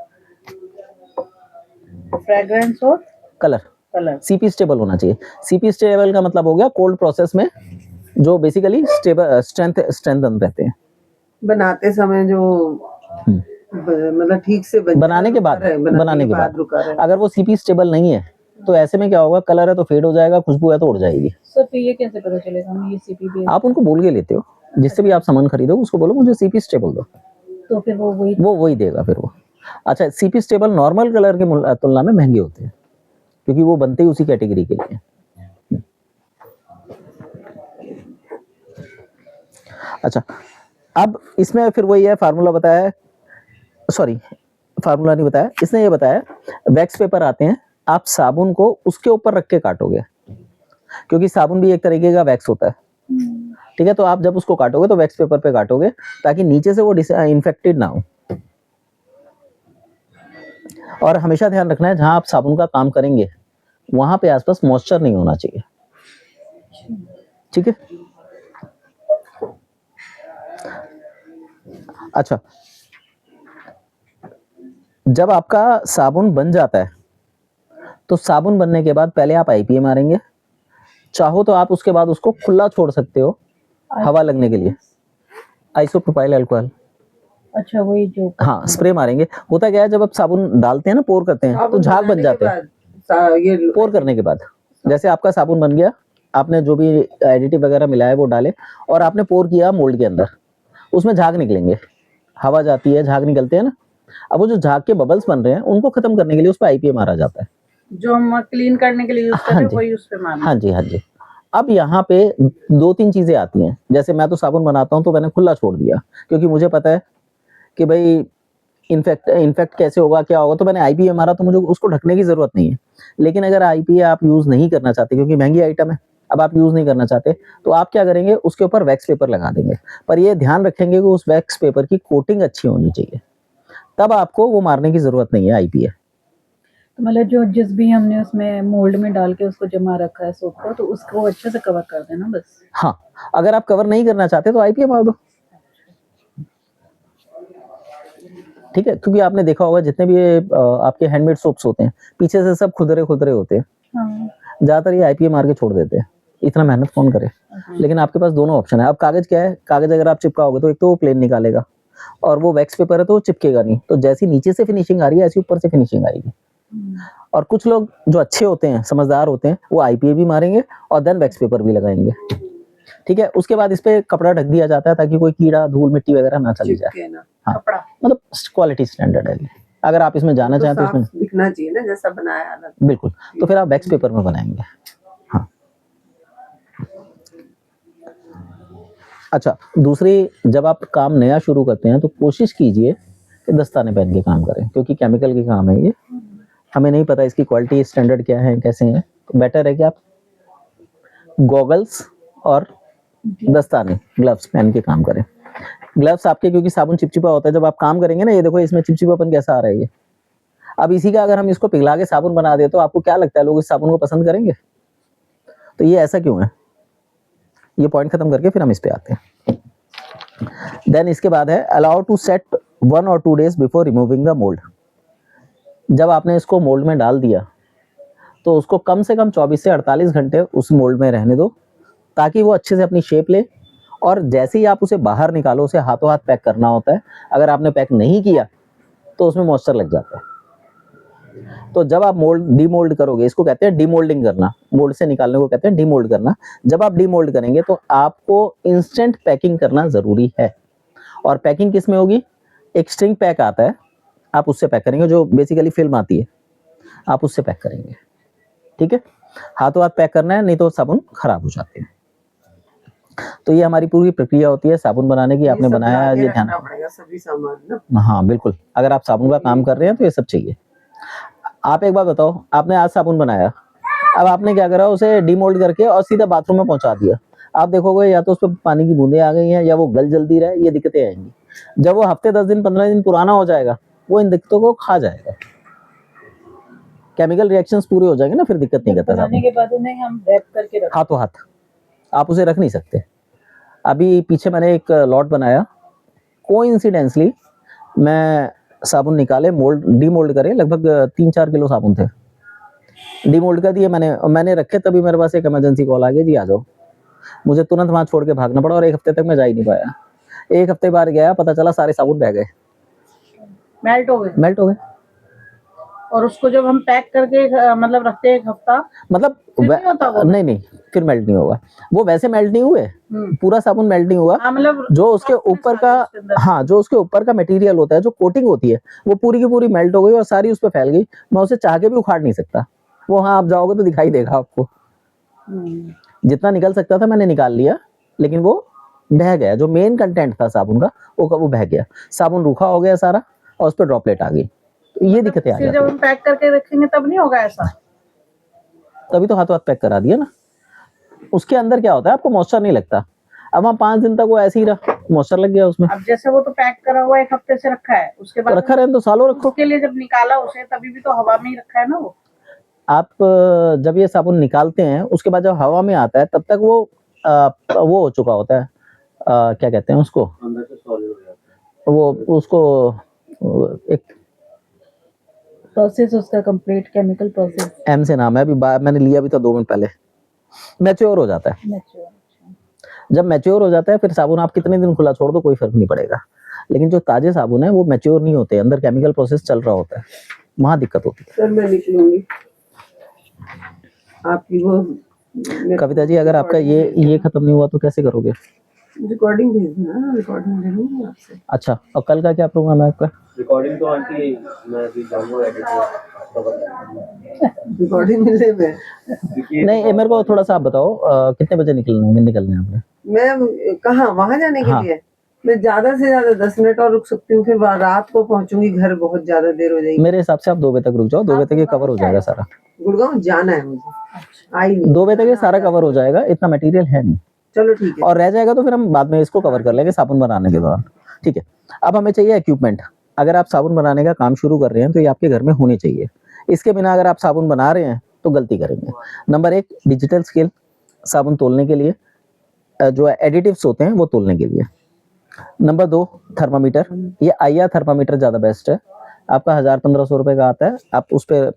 फ्रेग्रेंस और कलर कलर सीपी स्टेबल होना चाहिए। सीपी स्टेबल का मतलब हो गया कोल्ड प्रोसेस में जो बेसिकली स्टेबल स्ट्रेंथन रहते हैं। बनाते समय जो मतलब ठीक से बनाने के बाद रुका रहे। अगर वो सीपी स्टेबल नहीं है तो ऐसे में क्या होगा, कलर है तो फेड हो जाएगा, खुशबू है तो उड़ जाएगी। सर फिर ये कैसे पता चलेगा हम ये सीपी भी? आप उनको बोल के लेते हो, जिससे भी आप सामान खरीदो उसको बोलो मुझे सीपी स्टेबल दो, तो फिर वो वही देगा फिर वो। अच्छा, सीपी स्टेबल नॉर्मल कलर के तुलना में महंगे होते हैं क्योंकि वो बनते ही उसी कैटेगरी के लिए। अच्छा, अब इसमें फिर वही है, फार्मूला बताया, सॉरी फार्मूला नहीं बताया, इसने ये बताया वैक्स पेपर आते हैं, आप साबुन को उसके ऊपर रख के काटोगे क्योंकि साबुन भी एक तरीके का वैक्स होता है। ठीक है, तो आप जब उसको काटोगे तो वैक्स पेपर पे काटोगे ताकि नीचे से वो इन्फेक्टेड ना हो। और हमेशा ध्यान रखना है जहां आप साबुन का काम करेंगे वहां पे आसपास मॉइस्चर नहीं होना चाहिए। ठीक है, अच्छा, जब आपका साबुन बन जाता है तो साबुन बनने के बाद पहले आप आईपीए मारेंगे, चाहो तो आप उसके बाद उसको खुला छोड़ सकते हो हवा लगने के लिए, आइसोप्रोपाइल अल्कोहल। अच्छा, वही जो हाँ, स्प्रे मारेंगे। होता क्या है, जब आप साबुन डालते हैं ना, पोर करते हैं तो झाग बन जाते हैं। ये पोर करने के बाद जैसे आपका साबुन बन गया, आपने जो भी एडिटिव वगैरह मिलाया वो डाले और आपने पोर किया मोल्ड के अंदर, उसमें झाग निकलेंगे, हवा जाती है, झाग निकलते हैं ना। अब वो जो झाग के बबल्स बन रहे हैं उनको खत्म करने के लिए उस पर आईपीए मारा जाता है, जो हम क्लीन करने के लिए यूज करते हैं वही उस पे मारना। हाँ जी, हाँ जी। अब यहाँ पे 2-3 चीजें आती हैं, जैसे मैं तो साबुन बनाता हूँ तो मैंने खुला छोड़ दिया क्योंकि मुझे पता है कि भाई इन्फेक्ट कैसे होगा, क्या होगा, तो मैंने आईपीए मारा तो मुझे उसको ढकने की जरूरत नहीं है। लेकिन अगर आईपीए आप यूज नहीं करना चाहते क्योंकि महंगी आइटम है, अब आप यूज नहीं करना चाहते तो आप क्या करेंगे, उसके ऊपर वैक्स पेपर लगा देंगे, पर ये ध्यान रखेंगे कि उस वैक्स पेपर की कोटिंग अच्छी होनी चाहिए, तब आपको वो मारने की जरूरत नहीं है आईपीए। तो मतलब जो जिस भी हमने उसमें मोल्ड में डाल के उसको जमा रखा है सोप को, तो उसको अच्छे से कवर कर देना बस। हाँ, अगर आप कवर नहीं करना चाहते तो आईपीए मार दो। ठीक है, क्योंकि आपने देखा होगा जितने भी आपके हैंडमेड सोप्स होते हैं पीछे से सब खुदरे खुदरे होते हैं, हाँ, ज्यादातर ये आईपीए मार के छोड़ देते हैं, इतना मेहनत कौन करे। लेकिन आपके पास दोनों ऑप्शन है। अब कागज क्या है, कागज अगर आप चिपकाओगे तो एक तो वो प्लेन निकालेगा और वो वैक्स पेपर है तो वो चिपकेगा नहीं, तो जैसी नीचे से फिनिशिंग आ रही है ऐसी ऊपर से फिनिशिंग आएगी। और कुछ लोग जो अच्छे होते हैं, समझदार होते हैं, वो आईपीए भी मारेंगे और देन वैक्स पेपर भी लगाएंगे। ठीक है, उसके बाद इस पे कपड़ा ढक दिया जाता है ताकि कोई कीड़ा धूल मिट्टी वगैरह ना चली जाए। हाँ, कपड़ा मतलब क्वालिटी स्टैंडर्ड है। अगर आप इसमें जाना चाहें तो इसमें दिखना चाहिए ना जैसा बनाया अलग। बिल्कुल, तो फिर आप वैक्स पेपर में बनाएंगे। हाँ, अच्छा, दूसरी, जब आप काम नया शुरू करते हैं तो कोशिश कीजिए कि दस्ताने पहन के काम करें क्योंकि केमिकल के काम है ये, हमें नहीं पता इसकी क्वालिटी स्टैंडर्ड क्या है, कैसे है, तो बेटर है कि आप गॉगल्स और दस्ताने ग्लव्स पहन के काम करें। ग्लव्स आपके, क्योंकि साबुन चिपचिपा होता है, जब आप काम करेंगे ना, ये देखो इसमें चिपचिपापन कैसा आ रहा है ये। अब इसी का अगर हम इसको पिघला के साबुन बना दे तो आपको क्या लगता है लोग इस साबुन को पसंद करेंगे? तो ये ऐसा क्यों है, ये पॉइंट खत्म करके फिर हम इस पे आते हैं। देन इसके बाद है allow to set 1 or 2 days before removing the mould. जब आपने इसको मोल्ड में डाल दिया तो उसको कम से कम 24 से 48 घंटे उस मोल्ड में रहने दो, ताकि वो अच्छे से अपनी शेप ले। और जैसे ही आप उसे बाहर निकालो, उसे हाथों हाथ पैक करना होता है। अगर आपने पैक नहीं किया तो उसमें मॉइस्चर लग जाता है। तो जब आप मोल्ड डीमोल्ड करोगे, इसको कहते हैं डीमोल्डिंग करना, मोल्ड से निकालने को कहते हैं डीमोल्ड करना। जब आप डीमोल्ड करेंगे तो आपको इंस्टेंट पैकिंग करना ज़रूरी है। और पैकिंग किस में होगी? एक स्ट्रिंग पैक आता है, आप उससे पैक करेंगे, जो बेसिकली फिल्म आती है, आप उससे पैक करेंगे। ठीक है, हाथों हाथ पैक करना है, नहीं तो साबुन खराब हो जाते हैं। तो ये हमारी पूरी प्रक्रिया होती है साबुन बनाने की। आपने सब बनाया, लाके ये ध्यान। रखना पड़ेगा सभी सामान ना। हाँ बिल्कुल, अगर आप साबुन का काम कर रहे हैं तो ये सब चाहिए। आप एक बात बताओ, आपने आज साबुन बनाया, अब आपने क्या करा, उसे डीमोल्ड करके और सीधा बाथरूम में पहुंचा दिया। आप देखोगे या तो उस पर पानी की बूंदें आ गई हैं, या वो गल जल्दी रहा है, ये दिक्कतें आएंगी। जब वो हफ्ते 10 दिन 15 दिन पुराना हो जाएगा, वो इन दिक्कतों को खा जाएगा। केमिकल रिएक्शंस पूरे हो जाएंगे ना, फिर दिक्कत नहीं करता बनाने साबुन। के बाद उन्हें हम रैप करके रख हाथों हाथ आप उसे रख नहीं सकते। अभी पीछे मैंने एक लॉट बनाया, कोइंसिडेंसली मैं साबुन निकाले, मोल्ड डीमोल्ड करे, लगभग 3-4 किलो साबुन थे। डीमोल्ड कर दिए मैंने रखे, तभी मेरे पास एक इमरजेंसी कॉल आ गई, जी आ जाओ। मुझे तुरंत वहां छोड़ के भागना पड़ा और 1 हफ्ते तक मैं जा ही नहीं पाया। 1 हफ्ते बाद गया, पता चला सारे साबुन बह गए, मेल्ट हो गए। मेल्ट हो गए। और उसको जब हम पैक करके मतलब रखते हैं 1 हफ्ता, मतलब फिर नहीं होता वो? नहीं, फिर मेल्ट नहीं होगा वो, वैसे मेल्ट नहीं हुए, पूरा साबुन मेल्ट नहीं हुआ। हाँ, मतलब जो उसके ऊपर का, हाँ जो उसके ऊपर का मटेरियल होता है, जो कोटिंग होती है, वो पूरी की पूरी मेल्ट हो गई और सारी उस पर फैल गई। मैं उसे चाह के भी उखाड़ नहीं सकता वो। हाँ, आप जाओगे तो दिखाई देगा आपको। जितना निकल सकता था मैंने निकाल लिया, लेकिन वो बह गया। जो मेन कंटेंट था साबुन का, वो बह गया। साबुन रूखा हो गया सारा और उस पर ड्रॉपलेट आ गई। तो ये दिक्कतें आ फिर जाती जब है। हम पैक करके रखेंगे तब नहीं होगा ऐसा? तभी तो हाथों हाथ पैक करा दिया ना। उसके अंदर क्या होता है, आपको मॉइस्चर नहीं लगता। अब वहाँ 5 दिन तक वो ऐसे ही रहा, मॉइस्चर लग गया उसमें। अब जैसे वो तो पैक करा हुआ 1 हफ्ते से रखा है, उसके तो बाद रखा रहे तो सालों रखो। उसके लिए जब निकाला उसे, तभी भी तो हवा में ही रखा है ना वो। आप जब ये साबुन निकालते हैं, उसके बाद जब हवा में आता है, तब तक वो हो चुका होता है, क्या कहते हैं उसको, अंदर से सॉलिड हो जाता है। वो उसको एक प्रोसेस उसका कंप्लीट केमिकल प्रोसेस एम से नाम है, अभी मैंने लिया भी था 2 मिनट पहले। मैच्योर हो जाता है। नेचुरल। जब मैच्योर हो जाता है, फिर साबुन आप कितने दिन खुला छोड़ दो, कोई फर्क नहीं पड़ेगा। लेकिन जो ताजे साबुन है वो मैच्योर नहीं होते, अंदर केमिकल प्रोसेस चल रहा होता है, वहां दिक्कत होती है। सर मैं निकलूंगी आपकी वो कविता जी, अगर आपका ये खत्म नहीं हुआ तो कैसे करोगे? रिकॉर्डिंग भेजना, रिकॉर्डिंग ले लूंगी आपसे। अच्छा, और कल का क्या प्रोग्राम है आपका? रिकॉर्डिंग तो आंटी मैं अभी जाऊंगा एडिट रिकॉर्डिंग मिलने में नहीं, मेरे को थोड़ा सा आप बताओ, कितने बजे निकलने हैं आपने? मैं कहाँ वहां जाने के हाँ। लिए? मैं ज्यादा से ज्यादा 10 मिनट और रुक सकती हूँ, फिर रात को पहुंचूंगी घर, बहुत ज्यादा देर हो जाएगी। मेरे हिसाब से आप 2 बजे तक रुक जाओ, 2 बजे तक ये कवर हो जाएगा सारा। गुड़गांव जाना है मुझे, आई नहीं। 2 बजे तक ये सारा कवर हो जाएगा, इतना मटेरियल है नहीं। चलो ठीक है। और रह जाएगा तो फिर हम बाद में इसको कवर कर लेंगे साबुन बनाने के दौरान। ठीक है, अब हमें चाहिए इक्विपमेंट। अगर आप साबुन बनाने का काम शुरू कर रहे हैं तो ये आपके घर में होने चाहिए। इसके बिना अगर आप साबुन बना रहे हैं तो गलती करेंगे। नंबर 1, डिजिटल स्केल, साबुन तोलने के लिए, जो एडिटिव्स होते हैं वो तोलने के लिए। Number 2, thermometer. ये IR थर्मामीटर ज़्यादा बेस्ट है। आपका 1000-1500 रुपए का आता है। आप उस पर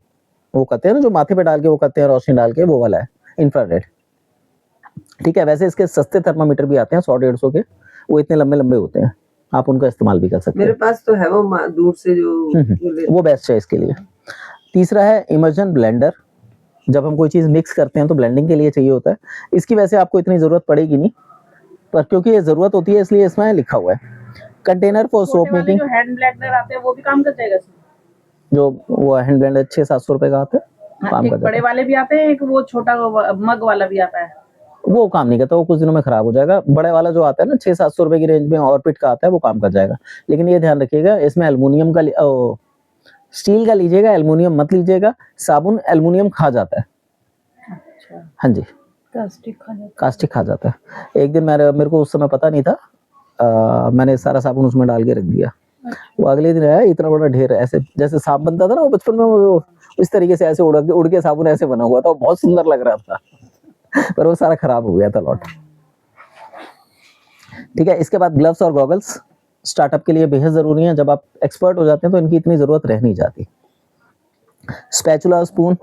वो करते हैं ना, जो माथे पे डाल के वो करते हैं, रोशनी डाल के, वो वाला है, इंफ्रारेड। ठीक है, वैसे इसके सस्ते थर्मामीटर भी आते हैं 100-150 के, वो इतने लंबे लंबे होते हैं, आप उनका इस्तेमाल भी कर सकते मेरे हैं। पास तो है वो दूर से जो वो बेस्ट है इसके लिए। तीसरा है इमर्जन ब्लेंडर। जब हम कोई चीज़ मिक्स करते हैं तो ब्लेंडिंग के लिए चाहिए होता है। इसकी वैसे आपको इतनी ज़रूरत पड़ेगी नहीं, पर क्योंकि ये ज़रूरत होती है इसलिए इसमें लिखा हुआ है। कंटेनर फॉर सोप छोटे वाले मेकिंग, जो हैंड ब्लेंडर आते हैं वो भी काम कर जाएगा इसमें? जो वो हैंड ब्लेंडर 600-700 रुपए का आता है, काम एक कर जाता बड़े है। वाले भी आते हैं, एक वो छोटा मग वाला भी आता है। वो काम नहीं करता, वो कुछ दिनों में खराब हो जाएगा। बड़े वाला जो आता है ना 600-700 रुपए की रेंज में, ऑर्बिट का आता है, वो काम कर जाएगा। लेकिन ये ध्यान रखिएगा, इसमें एल्युमिनियम का स्टील का लीजिएगा, एल्युमिनियम मत लीजिएगा। साबुन एल्युमिनियम खा जाता है। अच्छा। हाँ जी, कास्टिक खाने कास्टिक खा जाता है। एक दिन मेरे को उस समय पता नहीं था, मैंने सारा साबुन उसमें डाल के रख दिया। वो अगले दिन आया, इतना बड़ा ढेर, ऐसे जैसे सांप बनता था ना वो बचपन में, वो इस तरीके से ऐसे उड़ के साबुन ऐसे बना हुआ था, वो बहुत सुंदर लग रहा था पर वो सारा खराब हो गया था लॉट। ठीक है, इसके बाद ग्लव्स और गॉगल्स स्टार्टअप के लिए बेहद जरूरी है। जब आप एक्सपर्ट हो जाते हैं तो इनकी इतनी जरूरत रह नहीं जाती। स्पैचुला स्पून,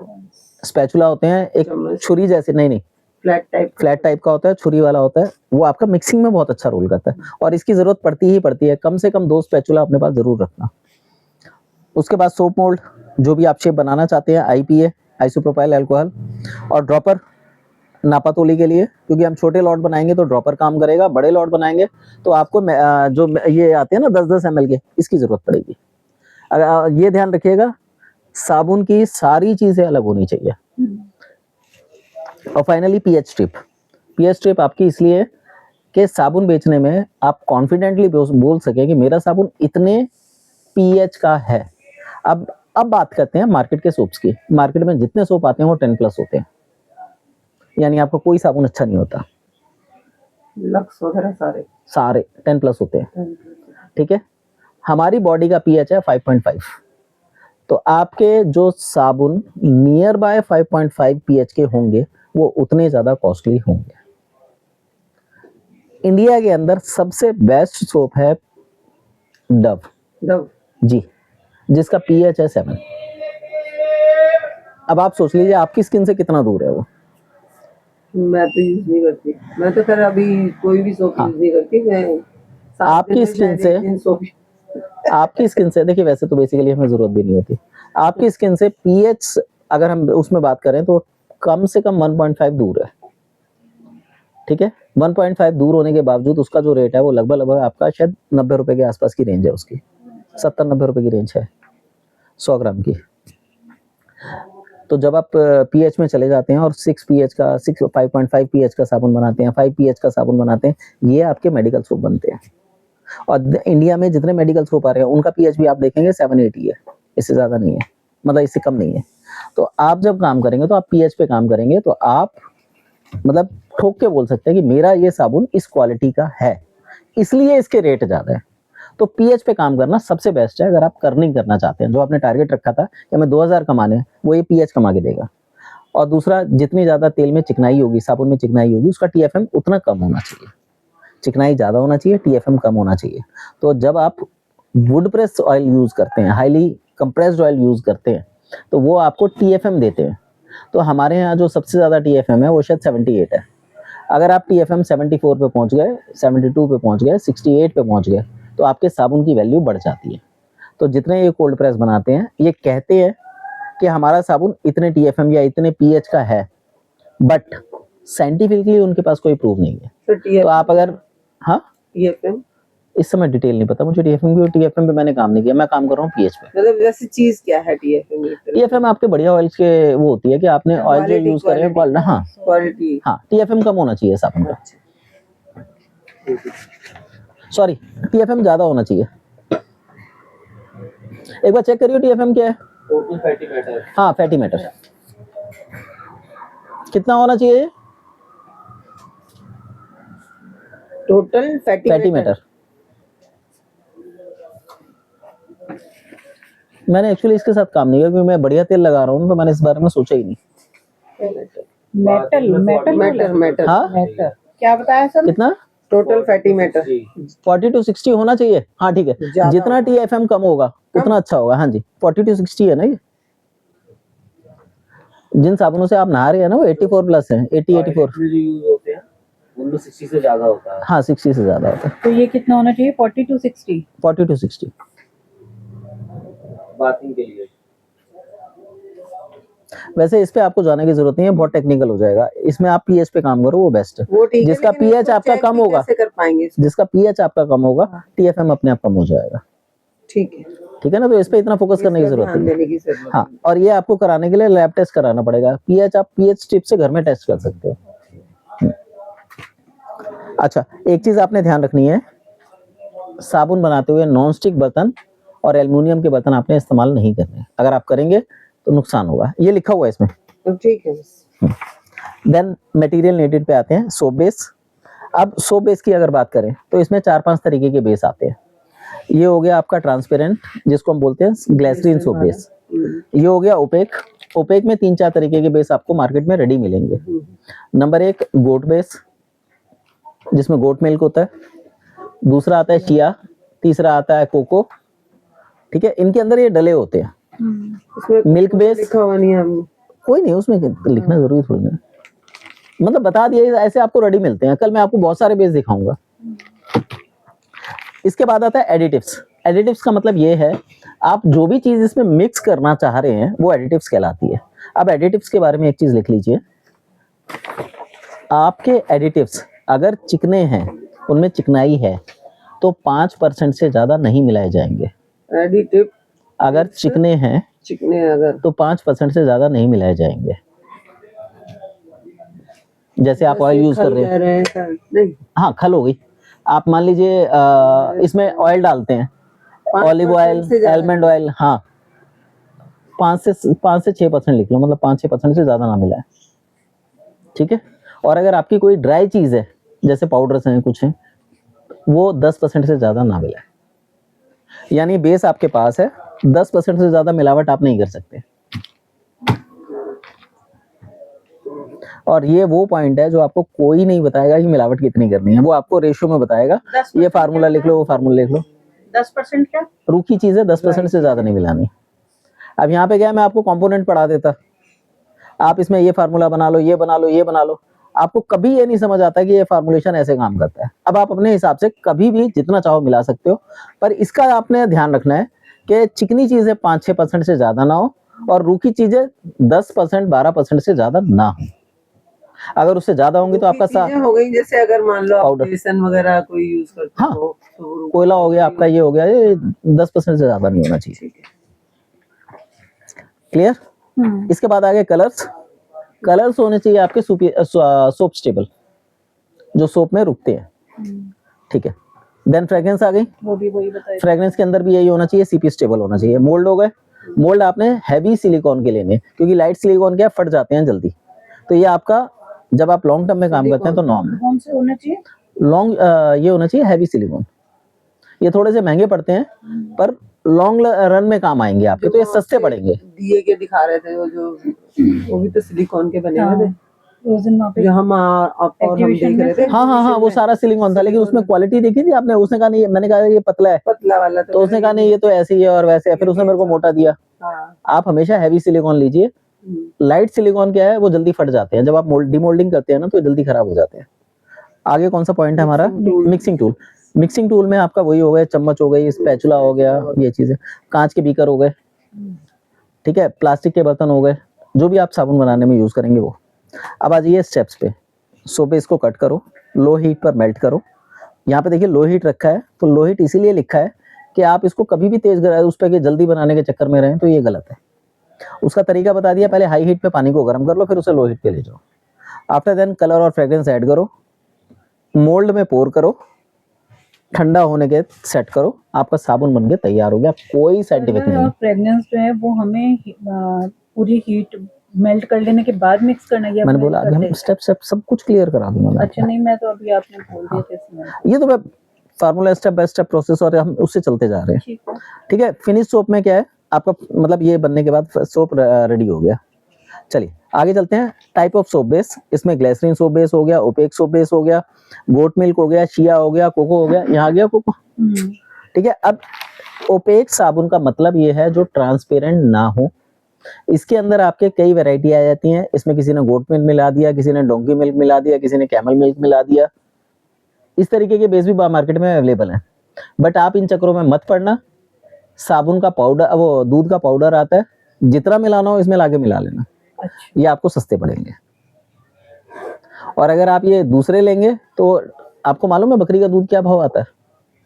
स्पैचुला होते हैं एक चम्मच। छुरी जैसे, नहीं फ्लैट टाइप का होता है, छुरी वाला होता है, वो आपका मिक्सिंग में बहुत अच्छा रोल करता है और इसकी जरूरत पड़ती ही पड़ती है, कम से कम 2 स्पैचुला अपने पास जरूर रखना। उसके बाद सोप मोल्ड, जो भी आप शेप बनाना चाहते हैं, आईपीए आइसोप्रोपाइल अल्कोहल, और ड्रॉपर नापातोली के लिए, क्योंकि हम छोटे लॉट बनाएंगे तो ड्रॉपर काम करेगा, बड़े लॉट बनाएंगे तो आपको जो ये आते हैं ना 10-10 ml के, इसकी जरूरत पड़ेगी। अगर ये ध्यान रखिएगा, साबुन की सारी चीजें अलग होनी चाहिए। और finally pH strip. PH strip आपकी इसलिए कि साबुन बेचने में आप कॉन्फिडेंटली बोल सके कि मेरा साबुन इतने पीएच का है। अब बात करते हैं मार्केट के सोप्स की। मार्केट में जितने सोप आते हैं वो 10+ होते हैं, यानी आपका कोई साबुन अच्छा नहीं होता, लक्स वगैरह सारे 10+ होते हैं, ठीक है। हमारी बॉडी का पीएच है 5.5, तो आपके जो साबुन नियर बाय 5.5 पीएच के होंगे वो उतने ज्यादा कॉस्टली होंगे। इंडिया के अंदर सबसे बेस्ट सोप है डव जी, जिसका पीएच है 7। अब आप सोच लीजिए आपकी स्किन से कितना दूर है वो। मैं तो यूज नहीं करती, मैं तो फिर अभी कोई भी सोप यूज नहीं करती। मैं आपकी स्किन से देखिए, वैसे तो बेसिकली हमें जरूरत भी नहीं होती। आपकी स्किन से पीएच अगर हम उसमें बात करें तो कम से कम 1.5 दूर है, ठीक है। 1.5 दूर होने के बावजूद उसका जो रेट है वो लगभग आपका शायद 90 रुपए के आसपास की रेंज है, उसकी 70-90 रुपए की रेंज है 100 ग्राम की। तो जब आप पीएच में चले जाते हैं और 5.5 पीएच का साबुन बनाते हैं, 5 पीएच का साबुन बनाते हैं, ये आपके मेडिकल सोप बनते हैं। और इंडिया में जितने मेडिकल सोप आ रहे हैं उनका पीएच भी आप देखेंगे 7-8 ही है, इससे ज्यादा नहीं है, मतलब इससे कम नहीं है। तो आप जब काम करेंगे तो आप पीएच पे काम करेंगे तो आप मतलब ठोक के बोल सकते हैं कि मेरा ये साबुन इस क्वालिटी का है, इसलिए इसके रेट ज्यादा है। तो पीएच पे काम करना सबसे बेस्ट है अगर आप अर्निंग करना चाहते हैं। जो आपने टारगेट रखा था कि हमें 2000 कमाने हैं, वो ये पीएच कमा के देगा। और दूसरा, जितनी ज्यादा तेल में चिकनाई होगी, साबुन में चिकनाई होगी, उसका टीएफएम उतना कम होना चाहिए। चिकनाई ज्यादा होना चाहिए, टीएफएम कम होना चाहिए। तो जब आप वुड प्रेस ऑयल यूज करते हैं, हाईली कंप्रेस्ड ऑयल यूज करते हैं, तो वो आपको टीएफएम देते हैं। तो हमारे यहाँ जो सबसे ज्यादा टीएफएम है वो शायद 78 है। अगर आप टीएफएम 74 पे पहुंच गए, 72 पे पहुंच गए, 68 पे पहुंच गए, तो आपके साबुन की वैल्यू बढ़ जाती है। तो जितने ये कोल्ड प्रेस बनाते हैं ये कहते हैं कि हमारा साबुन इतने टीएफएम या इतने पीएच का है, बट साइंटिफिकली उनके पास कोई प्रूफ नहीं है। तो आप अगर टीएफएम इस समय डिटेल नहीं पता मुझे टीएफएम की, टीएफएम पे मैंने काम नहीं किया, मैं काम कर रहा हूँ पीएच पे। मतलब वैसे चीज क्या है टीएफएम? टीएफएम आपके बढ़िया ऑयल्स के वो होती है कि आपने ऑयल जो यूज करे हैं, क्वालिटी, हाँ टीएफएम कम होना चाहिए साबुन का, सॉरी टीएफएम ज्यादा होना चाहिए। एक बार चेक करिए टीएफएम क्या है। टोटल फैटी मैटर, हाँ फैटी मैटर कितना होना चाहिए? Total fatty matter. मैंने एक्चुअली इसके साथ काम नहीं किया क्योंकि मैं बढ़िया तेल लगा रहा हूँ, तो मैंने इस बारे में सोचा ही नहीं। मैटर हाँ क्या बताया सर? कितना? टोटल फैटी मैटर 40 to 60 होना चाहिए। हाँ ठीक है, ज्यादा जितना टीएफएम कम होगा उतना अच्छा होगा। हाँ जी 40 to 60 है ना ये। जिन साबुनों से आप नहा रहे हैं ना वो 84+ है, 80-84। जो यूज होते हैं उनमें 60 से ज्यादा होता है। हाँ 60 से ज्यादा होता है। तो ये कितना होना चाहिए? 40 to 60? 40 to 60। बाथिंग के लिए वैसे इस पे आपको जाने की जरूरत नहीं है, बहुत टेक्निकल हो जाएगा। इसमें आप पीएच पे काम करो, वो बेस्ट है। वो ठीक है, जिसका लेकिन पीएच इसको आपका check कम भी होगा, कैसे कर पाएंगे? जिसका पीएच आपका कम होगा, टीएफएम अपने आप कम हो जाएगा। ठीक है, ठीक है ना। तो इस पे इतना फोकस करने की जरूरत ध्यान नहीं देने की जरूरत है। हाँ, और ये आपको कराने के लिए लैब टेस्ट कराना पड़ेगा। पीएच आप पीएच स्ट्रिप से घर में टेस्ट कर सकते हो। अच्छा, एक चीज आपने ध्यान रखनी है, साबुन बनाते हुए नॉनस्टिक बर्तन और एल्युमिनियम के बर्तन आपने इस्तेमाल नहीं करने। अगर आप करेंगे तो नुकसान होगा, ये लिखा हुआ है इसमें। तो ठीक है बस। देन मटेरियल नीडेड पे आते हैं, सोप बेस। अब सोप बेस की अगर बात करें तो इसमें 4-5 तरीके के बेस आते हैं। ये हो गया आपका ट्रांसपेरेंट, जिसको हम बोलते हैं ग्लिसरीन सोप बेस। ये हो गया ओपेक। ओपेक में 3-4 तरीके के बेस आपको मार्केट में रेडी मिलेंगे। नंबर 1 गोट बेस, जिसमें गोट मिल्क होता है। दूसरा आता है शिया, तीसरा आता है कोको। ठीक है, इनके अंदर ये डले होते हैं। उसमें मिल्क बेस लिखा हुआ नहीं है। कोई नहीं, उसमें लिखना जरूरी थोड़ी ना, मतलब बता दिए ऐसे आपको रेडी मिलते हैं। कल मैं आपको बहुत सारे बेस दिखाऊंगा। इसके बाद आता है एडिटिव्स। एडिटिव्स का मतलब ये है आप जो भी चीज इसमें मिक्स करना चाह रहे हैं वो एडिटिव्स कहलाती है। अब एडिटिव्स के बारे में एक चीज लिख लीजिए, आपके एडिटिव्स अगर चिकने हैं, उनमें चिकनाई है, तो 5% से ज्यादा नहीं मिलाए जाएंगे। एडिटिव अगर चिकने हैं चिकने अगर तो 5% से ज्यादा नहीं मिलाए जाएंगे। जैसे आप ऑयल यूज कर रहे हैं, नहीं हाँ खल हो गई। आप मान लीजिए इसमें ऑयल डालते हैं, ऑलिव ऑयल, आलमंड ऑयल, हाँ 5 से 6% लिख लो, मतलब 5-6% से ज्यादा ना मिलाए, ठीक है। और अगर आपकी कोई ड्राई चीज है, जैसे पाउडर्स हैं कुछ हैं, वो 10% से ज्यादा ना मिलाए। यानी बेस आपके पास है, 10% से ज्यादा मिलावट आप नहीं कर सकते। और ये वो पॉइंट है जो आपको कोई नहीं बताएगा कि मिलावट कितनी करनी है, वो आपको रेशियो में बताएगा। ये फार्मूला लिख लो, वो फार्मूला लिख लो। 10% क्या? रूखी चीजें 10% से ज्यादा नहीं मिलानी। अब यहाँ पे क्या है, मैं आपको कंपोनेंट पढ़ा देता, आप इसमें ये फार्मूला बना लो, ये बना लो, ये बना लो, आपको कभी ये नहीं समझ आता कि ये फार्मूलेशन ऐसे काम करता है। अब आप अपने हिसाब से कभी भी जितना चाहो मिला सकते हो, पर इसका आपने ध्यान रखना है कि चिकनी चीजें 5-6% से ज्यादा ना हो और रूखी चीजें 10% 12% से ज्यादा ना हो। अगर उससे ज्यादा होंगी तो आपका चीजें हो गई, जैसे अगर मान लो आप पाउडर बेसन वगैरह कोई यूज करते हाँ, हो तो कोयला हो गया आपका, ये हो गया, ये 10% से ज्यादा नहीं होना चाहिए। क्लियर। इसके बाद आगे कलर्स। कलर्स होने चाहिए आपके सोप स्टेबल, जो सोप में रुकते हैं, ठीक है। देन फ्रेग्रेंस आ गई, वो भी वही बताइए। फ्रेग्रेंस के अंदर भी यही होना चाहिए, सीपी स्टेबल होना चाहिए। मोल्ड हो गए, मोल्ड आपने हैवी सिलिकॉन के लेने, क्योंकि लाइट सिलिकॉन क्या फट जाते हैं जल्दी, तो ये आपका जब आप लॉन्ग टर्म में काम करते हैं तो नॉर्म कौन से होने चाहिए? लॉन्ग ये होना चाहिए हैवी सिलिकॉन। ये थोड़े से महंगे पड़ते हैं पर लॉन्ग रन में काम आएंगे आपके, तो ये सस्ते पड़ेंगे। दिए के दिखा रहे थे वो भी तो सिलिकॉन के बने हुए थे, उस दिन वहाँ पे जो हम आपको और हम Exhibition देख रहे थे। हाँ, वो सारा सिलिकॉन था, लेकिन उसमें क्वालिटी देखी थी आपने? उसने कहा नहीं, मैंने कहा ये पतला है, पतला वाला तो उसने कहा नहीं ये तो ऐसे ही है और वैसे है, फिर उसने मेरे को मोटा दिया। हाँ। आप हमेशा हैवी सिलिकॉन लीजिए। लाइट सिलिकॉन क्या है, वो जल्दी फट जाते हैं, जब आप डिमोल्डिंग करते हैं ना तो जल्दी खराब हो जाते हैं। आगे कौन सा पॉइंट है हमारा? Mixing tool. मिक्सिंग टूल में आपका वही हो गया, चम्मच हो गई, स्पैचुला हो गया, ये चीजें, कांच के बीकर हो गए, ठीक है, प्लास्टिक के बर्तन हो गए, जो भी आप साबुन बनाने में यूज करेंगे वो। अब आ जाइए स्टेप्स पे। सोप इसको कट करो, लो हीट पर मेल्ट करो। यहाँ पे देखिए लो हीट रखा है, तो लो हीट इसीलिए लिखा है कि आप इसको कभी भी तेज उस पर जल्दी बनाने के चक्कर में रहें तो ये गलत है। उसका तरीका बता दिया, पहले हाई हीट पे पानी को गर्म कर लो, फिर उसे लो हीट पे ले जाओ। आफ्टर देन कलर और फ्रेग्रेंस ऐड करो, मोल्ड में पोर करो, ठंडा होने के सेट करो, आपका साबुन बनके तैयार हो गया। कोई साइंटिफिक नहीं है। फ्रेग्रेंस जो है वो हमें पूरी हीट मेल्ट कर लेने के बाद मिक्स करना है। मैंने बोला अभी हम स्टेप सब कुछ क्लियर करा दूंगा मैं। अच्छा नहीं, मैं तो अभी आपने बोल दिया था इसमें। ये तो मैं formula step by step process और हम उससे चलते जा रहे हैं, ठीक है। फिनिश सोप में क्या है आपका, मतलब ये बनने के बाद सोप रेडी हो गया। चलिए आगे चलते हैं। टाइप ऑफ सोप बेस, इसमें ग्लिसरीन सोप बेस हो गया, ओपेक सोप बेस हो गया, गोट मिल्क हो गया, शिया हो गया, कोको हो गया, यहाँ आ गया कोको, ठीक है। अब ओपेक साबुन का मतलब ये है जो ट्रांसपेरेंट ना हो। इसके अंदर आपके कई वैरायटी आ जाती हैं। इसमें किसी ने गोट मिल्क मिला दिया, किसी ने डोंकी मिल्क मिला दिया, किसी ने कैमल मिल्क मिला दिया। इस तरीके के बेस भी मार्केट में अवेलेबल हैं, बट आप इन चक्करों में मत पड़ना। साबुन का पाउडर, वो दूध का पाउडर आता है, जितना मिलाना हो इसमें लाके मिला लेना, ये आपको सस्ते पड़ेंगे। और अगर आप ये दूसरे लेंगे तो आपको मालूम है बकरी का दूध क्या भाव आता है?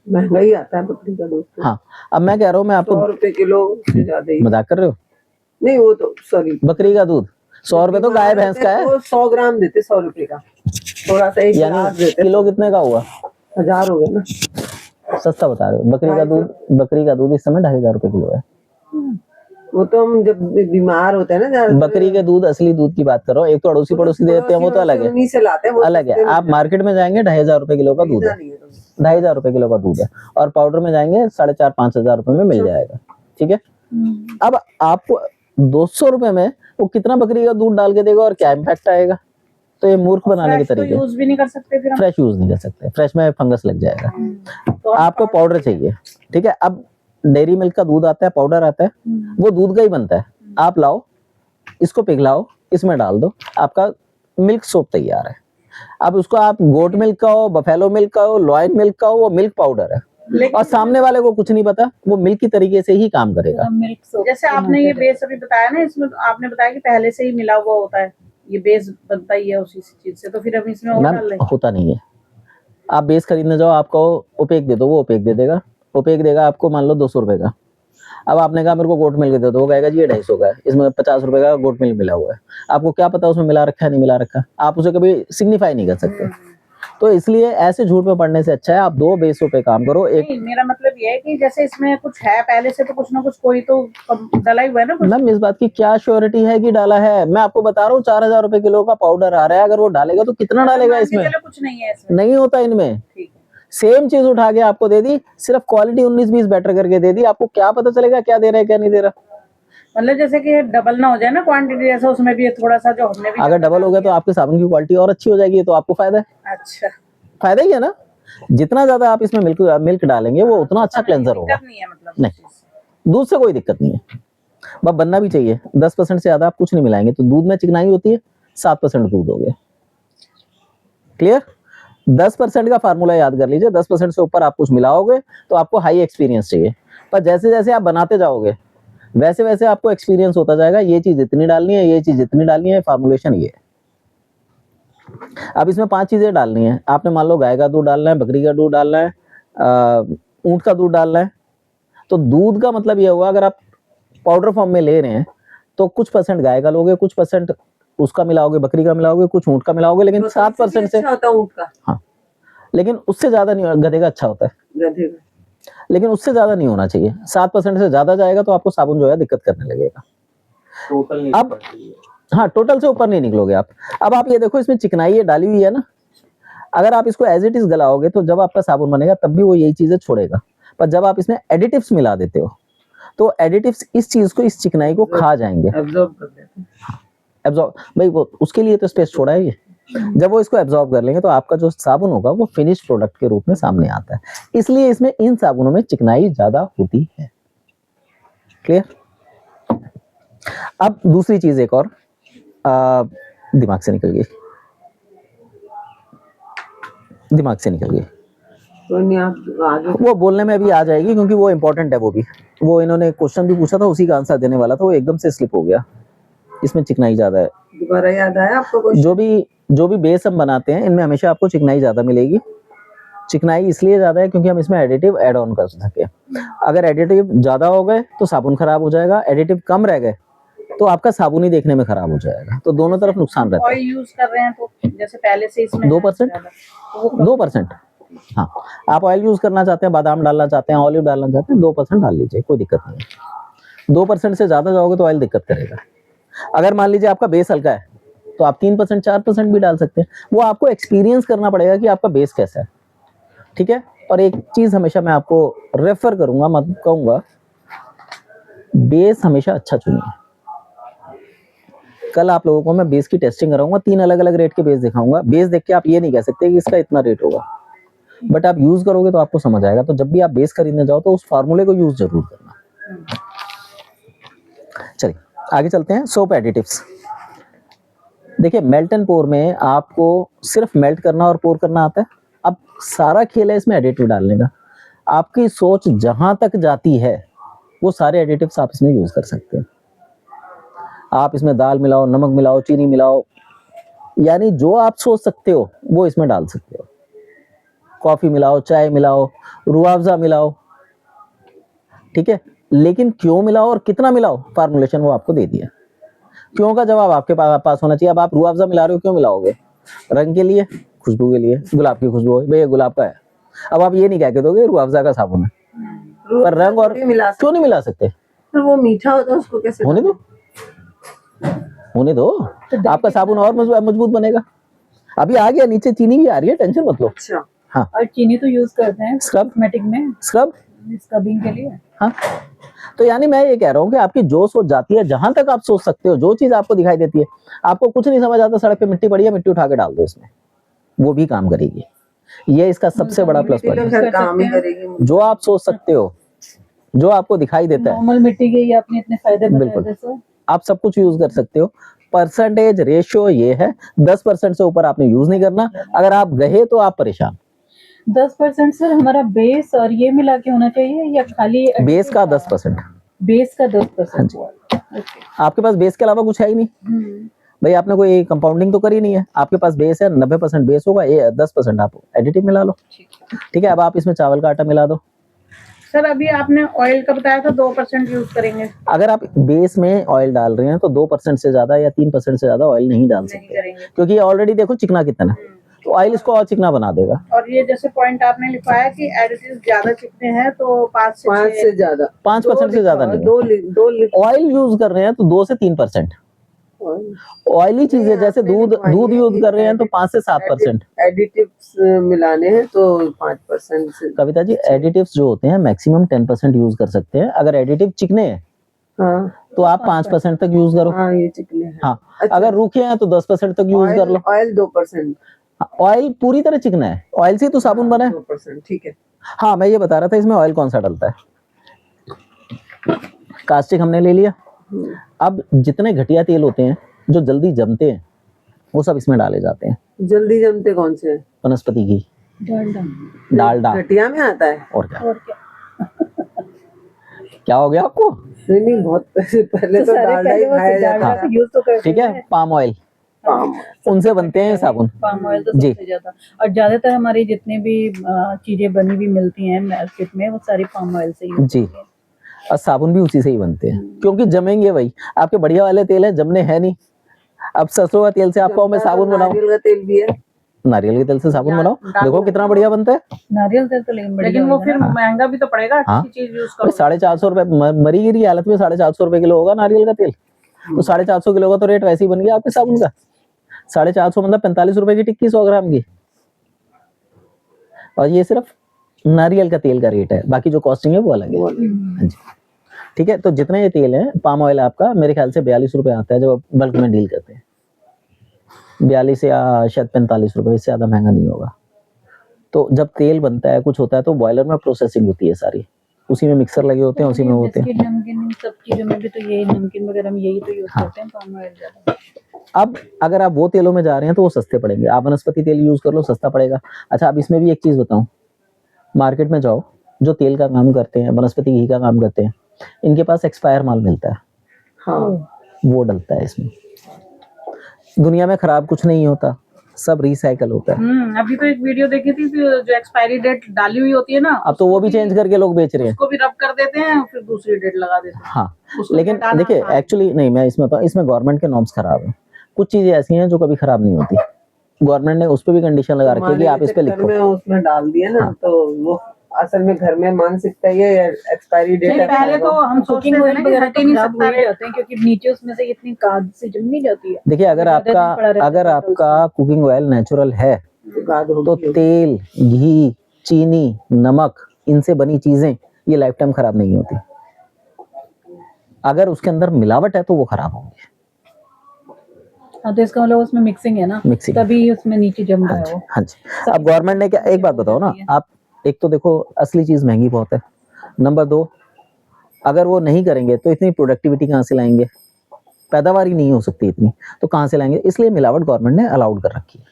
महंगा ही आता है बकरी का दूध। हाँ, अब मैं कह रहा हूँ मैं आपको 100 रुपए किलो से ज्यादा ही। मजाक कर रहे हो? नहीं वो तो सॉरी, बकरी का दूध 100 रुपए तो गाय भैंस का है। 100 ग्राम देते 100 रुपए का, थोड़ा सा एक गिलास यानी देते। किलो कितने का हुआ? 1000 हो गया ना। सस्ता बता रहे हो। बकरी का दूध इस समय 2500 रुपए किलो है। वो तो हम जब बीमार होते हैं ना ज्यादा, बकरी के दूध, असली दूध की बात करो। एक तो अड़ोसी पड़ोसी देते हैं, वो तो अलग है, उन्हीं से लाते हैं, वो अलग है। आप मार्केट में जाएंगे 2500 रुपए किलो का दूध है, 2500 रुपए किलो का दूध है, और पाउडर में जाएंगे 4500-5000 रुपए में मिल जाएगा, ठीक है। अब आपको 200 रुपए में वो कितना बकरी का दूध डाल के देगा और क्या इम्पैक्ट आएगा? तो ये मूर्ख बनाने के तरीके। यूज भी नहीं कर सकते फिर हम। फ्रेश यूज नहीं कर सकते, फ्रेश में फंगस लग जाएगा। तो आपको पाउडर चाहिए, ठीक है। अब डेयरी मिल्क का दूध आता है, पाउडर आता है, वो दूध का ही बनता है। आप लाओ, इसको पिघलाओ, इसमें डाल दो, आपका मिल्क सोप तैयार है। अब उसको आप गोट मिल्क का हो, बफेलो मिल्क का हो, लॉयन मिल्क का हो, वो मिल्क पाउडर है और सामने वाले को कुछ नहीं पता, वो मिल्क की तरीके से ही काम करेगा। मिल्क सोप जैसे आपने ये बेस अभी बताया ना, इसमें आपने बताया कि पहले से ही मिला हुआ होता है, ये बेस बनता ही है उसी चीज से, तो फिर हम इसमें और मैम डाल लें? होता नहीं है। आप बेस खरीदने जाओ, आपको ओपेक दे दो, वो ओपेक दे देगा। ओपेक देगा आपको मान लो 200 रुपए का। अब आपने कहा मेरे को गोट मिल्क दे दो, वो कहेगा जी ये 250 का है, इसमें 50 रुपए का गोट मिल्क मिला हुआ है। आपको क्या पता उसमें मिला रखा है नहीं मिला रखा, आप उसे कभी सिग्निफाई नहीं कर सकते। तो इसलिए ऐसे झूठ में पड़ने से अच्छा है आप 2 बेसों पे काम करो। एक नहीं, मेरा मतलब ये है कि जैसे इसमें कुछ है पहले से, तो कुछ ना कुछ कोई तो डला ही हुआ है ना कुछ। मैम इस बात की क्या श्योरिटी है कि डाला है? मैं आपको बता रहा हूँ 4000 रुपए किलो का पाउडर आ रहा है, अगर वो डालेगा तो कितना डालेगा इसमें? चलो कुछ नहीं है इसमें, नहीं होता इनमें। ठीक है। सेम चीज उठा के आपको दे दी, सिर्फ क्वालिटी 19-20 बेटर करके दे दी, आपको क्या पता चलेगा क्या दे रहा है क्या नहीं दे रहा। मतलब जैसे कि डबल ना हो जाए ना क्वांटिटी, जैसा उसमें भी थोड़ा सा जो हमने भी अगर डबल हो गया तो आपके साबुन की क्वालिटी और अच्छी हो जाएगी, तो आपको फायदा है। अच्छा, फायदा ही है ना। जितना ज्यादा आप इसमें मिल्क डालेंगे वो उतना अच्छा क्लेंजर होगा। दिक्कत नहीं है मतलब नहीं, दूध से कोई दिक्कत नहीं है, बस बनना भी चाहिए। 10% से ज्यादा आप कुछ नहीं मिलाएंगे तो दूध में चिकनाई होती है, 7% दूध हो गया। क्लियर? 10% का फार्मूला याद कर लीजिए, 10% से ऊपर आप कुछ मिलाओगे तो आपको हाई एक्सपीरियंस चाहिए, पर जैसे जैसे आप बनाते जाओगे वैसे वैसे आपको एक्सपीरियंस होता जाएगा, ये चीज इतनी डालनी है, ये चीज इतनी डालनी है, फार्मूलेशन ये है। अब इसमें 5 चीजें डालनी है आपने, मान लो गाय का दूध डालना है, बकरी का दूध डालना है, ऊंट का दूध डालना है। तो दूध का मतलब ये हुआ, अगर आप पाउडर फॉर्म में ले रहे हैं तो कुछ % गाय का लोगे, कुछ % उसका मिलाओगे, बकरी का मिलाओगे, कुछ ऊंट का मिलाओगे, लेकिन 7% से अच्छा होता है ऊँट का, हाँ, लेकिन उससे ज्यादा नहीं। गधे का अच्छा होता है गधे का। लेकिन उससे ज्यादा नहीं होना चाहिए। 7% से ज्यादा जाएगा तो आपको साबुन जो है दिक्कत करने लगेगा। टोटल नहीं अब पड़ती है। हाँ, टोटल से ऊपर नहीं निकलोगे आप। अब आप ये देखो, इसमें चिकनाई ये डाली हुई है ना, अगर आप इसको एज इट इज गलाओगे तो जब आपका साबुन बनेगा तब भी वो यही चीजें छोड़ेगा, पर जब आप इसमें एडिटिव्स मिला देते हो तो एडिटिव्स इस चीज को, इस चिकनाई को खा जाएंगे, एब्जॉर्ब कर लेते हैं। एब्जॉर्ब। भाई वो उसके लिए तो स्पेस छोड़ा है ये। जब वो इसको एब्जॉर्ब कर लेंगे तो आपका जो साबुन होगा वो फिनिश प्रोडक्ट के रूप में सामने आता है। इसलिए इसमें इन साबुनों में चिकनाई ज्यादा होती है। क्लियर? अब दूसरी चीज एक और दिमाग से निकल गई, दिमाग से निकल गई, तो नहीं आप आगे वो बोलने में भी आ जाएगी क्योंकि वो इंपॉर्टेंट है। वो इन्होंने क्वेश्चन भी पूछा था, उसी का आंसर देने वाला था, वो एकदम से स्लिप हो गया। इसमें चिकनाई ज्यादा है। दोबारा याद आया आपको कुछ? जो भी बेस हम बनाते हैं इनमें हमेशा आपको चिकनाई ज्यादा मिलेगी। चिकनाई इसलिए ज्यादा है क्योंकि हम इसमें एडिटिव ऐड ऑन कर सके। अगर एडिटिव ज्यादा हो गए तो साबुन खराब हो जाएगा, एडिटिव कम रह गए तो आपका साबुन ही देखने में खराब हो जाएगा। तो दोनों तरफ नुकसान रहता है। ऑयल यूज कर रहे हैं तो जैसे पहले से इसमें 2%, 2%। हाँ, आप ऑयल यूज करना चाहते हैं, बादाम डालना चाहते हैं, ऑलिव डालना चाहते हैं, 2% डाल लीजिए, कोई दिक्कत नहीं है। 2% से ज्यादा जाओगे तो ऑयल दिक्कत करेगा। अगर मान लीजिए आपका बेस हल्का है तो आप 3%, 4% भी डाल सकते हैं। वो आपको एक्सपीरियंस करना पड़ेगा कि आपका बेस कैसा है। ठीक है? और एक चीज हमेशा मैं आपको रेफर करूंगा, मतलब कहूंगा, बेस हमेशा अच्छा चुनिए। कल आप लोगों को मैं बेस की टेस्टिंग कराऊंगा, 3 अलग अलग रेट के बेस दिखाऊंगा। बेस देख के आप ये नहीं कह सकते कि इसका इतना रेट होगा, बट आप यूज करोगे तो आपको समझ आएगा। तो जब भी आप बेस खरीदने जाओ तो उस फार्मूले को यूज जरूर करना। चलिए आगे चलते हैं। Soap additives. देखिए, मेल्ट एंड पोर में आपको सिर्फ मेल्ट करना और पोर करना आता है। अब सारा खेल है इसमें एडिटिव डालने का। आपकी सोच जहां तक जाती है वो सारे एडिटिव्स आप इसमें यूज कर सकते हैं। आप इसमें दाल मिलाओ, नमक मिलाओ, चीनी मिलाओ, यानी जो आप सोच सकते हो वो इसमें डाल सकते हो। कॉफी मिलाओ, चाय मिलाओ, रूह-अफ़ज़ा मिलाओ, ठीक है? लेकिन क्यों मिलाओ और कितना मिलाओ, फार्मूलेशन वो आपको दे दिया। क्यों का जवाब आपके पास होना चाहिए। अब आप रूह-अफ़ज़ा मिला रहे हो, क्यों मिलाओगे? रंग के लिए, खुशबू के लिए, गुलाब की खुशबू है, भैया गुलाब का है। अब आप ये नहीं कह के दोगे रूह-अफ़ज़ा का साबुन है, पर रंग और क्यों नहीं मिला सकते? फिर वो मीठा होता है, उसको कैसे होने दो, होने दो, आपका साबुन और मजबूत बनेगा। अभी आ गया, नीचे चीनी भी आ रही है, टेंशन मत लो। अच्छा, हाँ, और चीनी तो यूज करते हैं स्क्रब, कॉस्मेटिक में, स्क्रब, स्क्रबिंग के लिए। हाँ। तो यानी मैं ये कह रहा हूँ कि आपकी जो सोच जाती है, जहां तक आप सोच सकते हो, जो चीज आपको दिखाई देती है, आपको कुछ नहीं समझ आता, सड़क पे मिट्टी पड़ी है, मिट्टी उठा के डाल दो इसमें, वो भी काम करेगी। ये इसका सबसे बड़ा प्लस पॉइंट है। फिर काम ही करेगी। जो आप सोच सकते हो जो आपको दिखाई देता है नॉर्मल मिट्टी के ये आपने इतने फायदे बताए बिल्कुल। थे सर। आप सब कुछ यूज कर सकते हो। परसेंटेज रेशियो ये है 10% से ऊपर आपने यूज नहीं करना, अगर आप गए तो आप परेशान। 10% सर हमारा बेस और ये मिला के होना चाहिए या खाली बेस का 10%। बेस का हाँ 10%? जी। आपके पास बेस के अलावा कुछ है ही नहीं हम्म, भाई, आपने कोई कंपाउंडिंग तो करी नहीं है, आपके पास बेस है, 90% बेस होगा, ये 10% आप एडिटिव मिला लो। ठीक है, अब आप इसमें चावल का आटा मिला दो। सर अभी आपने ऑयल का बताया था 2% यूज करेंगे, अगर आप बेस में ऑयल डाल रहे हैं तो 2% से ज्यादा या 3% से ज्यादा ऑयल नहीं डाल नहीं सकते, करेंगे। क्योंकि ये ऑलरेडी देखो चिकना कितना है, तो ऑयल इसको और चिकना बना देगा। और ये जैसे पॉइंट आपने लिखवाया कि एडिटिव ज्यादा चिकने हैं तो 5 से 5 6 से ज्यादा 5% से ज्यादा नहीं है। 2 ऑयल यूज कर रहे हैं तो 2 से 3%। ऑयली चीजें जैसे दूध यूज कर रहे हैं तो 5 से 7%। एडिटिव्स मिलाने हैं तो 5% से। कविता जी, एडिटिव्स जो होते हैं मैक्सिमम 10% यूज कर सकते हैं, अगर एडिटिव चिकने हैं हाँ तो आप 5% तक यूज करो। हाँ, ये चिकने हैं। हाँ, अच्छा। अगर रूखे हैं तो 10% तक यूज कर लो। ऑयल 2%। ऑयल पूरी तरह चिकना है, ऑयल से तो साबुन बना है। 2%, ठीक है। हाँ, मैं ये बता रहा था इसमें ऑयल कौन सा डलता है। कास्टिक हमने ले लिया। अब जितने घटिया तेल होते हैं जो जल्दी जमते हैं वो सब इसमें डाले जाते हैं। जल्दी जमते कौन से हैं? वनस्पति घी, डालडा डालडा, घटिया में आता है। और क्या और क्या। क्या हो गया आपको? नहीं बहुत पहले तो सारे डालडा ही पहले वो खाया जाता डालडा था। से यूज तो करते ठीक है, पाम ऑयल, पाम उनसे बनते हैं साबुन। पाम ऑयल तो जी। सबसे ज्यादा, और ज्यादातर हमारी जितने भी चीजें बनी हुई मिलती हैं मार्केट में वो सारी पाम ऑयल से ही जी। होती हैं। और साबुन भी उसी से ही बनते हैं, क्योंकि जमेंगे भाई। आपके बढ़िया वाले तेल है, जमने है नहीं। अब सरसों का तेल से आप कहो मैं साबुन बनाऊं, नारियल का तेल भी है। नारियल के तेल से साबुन बनाओ, देखो कितना बढ़िया बनता है। नारियल तेल तो लेकिन बढ़िया लेकिन वो होगा फिर ना। महंगा भी तो पड़ेगा, हाँ। अच्छी चीज यूज भाई करो। 450 रुपए मरी गिरी हालत में 450 रुपए किलो होगा नारियल का तेल। तो 450 किलो का तो रेट वैसे ही बन गया आपके साबुन का। 450 मतलब 45 रुपए की टिक्की 100 ग्राम की। और ये सिर्फ नारियल का तेल का रेट है, बाकी जो कॉस्टिंग है वो अलग है। हाँ जी। ठीक है, तो जितने ये तेल है, पाम ऑयल आपका मेरे ख्याल से 42 रुपए आता है जब आप बल्क में डील करते हैं। 42 या शायद 45 रुपए, इससे ज्यादा महंगा नहीं होगा। तो जब तेल बनता है कुछ होता है तो बॉयलर में प्रोसेसिंग होती है सारी, उसी में मिक्सर लगे होते हैं, उसी में होते हैं। बिस्किट नमकीन इन सब चीजों में भी तो यही नमकीन वगैरह में यही तो यूज करते हैं पाम ऑयल ज्यादा। अब अगर आप वो तेलों में जा रहे हैं तो वो सस्ते पड़ेंगे, आप वनस्पति तेल यूज कर लो, सस्ता पड़ेगा। अच्छा, अब इसमें भी एक चीज बताऊं, मार्केट में जाओ, जो तेल का काम करते हैं, वनस्पति घी का काम करते हैं, इनके पास एक्सपायर माल मिलता है, हाँ वो डलता है इसमें। दुनिया में खराब कुछ नहीं होता, सब रिसाइकल होता है। अभी तो एक वीडियो देखी थी जो एक्सपायरी डेट डाली हुई होती है ना, अब तो वो भी चेंज करके लोग बेच रहे हैं। उसको भी रब कर देते हैं फिर दूसरी डेट लगा देते हैं। हाँ, उसको लेकिन हटाना देखिए आसान है। एक्चुअली नहीं, मैं इसमें तो इसमें गवर्नमेंट के नॉर्म्स खराब हैं। कुछ चीजें ऐसी हैं जो कभी खराब नहीं होती, गवर्नमेंट ने उस पर भी कंडीशन लगा रखी है कि आप इस पे चक्कर लिखो। में उसमें डाल दिया ना, तो वो असल में घर में मानसिकता ये एक्सपायरी डेट नहीं, पहले तो हम कुकिंग सोचते थे ऑयल ना कि वगैरह हट ही नहीं खराब सकता हो ही जाते हैं क्योंकि नीचे उसमें से इतनी खाद से जम नहीं जाती है। देखिए, अगर ज्यादा दिन आपका पड़ा रहता है अगर तो आपका कुकिंग ऑयल नेचुरल है तो तेल, घी, चीनी, नमक, इनसे बनी चीजें ये लाइफ टाइम खराब नहीं होती। अगर उसके अंदर मिलावट है तो वो खराब होंगी। हाँ, तो इसका मतलब उसमें मिक्सिंग है ना, मिक्सिंग। तभी उसमें नीचे जम रहा हाँ है जी, वो। हाँ जी। अब गवर्नमेंट ने क्या, एक बात बताओ ना आप, एक तो देखो असली चीज महंगी बहुत है, नंबर 2 अगर वो नहीं करेंगे तो इतनी प्रोडक्टिविटी कहाँ से लाएंगे, पैदावार ही नहीं हो सकती इतनी, तो कहाँ से लाएंगे। इसलिए मिलावट गवर्नमेंट ने अलाउड कर रखी है।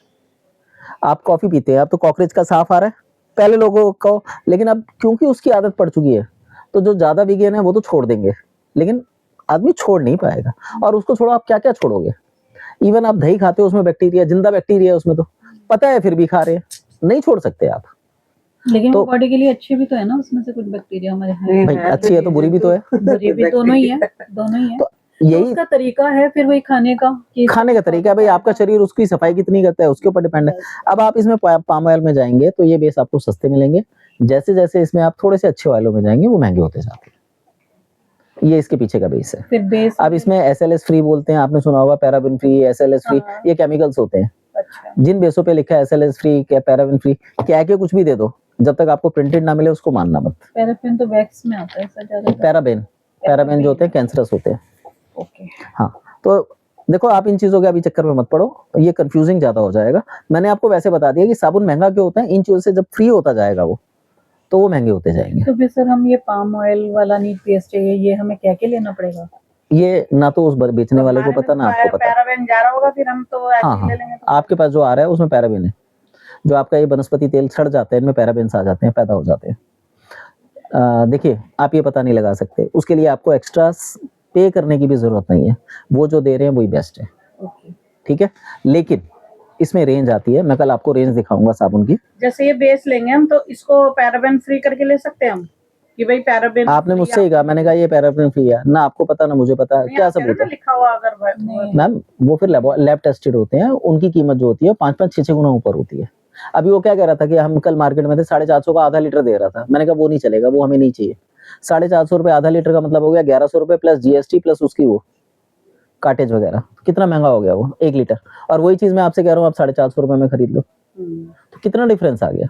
आप कॉफी पीते हैं, अब तो कॉकरोच का साफ आ रहा है, पहले लोगों को, लेकिन अब क्योंकि उसकी आदत पड़ चुकी है तो जो ज्यादा वीगन है वो तो छोड़ देंगे, लेकिन आदमी छोड़ नहीं पाएगा। और उसको छोड़ो, आप क्या क्या छोड़ोगे। इवन आप दही खाते हो, उसमें बैक्टीरिया, जिंदा बैक्टीरिया है उसमें, तो पता है फिर भी खा रहे हैं, नहीं छोड़ सकते आप। लेकिन तो- बॉडी के लिए अच्छे भी तो है ना, उसमें से कुछ बैक्टीरिया हमारे हैं। भाई अच्छी है तो बुरी भी तो है, बुरी भी दोनों ही है, दोनों ही है। तो तो यही उसका तरीका है फिर वही खाने का कि खाने का तरीका है भाई, आपका शरीर उसकी सफाई कितनी करता है उसके ऊपर डिपेंड है। अब आप इसमें पाम ऑयल में जाएंगे तो ये बेस आपको सस्ते मिलेंगे, जैसे जैसे इसमें आप थोड़े से अच्छे ऑयलों में जाएंगे वो महंगे होते जाते हैं। ये इसके पीछे का बेस है। फिर बेस अब इसमें SLS फ्री बोलते हैं, आपने सुना होगा, पैराबिन फ्री, SLS फ्री, हाँ। ये केमिकल्स होते हैं। अच्छा, जिन बेसों पे लिखा है SLS फ्री, क्या पैराबिन फ्री, क्या के कुछ भी दे दो, जब तक आपको प्रिंटेड ना मिले उसको मानना मत। पैराफिन तो वैक्स में आता है सर ज्यादा। पैराबेन जो होते हैं कैंसरस होते हैं। ओके, हाँ, तो देखो आप इन चीजों के अभी चक्कर में मत पड़ो, ये कंफ्यूजिंग ज्यादा हो जाएगा। मैंने आपको वैसे बता दिया कि साबुन महंगा क्यों होता है, इन चीजों से जब फ्री होता जाएगा वो, तो वो महंगे होते जाएंगे। तो फिर सर हम ये पाम ऑयल वाला नीट पेस्ट है, ये हमें क्या क्या लेना पड़ेगा? ये ना तो उस बेचने वाले को पता, ना आपको पता। पैराबेन जा रहा होगा, फिर हम तो ऐसे हाँ ही हाँ, ले लेंगे तो। आपके पास जो आ रहा है उसमें पैराबेन है। जो आपका ये वनस्पति तेल सड़ जाते हैं, इनमें पैराबेन्स आ जाते हैं, पैदा हो जाते हैं। देखिए, आप ये पता नहीं लगा सकते, उसके लिए आपको एक्स्ट्रा पे करने की भी जरूरत नहीं है, वो जो दे रहे हैं वही बेस्ट है। ठीक है, लेकिन इसमें रेंज आती है, मैं कल आपको रेंज दिखाऊंगा साबुन की। जैसे ये बेस लेंगे हम, तो इसको पैराबेन फ्री करके ले सकते हैं हम, कि भाई पैराबेन। आपने मुझसे ही कहा, मैंने कहा ये पैराबेन फ्री है ना, आपको पता ना मुझे पता, क्या सबूत है? लिखा हुआ अगर मैम वो फिर लैब टेस्टेड होते हैं, उनकी कीमत जो होती है 5-5, 6-6 गुना ऊपर होती है। अभी वो क्या कह रहा था कि हम कल मार्केट में थे, 450 का आधा लीटर दे रहा था, मैंने कहा वो नहीं चलेगा, वो हमें नहीं चाहिए। 450 रुपए आधा लीटर का मतलब हो गया 1100 रुपए प्लस जीएसटी प्लस उसकी वो काटेज वगैरह, कितना महंगा हो गया वो 1 लीटर। और वही चीज मैं आपसे कह रहा हूँ आप 450 रुपए में खरीद लो, तो कितना डिफरेंस आ गया।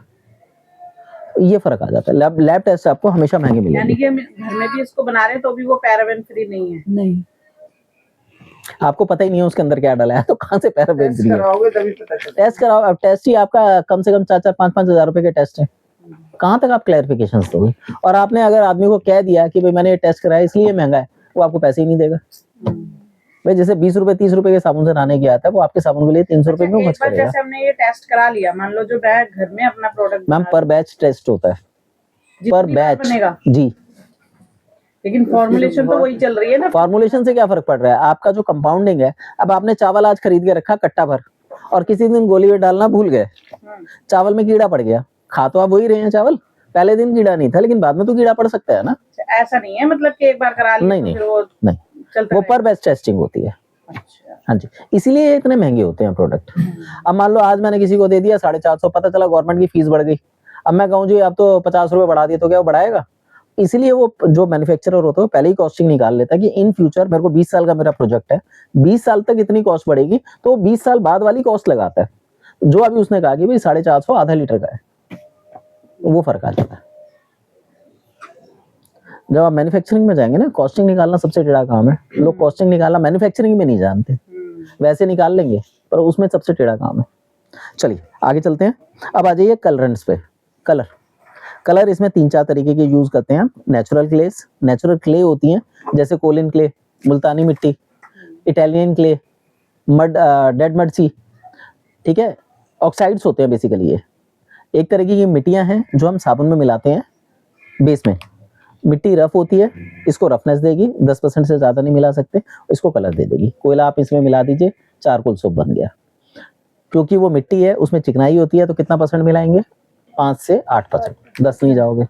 ये फर्क आ जाता है। लैब टेस्ट आपको हमेशा महंगे मिलेंगे। यानी कि हम घर में भी इसको बना रहे हैं तो भी वो पैराबेन फ्री नहीं है। नहीं, आपको पता ही नहीं है उसके अंदर क्या डाला है, तो कहाँ से पैराबेन फ्री है? कराओगे तभी पता चलेगा। टेस्ट कराओ। अब टेस्ट ही आपका कम से कम 4-4, 5-5 हजार रुपए के टेस्ट है, कहाँ तक आप क्लैरिफिकेशन दोगे? और आपने अगर आदमी को कह दिया कि भाई मैंने ये टेस्ट कराया इसलिए महंगा है, वो आपको पैसे ही नहीं देगा। भाई जैसे 20 रुपए 30 रुपए के साबुन से नहाने गया था, वो आपके साबुन के लिए 300 रुपए क्यों खर्च करेगा? जैसे हमने ये टेस्ट करा लिया, मान लो जो घर में अपना प्रोडक्ट, मैम पर बैच टेस्ट होता है, पर बैच बनेगा जी। लेकिन फॉर्मुलेशन तो वही चल रही है ना। फॉर्मुलेशन से क्या फर्क पड़ रहा है? आपका जो कंपाउंडिंग है, अब आपने चावल आज खरीद के रखा कट्टा भर, और किसी दिन गोली में डालना भूल गए, चावल में कीड़ा पड़ गया, खा तो आप वही रहे हैं चावल, पहले दिन कीड़ा नहीं था, लेकिन बाद में तो कीड़ा पड़ सकता है ना। ऐसा नहीं है मतलब कि एक बार करा लिया नहीं, तो फिर वो नहीं, चलता वो पर बैच टेस्टिंग होती है। अच्छा। हाँ जी, इसीलिए इतने महंगे होते हैं प्रोडक्ट। अब मान लो आज मैंने किसी को दे दिया 450, पता चला गवर्नमेंट की फीस बढ़ गई, अब मैं कहूँ जी अब तो 50 रुपए बढ़ा दिए, तो क्या वो बढ़ाएगा? इसीलिए वो जो मैन्युफैक्चरर होता है पहले ही कॉस्टिंग निकाल लेता है कि इन फ्यूचर मेरे को 20 साल का मेरा प्रोजेक्ट है, 20 साल तक इतनी कॉस्ट बढ़ेगी, तो वो 20 साल बाद वाली कॉस्ट लगाता है। जो अभी उसने कहा कि भाई 450 आधा लीटर का है, वो फर्क आ जाता है। जब आप मैन्युफैक्चरिंग में जाएंगे ना, कॉस्टिंग निकालना सबसे टेढ़ा काम है। लोग कॉस्टिंग निकालना मैन्युफैक्चरिंग में नहीं जानते, वैसे निकाल लेंगे पर उसमें सबसे टेढ़ा काम है। चलिए आगे चलते हैं। अब आ जाइए कलरेंट्स पे। कलर इसमें 3-4 तरीके के यूज करते हैं। नेचुरल क्लेस, नेचुरल क्ले होती हैं जैसे कोलिन क्ले, मुल्तानी मिट्टी, Italian clay, mud, dead mud sea, ठीक है, ऑक्साइड्स होते हैं बेसिकली। ये एक तरीके की मिट्टियां हैं जो हम साबुन में मिलाते हैं बेस में। मिट्टी रफ होती है, इसको रफनेस देगी, 10% से ज्यादा नहीं मिला सकते, इसको कलर दे देगी। कोयला आप इसमें मिला दीजिए, चारकोल सोप बन गया। क्योंकि वो मिट्टी है उसमें चिकनाई होती है, तो कितना परसेंट मिलाएंगे? 5 से 8%, 10 नहीं जाओगे,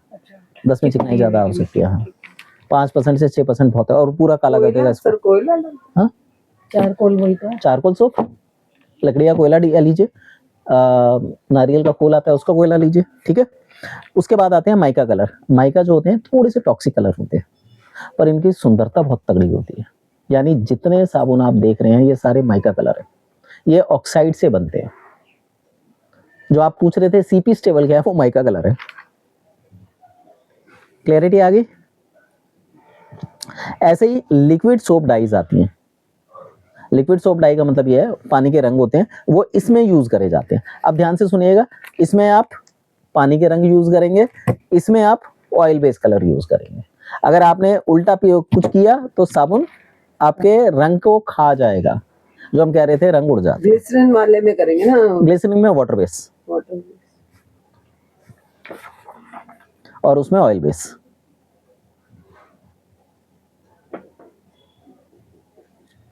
10 में चिकनाई ज्यादा हो सकती है। हाँ, 5% से 6% बहुत है, और पूरा काला कर देगा इसको। कोयला हाँ, चारकोल वही तो है। चारकोल सोप, लकड़ियाँ कोयला लीजिए, नारियल का फूल आता है उसका कोयला लीजिए, ठीक है। उसके बाद आते हैं माइका कलर। माइका जो होते हैं थोड़े से टॉक्सिक कलर होते हैं, पर इनकी सुंदरता बहुत तगड़ी होती है। यानी जितने साबुन आप देख रहे हैं ये सारे माइका कलर है, ये ऑक्साइड से बनते हैं। जो आप पूछ रहे थे सीपी स्टेबल क्या है, वो माइका कलर है। क्लैरिटी आ गई? ऐसे ही लिक्विड सोप डाइज आती हैं। लिक्विड सोप डाई का मतलब ये है पानी के रंग होते हैं, वो इसमें यूज करे जाते हैं। अब ध्यान से सुनिएगा, इसमें आप पानी के रंग यूज करेंगे, इसमें आप ऑयल बेस्ड कलर यूज करेंगे। अगर आपने उल्टा कुछ किया तो साबुन आपके रंग को खा जाएगा। जो हम कह रहे थे रंग उड़ जाते। ग्लिसरीन वाले में करेंगे ना, ग्लिसरीन में वाटर बेस वाटर और उसमें ऑयल बेस।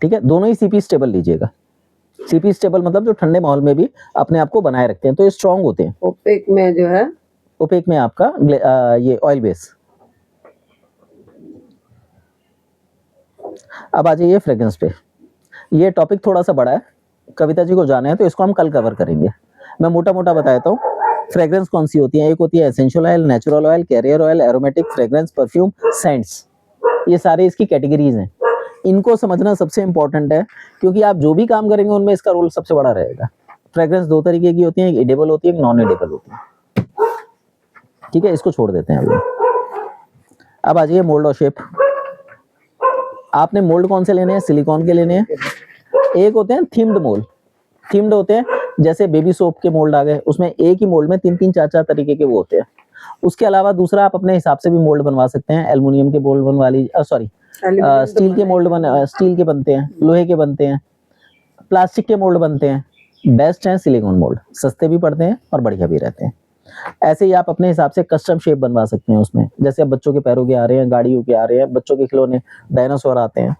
ठीक है, दोनों ही सीपी स्टेबल लीजिएगा। सीपी स्टेबल मतलब जो ठंडे माहौल में भी अपने आप को बनाए रखते हैं, तो ये स्ट्रांग होते हैं। ओपेक में जो है, ओपेक में आपका ये ऑयल बेस। अब आ जाइए फ्रेग्रेंस पे। ये टॉपिक थोड़ा सा बड़ा है, कविता जी को जाना है तो इसको हम कल कवर करेंगे। मैं मोटा मोटा बता देता हूँ। फ्रेग्रेंस कौन सी होती है? एक होती है essential oil, natural oil, carrier oil, aromatic, fragrance, perfume, scents. ये सारे इसकी कैटेगरीज हैं। इनको समझना सबसे इंपॉर्टेंट है, क्योंकि आप जो भी काम करेंगे उनमें इसका रोल सबसे बड़ा रहेगा। फ्रेग्रेंस 2 तरीके की होती है, एक एडिबल होती है, एक नॉन एडिबल होती है। ठीक है, इसको छोड़ देते हैं अभी। अब आ जाइए मोल्ड और शेप। आपने मोल्ड कौन से लेने हैं? सिलिकॉन के लेने हैं। एक होते हैं थीम्ड मोल्ड। थीम्ड होते हैं जैसे बेबी सोप के मोल्ड आ गए, उसमें एक ही मोल्ड में 3-3, 4-4 तरीके के वो होते हैं। उसके अलावा दूसरा आप अपने हिसाब से भी मोल्ड बनवा सकते हैं। एल्युमिनियम के मोल्ड बनवा लीजिए, सॉरी स्टील के मोल्ड स्टील के बनते हैं, लोहे के बनते हैं, प्लास्टिक के मोल्ड बनते हैं। बेस्ट हैं सिलिकॉन मोल्ड, सस्ते भी पड़ते हैं और बढ़िया भी रहते हैं। ऐसे ही आप अपने हिसाब से कस्टम शेप बनवा सकते हैं उसमें, जैसे अब बच्चों के पैरों के आ रहे हैं, गाड़ियों के आ रहे हैं, बच्चों के खिलौने डायनासोर आते हैं।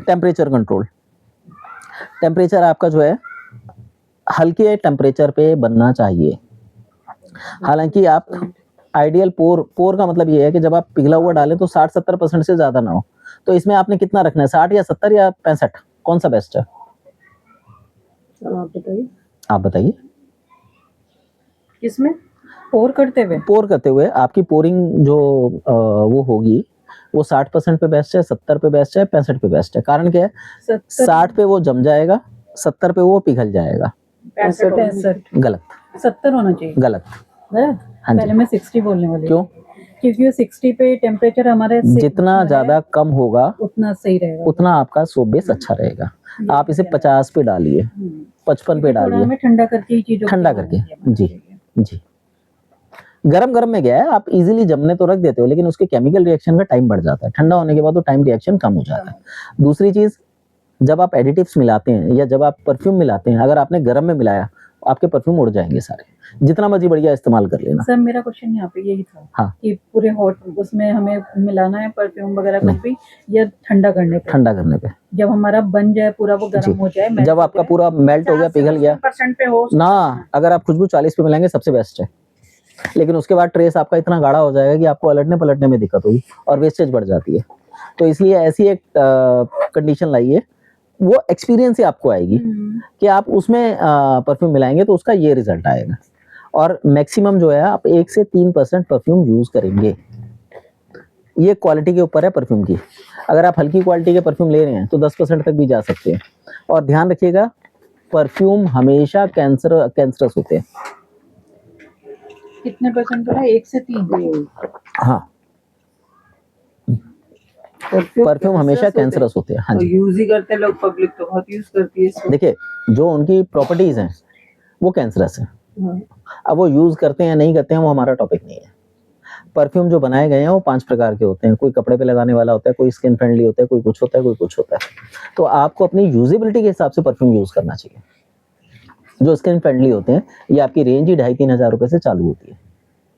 टेम्परेचर कंट्रोल, टेम्परेचर आपका जो है हल्के टेम्परेचर पे बनना चाहिए। हालांकि आप आइडियल पोर का मतलब ये है कि जब आप पिघला हुआ डालें तो 60-70% से ज्यादा ना हो। तो इसमें आपने कितना रखना है, 60 या 70 या 65, कौन सा बेस्ट है आप बताइए आप बताइए। किसमें? पोर करते हुए पोर करते हुए आपकी पोरिंग जो वो होगी वो 60% पे बेस्ट है, 70 पे बेस्ट है, 65 पे बेस्ट है। कारण क्या है, 60 पे वो जम जाएगा, 70 पे वो पिघल जाएगा। 65 गलत 70 होना चाहिए। गलत। गलत? हाँ जी। पहले मैं 60 बोलने वाली क्यों? थी। क्योंकि वो 60 पे टेम्परेचर हमारे जितना ज्यादा कम होगा उतना सही रहेगा। उतना आपका सोप बेस अच्छा रहेगा। आप इसे 50 पे डालिए, 55 पे थोड़ा डालिए, हमें ठंडा करके ही चीजों ठंडा करके। जी जी, गरम गरम में गया है, आप इजीली जमने तो रख देते हो, लेकिन उसके केमिकल रिएक्शन का टाइम बढ़ जाता है। ठंडा होने के बाद वो टाइम रिएक्शन कम हो जाता है। दूसरी चीज, जब आप एडिटिव्स मिलाते हैं या जब आप परफ्यूम मिलाते हैं, अगर आपने गरम में मिलाया आपके परफ्यूम उड़ जाएंगे सारे, जितना मर्जी बढ़िया इस्तेमाल कर लेना। सर मेरा क्वेश्चन यहाँ पे यही था हाँ। कि पूरे हॉट उसमें हमें मिलाना है परफ्यूम वगैरह कुछ भी, या ठंडा करने पे? ठंडा करने पे, जब हमारा बन जाए पूरा, वो गर्म जी। हो जाए, melt जब हो आपका जाए, पूरा मेल्ट हो गया, पिघल गया 50% पे हो ना, अगर आप खुशबू 40 पे मिलाएंगे सबसे बेस्ट है। लेकिन उसके बाद ट्रेस आपका इतना गाढ़ा हो जाएगा कि आपको अलटने पलटने में दिक्कत होगी और वेस्टेज बढ़ जाती है। तो इसलिए ऐसी एक कंडीशन लाइए, वो एक्सपीरियंस ही आपको आएगी कि आप उसमें परफ्यूम मिलाएंगे तो उसका ये रिजल्ट आएगा। और मैक्सिमम जो है आप 1 से 3% परफ्यूम यूज करेंगे। ये क्वालिटी के ऊपर है परफ्यूम की। अगर आप हल्की क्वालिटी के परफ्यूम ले रहे हैं तो 10% तक भी जा सकते हैं। और ध्यान रखिएगा, परफ्यूम हमेशा कैंसरस होते हैं। कितने परसेंट का है? 1 से 3? हाँ, परफ्यूम हमेशा कैंसरस होते हैं। हाँ जी, यूज ही करते हैं लोग, पब्लिक तो बहुत यूज करती है इसको। देखिए जो उनकी प्रॉपर्टीज हैं वो कैंसरस है। अब वो यूज करते हैं नहीं करते हैं वो हमारा टॉपिक नहीं है। परफ्यूम जो बनाए गए हैं वो 5 प्रकार के होते हैं। कोई कपड़े पे लगाने वाला होता है, कोई स्किन फ्रेंडली होता है, कोई कुछ होता है, कोई कुछ होता है। तो आपको अपनी यूजेबिलिटी के हिसाब से परफ्यूम यूज करना चाहिए। जो स्किन फ्रेंडली होते हैं ये आपकी रेंज ही 2,500-3 हज़ार रुपए से चालू होती है,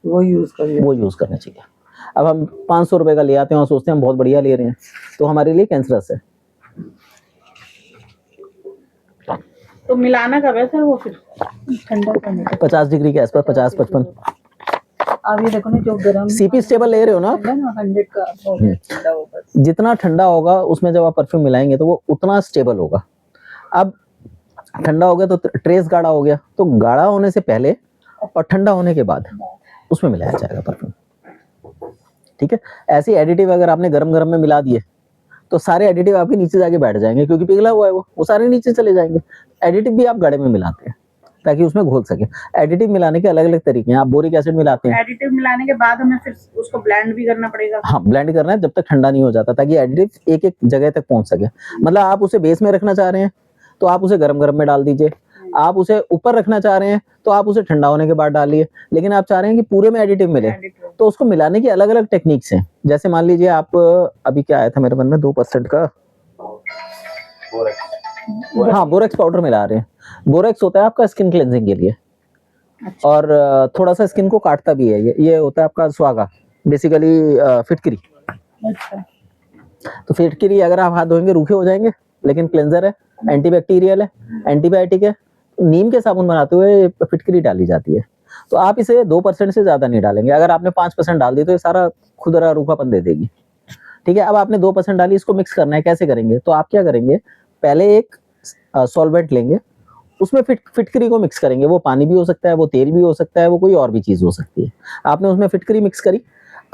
वो यूज कर वो यूज करना चाहिए। अब हम 500 रुपए का ले आते हैं और सोचते हैं हम बहुत बढ़िया ले रहे हैं, तो हमारे लिए कैंसरस है। तो मिलाना कब है सर वो फिर? ठंडा करने का। 50 डिग्री के आसपास, 50-55। आप ये देखो ना, जो गर्म सीपी स्टेबल ले रहे हो ना आप, है ना 100 का हो गया, ठंडा हो बस। जितना ठंडा होगा उसमें जब आप परफ्यूम मिलाएंगे तो वो उतना स्टेबल होगा। अब ठंडा हो गया तो ट्रेस गाढ़ा हो गया, तो गाढ़ा होने से पहले और ठंडा होने के बाद उसमें मिलाया जाएगा परफ्यूम। ठीक है, ऐसे एडिटिव अगर आपने गरम गरम में मिला दिए तो सारे एडिटिव आपके नीचे जाके बैठ जाएंगे, क्योंकि पिघला हुआ है वो सारे नीचे चले जाएंगे। एडिटिव भी आप गाढ़े में मिलाते हैं ताकि उसमें घोल सके। एडिटिव मिलाने के अलग अलग तरीके हैं। आप बोरिक एसिड मिलाते हैं, एडिटिव मिलाने के बाद हमें फिर उसको ब्लेंड भी करना पड़ेगा। हाँ ब्लेंड करना है जब तक ठंडा नहीं हो जाता, ताकि एडिटिव एक एक जगह तक पहुंच सके। मतलब आप उसे बेस में रखना चाह रहे हैं तो आप उसे गरम गरम में डाल दीजिए, आप उसे ऊपर रखना चाह रहे हैं तो आप उसे ठंडा होने के बाद डालिए। लेकिन आप चाह रहे हैं कि पूरे में एडिटिव मिले, तो उसको मिलाने की अलग अलग टेक्निक्स हैं। जैसे मान लीजिए आप, अभी क्या आया था मेरे मन में, 2% का, हाँ बोरेक्स पाउडर मिला रहे हैं। बोरेक्स होता है आपका स्किन क्लेंजिंग के लिए, और थोड़ा सा स्किन को काटता भी है। ये होता है आपका स्वागा, बेसिकली फिटकरी। अच्छा, तो फिटकरी अगर आप हाथ धोएंगे रूखे हो जाएंगे, लेकिन क्लेंजर है, एंटीबैक्टीरियल है, एंटीबायोटिक है। नीम के साबुन बनाते हुए फिटकरी डाली जाती है। तो आप इसे 2% से ज्यादा नहीं डालेंगे। अगर आपने 5% डाल दी तो ये सारा खुदरा रूखापन दे देगी। ठीक है, अब आपने 2% डाली, इसको मिक्स करना है। कैसे करेंगे? तो आप क्या करेंगे, पहले एक सॉल्वेंट लेंगे, उसमें फिटकरी को मिक्स करेंगे। वो पानी भी हो सकता है, वो तेल भी हो सकता है, वो कोई और भी चीज हो सकती है। आपने उसमें फिटकरी मिक्स करी,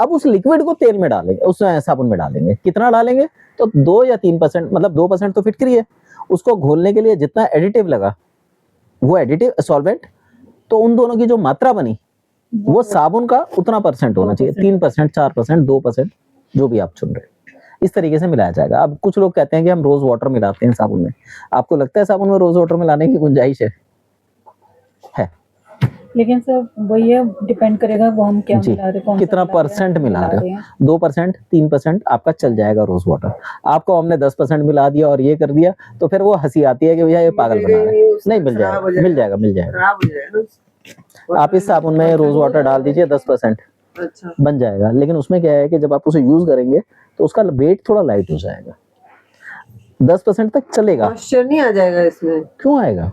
अब उस लिक्विड को तेल में डालेंगे, उस साबुन में डालेंगे। कितना डालेंगे? तो 2 या 3%, मतलब 2% तो फिटकरी है, उसको घोलने के लिए जितना एडिटिव लगा, वो एडिटिव सॉल्वेंट, तो उन दोनों की जो मात्रा बनी वो साबुन का उतना परसेंट होना चाहिए। 3%, 4%, 2%, जो भी आप चुन रहे हैं, इस तरीके से मिलाया जाएगा। अब कुछ लोग कहते हैं कि हम रोज वाटर मिलाते हैं साबुन में। आपको लगता है साबुन में रोज वाटर मिलाने की गुंजाइश है? लेकिन सर वही है, डिपेंड करेगा वो हम क्या जी, मिला रहे हैं, कौन सा कितना मिला रहे हैं, परसेंट मिला रहे हैं। हो, 2%, 3% आपका चल जाएगा रोज वाटर। आपको हमने 10% मिला दिया और ये कर दिया, तो फिर वो हंसी आती है कि भैया ये पागल बना रहे हैं। नहीं, मिल जाएगा, मिल जाएगा, मिल जाएगा। खराब हो जाएगा ना। आप इस साबुन में रोज वाटर डाल दीजिए 10%, अच्छा, बन जाएगा। लेकिन उसमें क्या है कि जब आप उसे यूज करेंगे तो उसका वेट थोड़ा लाइट हो जाएगा, 10% तक चलेगा। मॉइस्चर नहीं आ जाएगा इसमें? क्यों आएगा,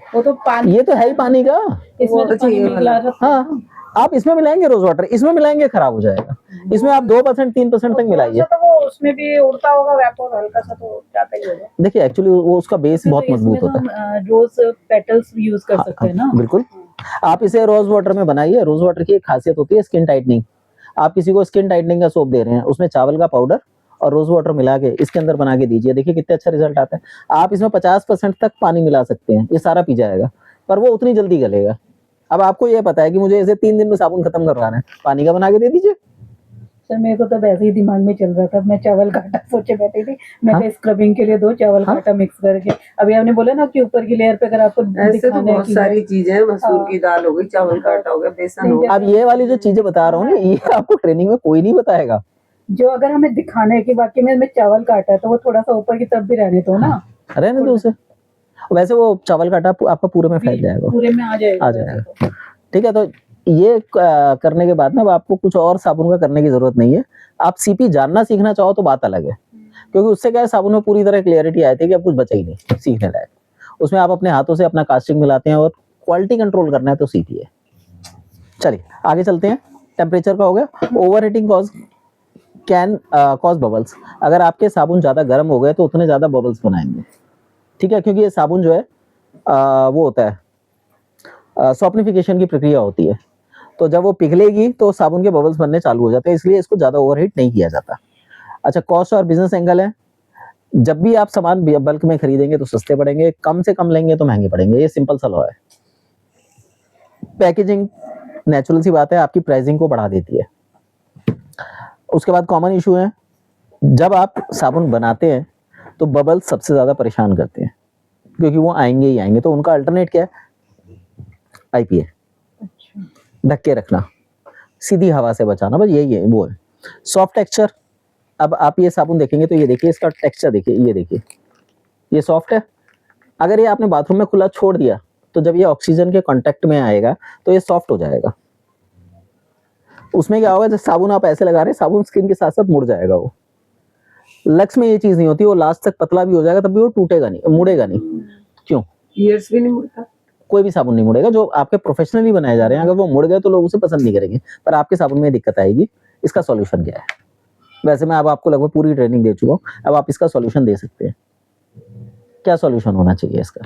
वो तो पानी ये तो है ही पानी का। इसमें तो अच्छा, पानी ये मिला वाला। रखा हाँ, आप इसमें मिलाएंगे रोज वाटर, इसमें मिलाएंगे खराब हो जाएगा। इसमें आप 2%, 3% तक मिलाइए। तो वो उसमें भी उड़ता होगा वेपोर, हल्का सा तो जाता ही होगा। देखिए एक्चुअली वो उसका बेस बहुत मजबूत होता है। रोज पेटल्स यूज कर सकते हैं ना। बिल्कुल, आप इसे रोज वाटर में बनाइए। रोज वाटर की एक खासियत होती है स्किन टाइटनिंग। आप किसी को स्किन टाइटनिंग का सोप दे रहे हैं, उसमें चावल का पाउडर और रोज वाटर मिला के इसके अंदर बना के दीजिए, देखिए कितने अच्छा रिजल्ट आता है। आप इसमें 50% तक पानी मिला सकते हैं, ये सारा पी जाएगा, पर वो उतनी जल्दी गलेगा। अब आपको ये पता है कि मुझे इसे 3 दिन में साबुन खत्म करवाना है, पानी का बना के दे दीजिए। सर मेरे को तो वैसे ही दिमाग में चल रहा था, मैं चावल का आटा सोचे बैठी थी, मैं हाँ? स्क्रबिंग के लिए 2 चावल का हाँ? आटा मिक्स करके। अभी आपने बोला ना कि ऊपर की लेयर पे अगर आपको ऐसे तो दिखाना है बहुत कि सारी चीजें हैं, मसूर हाँ। की दाल हो गई, चावल का आटा हो गया, बेसन नहीं, हो गया। अब ये वाली जो चीजें बता रहा हूँ ना, ये आपको ट्रेनिंग में कोई नहीं बताएगा। जो अगर हमें दिखाना है कि वाकई में चावल का आटा है, तो वो थोड़ा सा ऊपर की तरफ भी रहने दो ना, रहने दो उसे। वैसे वो चावल का आटा आपका पूरे में फैल जाएगा, पूरे में आ जाएगा। आ जाएगा। ठीक है, तो ये करने के बाद ना अब आपको कुछ और साबुन का करने की जरूरत नहीं है। आप सीपी जानना सीखना चाहो तो बात अलग है, क्योंकि उससे क्या है, साबुन में पूरी तरह क्लियरिटी आई थी कि अब कुछ बचा ही नहीं सीखने लायक। उसमें आप अपने हाथों से अपना कास्टिंग मिलाते हैं और क्वालिटी कंट्रोल करना है तो सीखिए। चलिए आगे चलते हैं। टेम्परेचर का हो गया। Over heating can cause bubbles. अगर आपके साबुन ज्यादा गर्म हो गए तो उतने ज्यादा बबल्स बनाएंगे। ठीक है, क्योंकि ये साबुन जो है वो होता है सॉफ्टनिफिकेशन की प्रक्रिया होती है, तो जब वो पिघलेगी तो साबुन के बबल्स बनने चालू हो जाते हैं, इसलिए इसको ज्यादा ओवरहीट नहीं किया जाता। अच्छा, कॉस्ट और बिजनेस एंगल है। जब भी आप सामान बल्क में खरीदेंगे तो सस्ते पड़ेंगे, कम से कम लेंगे तो महंगे पड़ेंगे, ये सिंपल सा लॉ है। पैकेजिंग नेचुरल सी बात है, आपकी प्राइसिंग को बढ़ा देती है। उसके बाद कॉमन इशू है, जब आप साबुन बनाते हैं तो बबल्स सबसे ज्यादा परेशान करते हैं, क्योंकि वो आएंगे ही आएंगे। तो उनका अल्टरनेट क्या है, आईपीए, ढक रखना, सीधी हवा से बचाना, बस यही है वो है। Soft texture. अब आप ये साबुन देखेंगे तो ये देखिए इसका टेक्सचर देखिए, ये देखिए ये सॉफ्ट है। अगर ये आपने बाथरूम में खुला छोड़ दिया तो जब ये ऑक्सीजन के कांटेक्ट में आएगा तो ये सॉफ्ट हो जाएगा। उसमें क्या होगा, जब साबुन आप ऐसे लगा रहे हैं, साबुन स्किन के साथ साथ मुड़ जाएगा। वो लक्स में ये चीज नहीं होती, वो लास्ट तक पतला भी हो जाएगा तब भी वो टूटेगा नहीं, मुड़ेगा नहीं। क्यों? ईयर्स भी नहीं मुड़ता। कोई भी साबुन नहीं मुड़ेगा। जो आपके प्रोफेशनली बनाए जा रहे हैं, अगर वो मुड़ गए तो लोग उसे पसंद नहीं करेंगे, पर आपके साबुन में दिक्कत आएगी। इसका सॉल्यूशन क्या है? वैसे मैं अब आपको लगभग पूरी ट्रेनिंग दे चुका हूँ, अब आप इसका सॉल्यूशन दे सकते हैं। क्या सॉल्यूशन होना चाहिए इसका?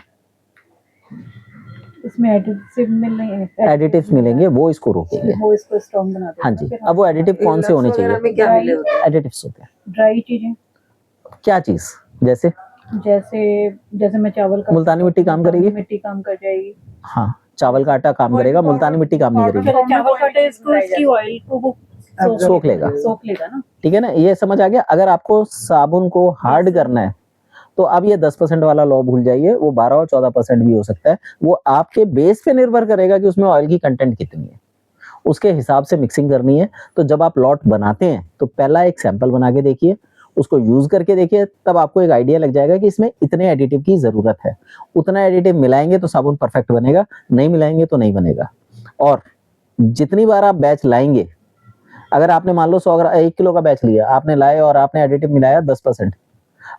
इसमें एडिटिव मिलेंगे, एडिटिव्स मिलेंगे, वो इसको रोकेंगे। वो इसको स्ट्रॉन्ग बना देगा। हाँ जी। अब वो एडिटिव कौन से होने चाहिए? में क्या मिले होते हैं? एडिटिव्स होते हैं। ड्राई चीजें, क्या चीज? जैसे जैसे मैं चावल का मुल्तानी मिट्टी काम करेगी? मिट्टी काम कर जाएगी। हाँ, चावल का आटा काम करेगा, मुल्तानी मिट्टी काम नहीं करेगी। चावल का आटा इसकी ऑयल को वो सोख लेगा। ना। ठीक है ना, ये समझ आ गया। अगर आपको साबुन को हार्ड करना है तो अब ये 10% वाला लॉ भूल जाइए, वो 12 और 14% भी हो सकता है। वो आपके बेस पे निर्भर करेगा कि उसमें ऑयल की कंटेंट कितनी है, उसके हिसाब से मिक्सिंग करनी है। तो जब आप लॉट बनाते हैं तो पहला एक सैंपल बना के देखिए, उसको यूज करके देखिए, तब आपको एक आइडिया लग जाएगा कि इसमें इतने एडिटिव की जरूरत है। उतना एडिटिव मिलाएंगे तो साबुन परफेक्ट बनेगा, नहीं मिलाएंगे तो नहीं बनेगा। और जितनी बार आप बैच लाएंगे, अगर आपने मान लो 1 किलो का बैच लिया, आपने लाए और आपने एडिटिव मिलाया 10%,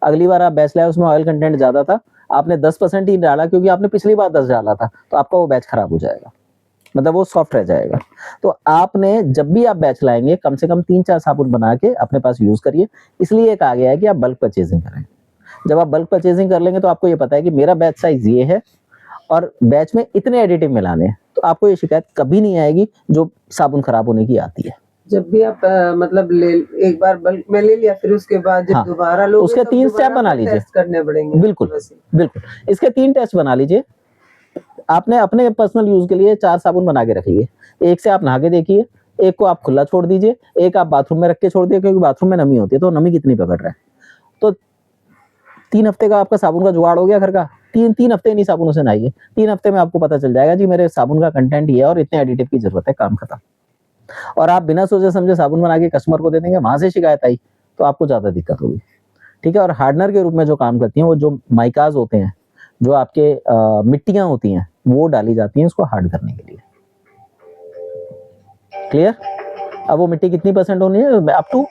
अगली बार आप बैच लाए उसमें ऑयल कंटेंट ज्यादा था, आपने 10% ही डाला क्योंकि आपने पिछली बार 10 डाला था, तो आपका वो बैच खराब हो जाएगा, मतलब वो सॉफ्ट रह जाएगा। तो आपने जब भी आप बैच लाएंगे कम से कम 3-4 साबुन बना के अपने पास यूज करिए। इसलिए कहा गया है कि आप बल्क परचेजिंग करें। जब आप बल्क परचेजिंग कर लेंगे तो आपको ये पता है कि मेरा बैच साइज ये है और बैच में इतने एडिटिव मिलाने हैं, तो आपको ये शिकायत कभी नहीं आएगी जो साबुन खराब होने की आती है। जब भी आप मतलब एक बार बल्क में ले लिया, फिर उसके बाद जब हाँ, दोबारा लोगे उसके तो 3 दोबारा स्टेप बना फिर लीजिए। टेस्ट करने पड़ेंगे। बिल्कुल वैसे। बिल्कुल, इसके 3 टेस्ट बना लीजिए। आपने अपने पर्सनल यूज के लिए 4 साबुन बना के रखिए। एक से आप नहा के देखिए, एक को आप खुला छोड़ दीजिए, एक आप बाथरूम में रख के छोड़ दिए, क्योंकि बाथरूम में नमी होती है, तो नमी कितनी पकड़ रहा है। तो 3 हफ्ते का आपका साबुन का जुगाड़ हो गया घर का, तीन हफ्ते नहीं साबुनों से नहाइए, 3 हफ्ते में आपको पता चल जाएगा जी मेरे साबुन का कंटेंट ये है और इतने एडिटिव की जरूरत है, काम खत्म। और आप बिना सोचे समझे साबुन बना के कस्टमर को दे देंगे, वहां से शिकायत आई तो आपको ज्यादा दिक्कत होगी। ठीक है। और हार्डनर के रूप में जो काम करती हैं वो जो माइकाज होते हैं, जो आपके मिट्टियां होती हैं, वो डाली जाती हैं इसको हार्ड करने के लिए। क्लियर? अब वो मिट्टी कितनी परसेंट होनी है? Up to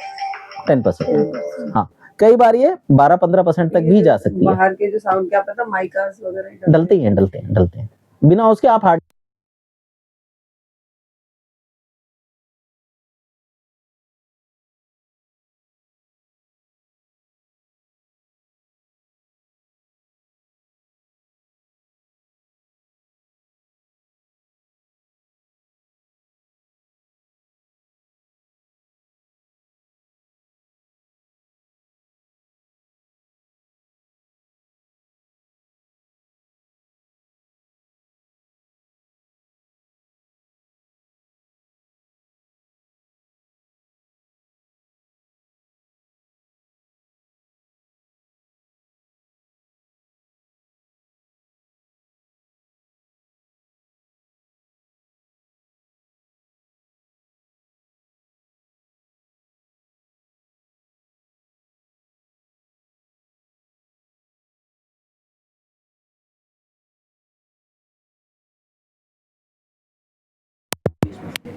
10%। हाँ, कई बार ये 12-15% तक भी जा सकती है। बाहर के जो साबुन क्या पता माइकास वगैरह डलते हैं। बिना उसके आप हार्ड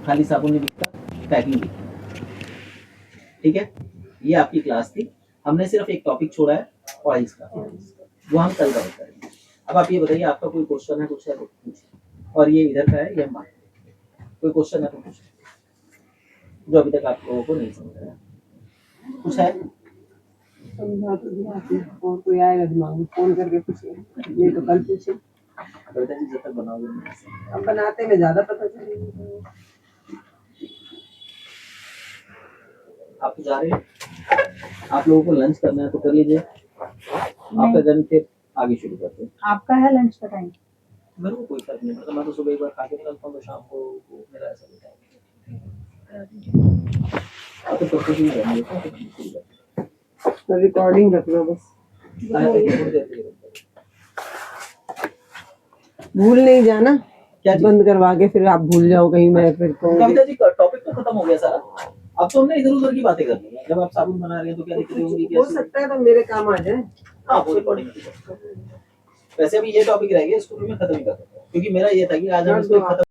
खाली साबुन नहीं बिकता, पैकिंग बिकती। ठीक है, ये आपकी क्लास थी। हमने सिर्फ एक टॉपिक छोड़ा है ऑयल्स का, वो हम कल कवर करेंगे। अब आप ये बताइए, आपका कोई क्वेश्चन है? कुछ है तो पूछिए। और ये इधर का है, ये हम बात करेंगे। कोई क्वेश्चन है तो पूछिए, जो अभी तक आप लोगों को नहीं समझ आया। कुछ है? समझा तो दिया आपने, और कोई आएगा दिमाग में फोन करके पूछिए, नहीं तो कल पूछिए। कविता जी जब तक बनाओगे नहीं ऐसे। अब बनाते में ज्यादा पता चलेगा। आप तो जा रहे हैं, आप लोगों को लंच करना है तो कर लीजिए। आपका दिन फिर आगे शुरू करते हैं। आपका है लंच का टाइम? मेरे को कोई फर्क नहीं पड़ता, मैं तो सुबह एक बार खा के निकलता हूँ तो शाम को मेरा ऐसा होता है। आप तो प्रोफेशनल रहेंगे, रिकॉर्डिंग रख लो बस, भूल नहीं जाना। क्या चीज़? बंद करवा के फिर आप भूल जाओ कहीं, मैं फिर कहूँगी कविता जी टॉपिक तो खत्म हो गया सारा। अब तो हमने इधर उधर की बातें करनी है। जब आप साबुन बना रहे हैं तो क्या दिक्कत होगी? हो सकता है तो मेरे काम आ जाए। हाँ, वो रिकॉर्डिंग। वैसे अभी ये टॉपिक रह गया, इसको भी मैं खत्म ही कर दूंगा, क्योंकि मेरा ये था कि आज हम इसको खत्म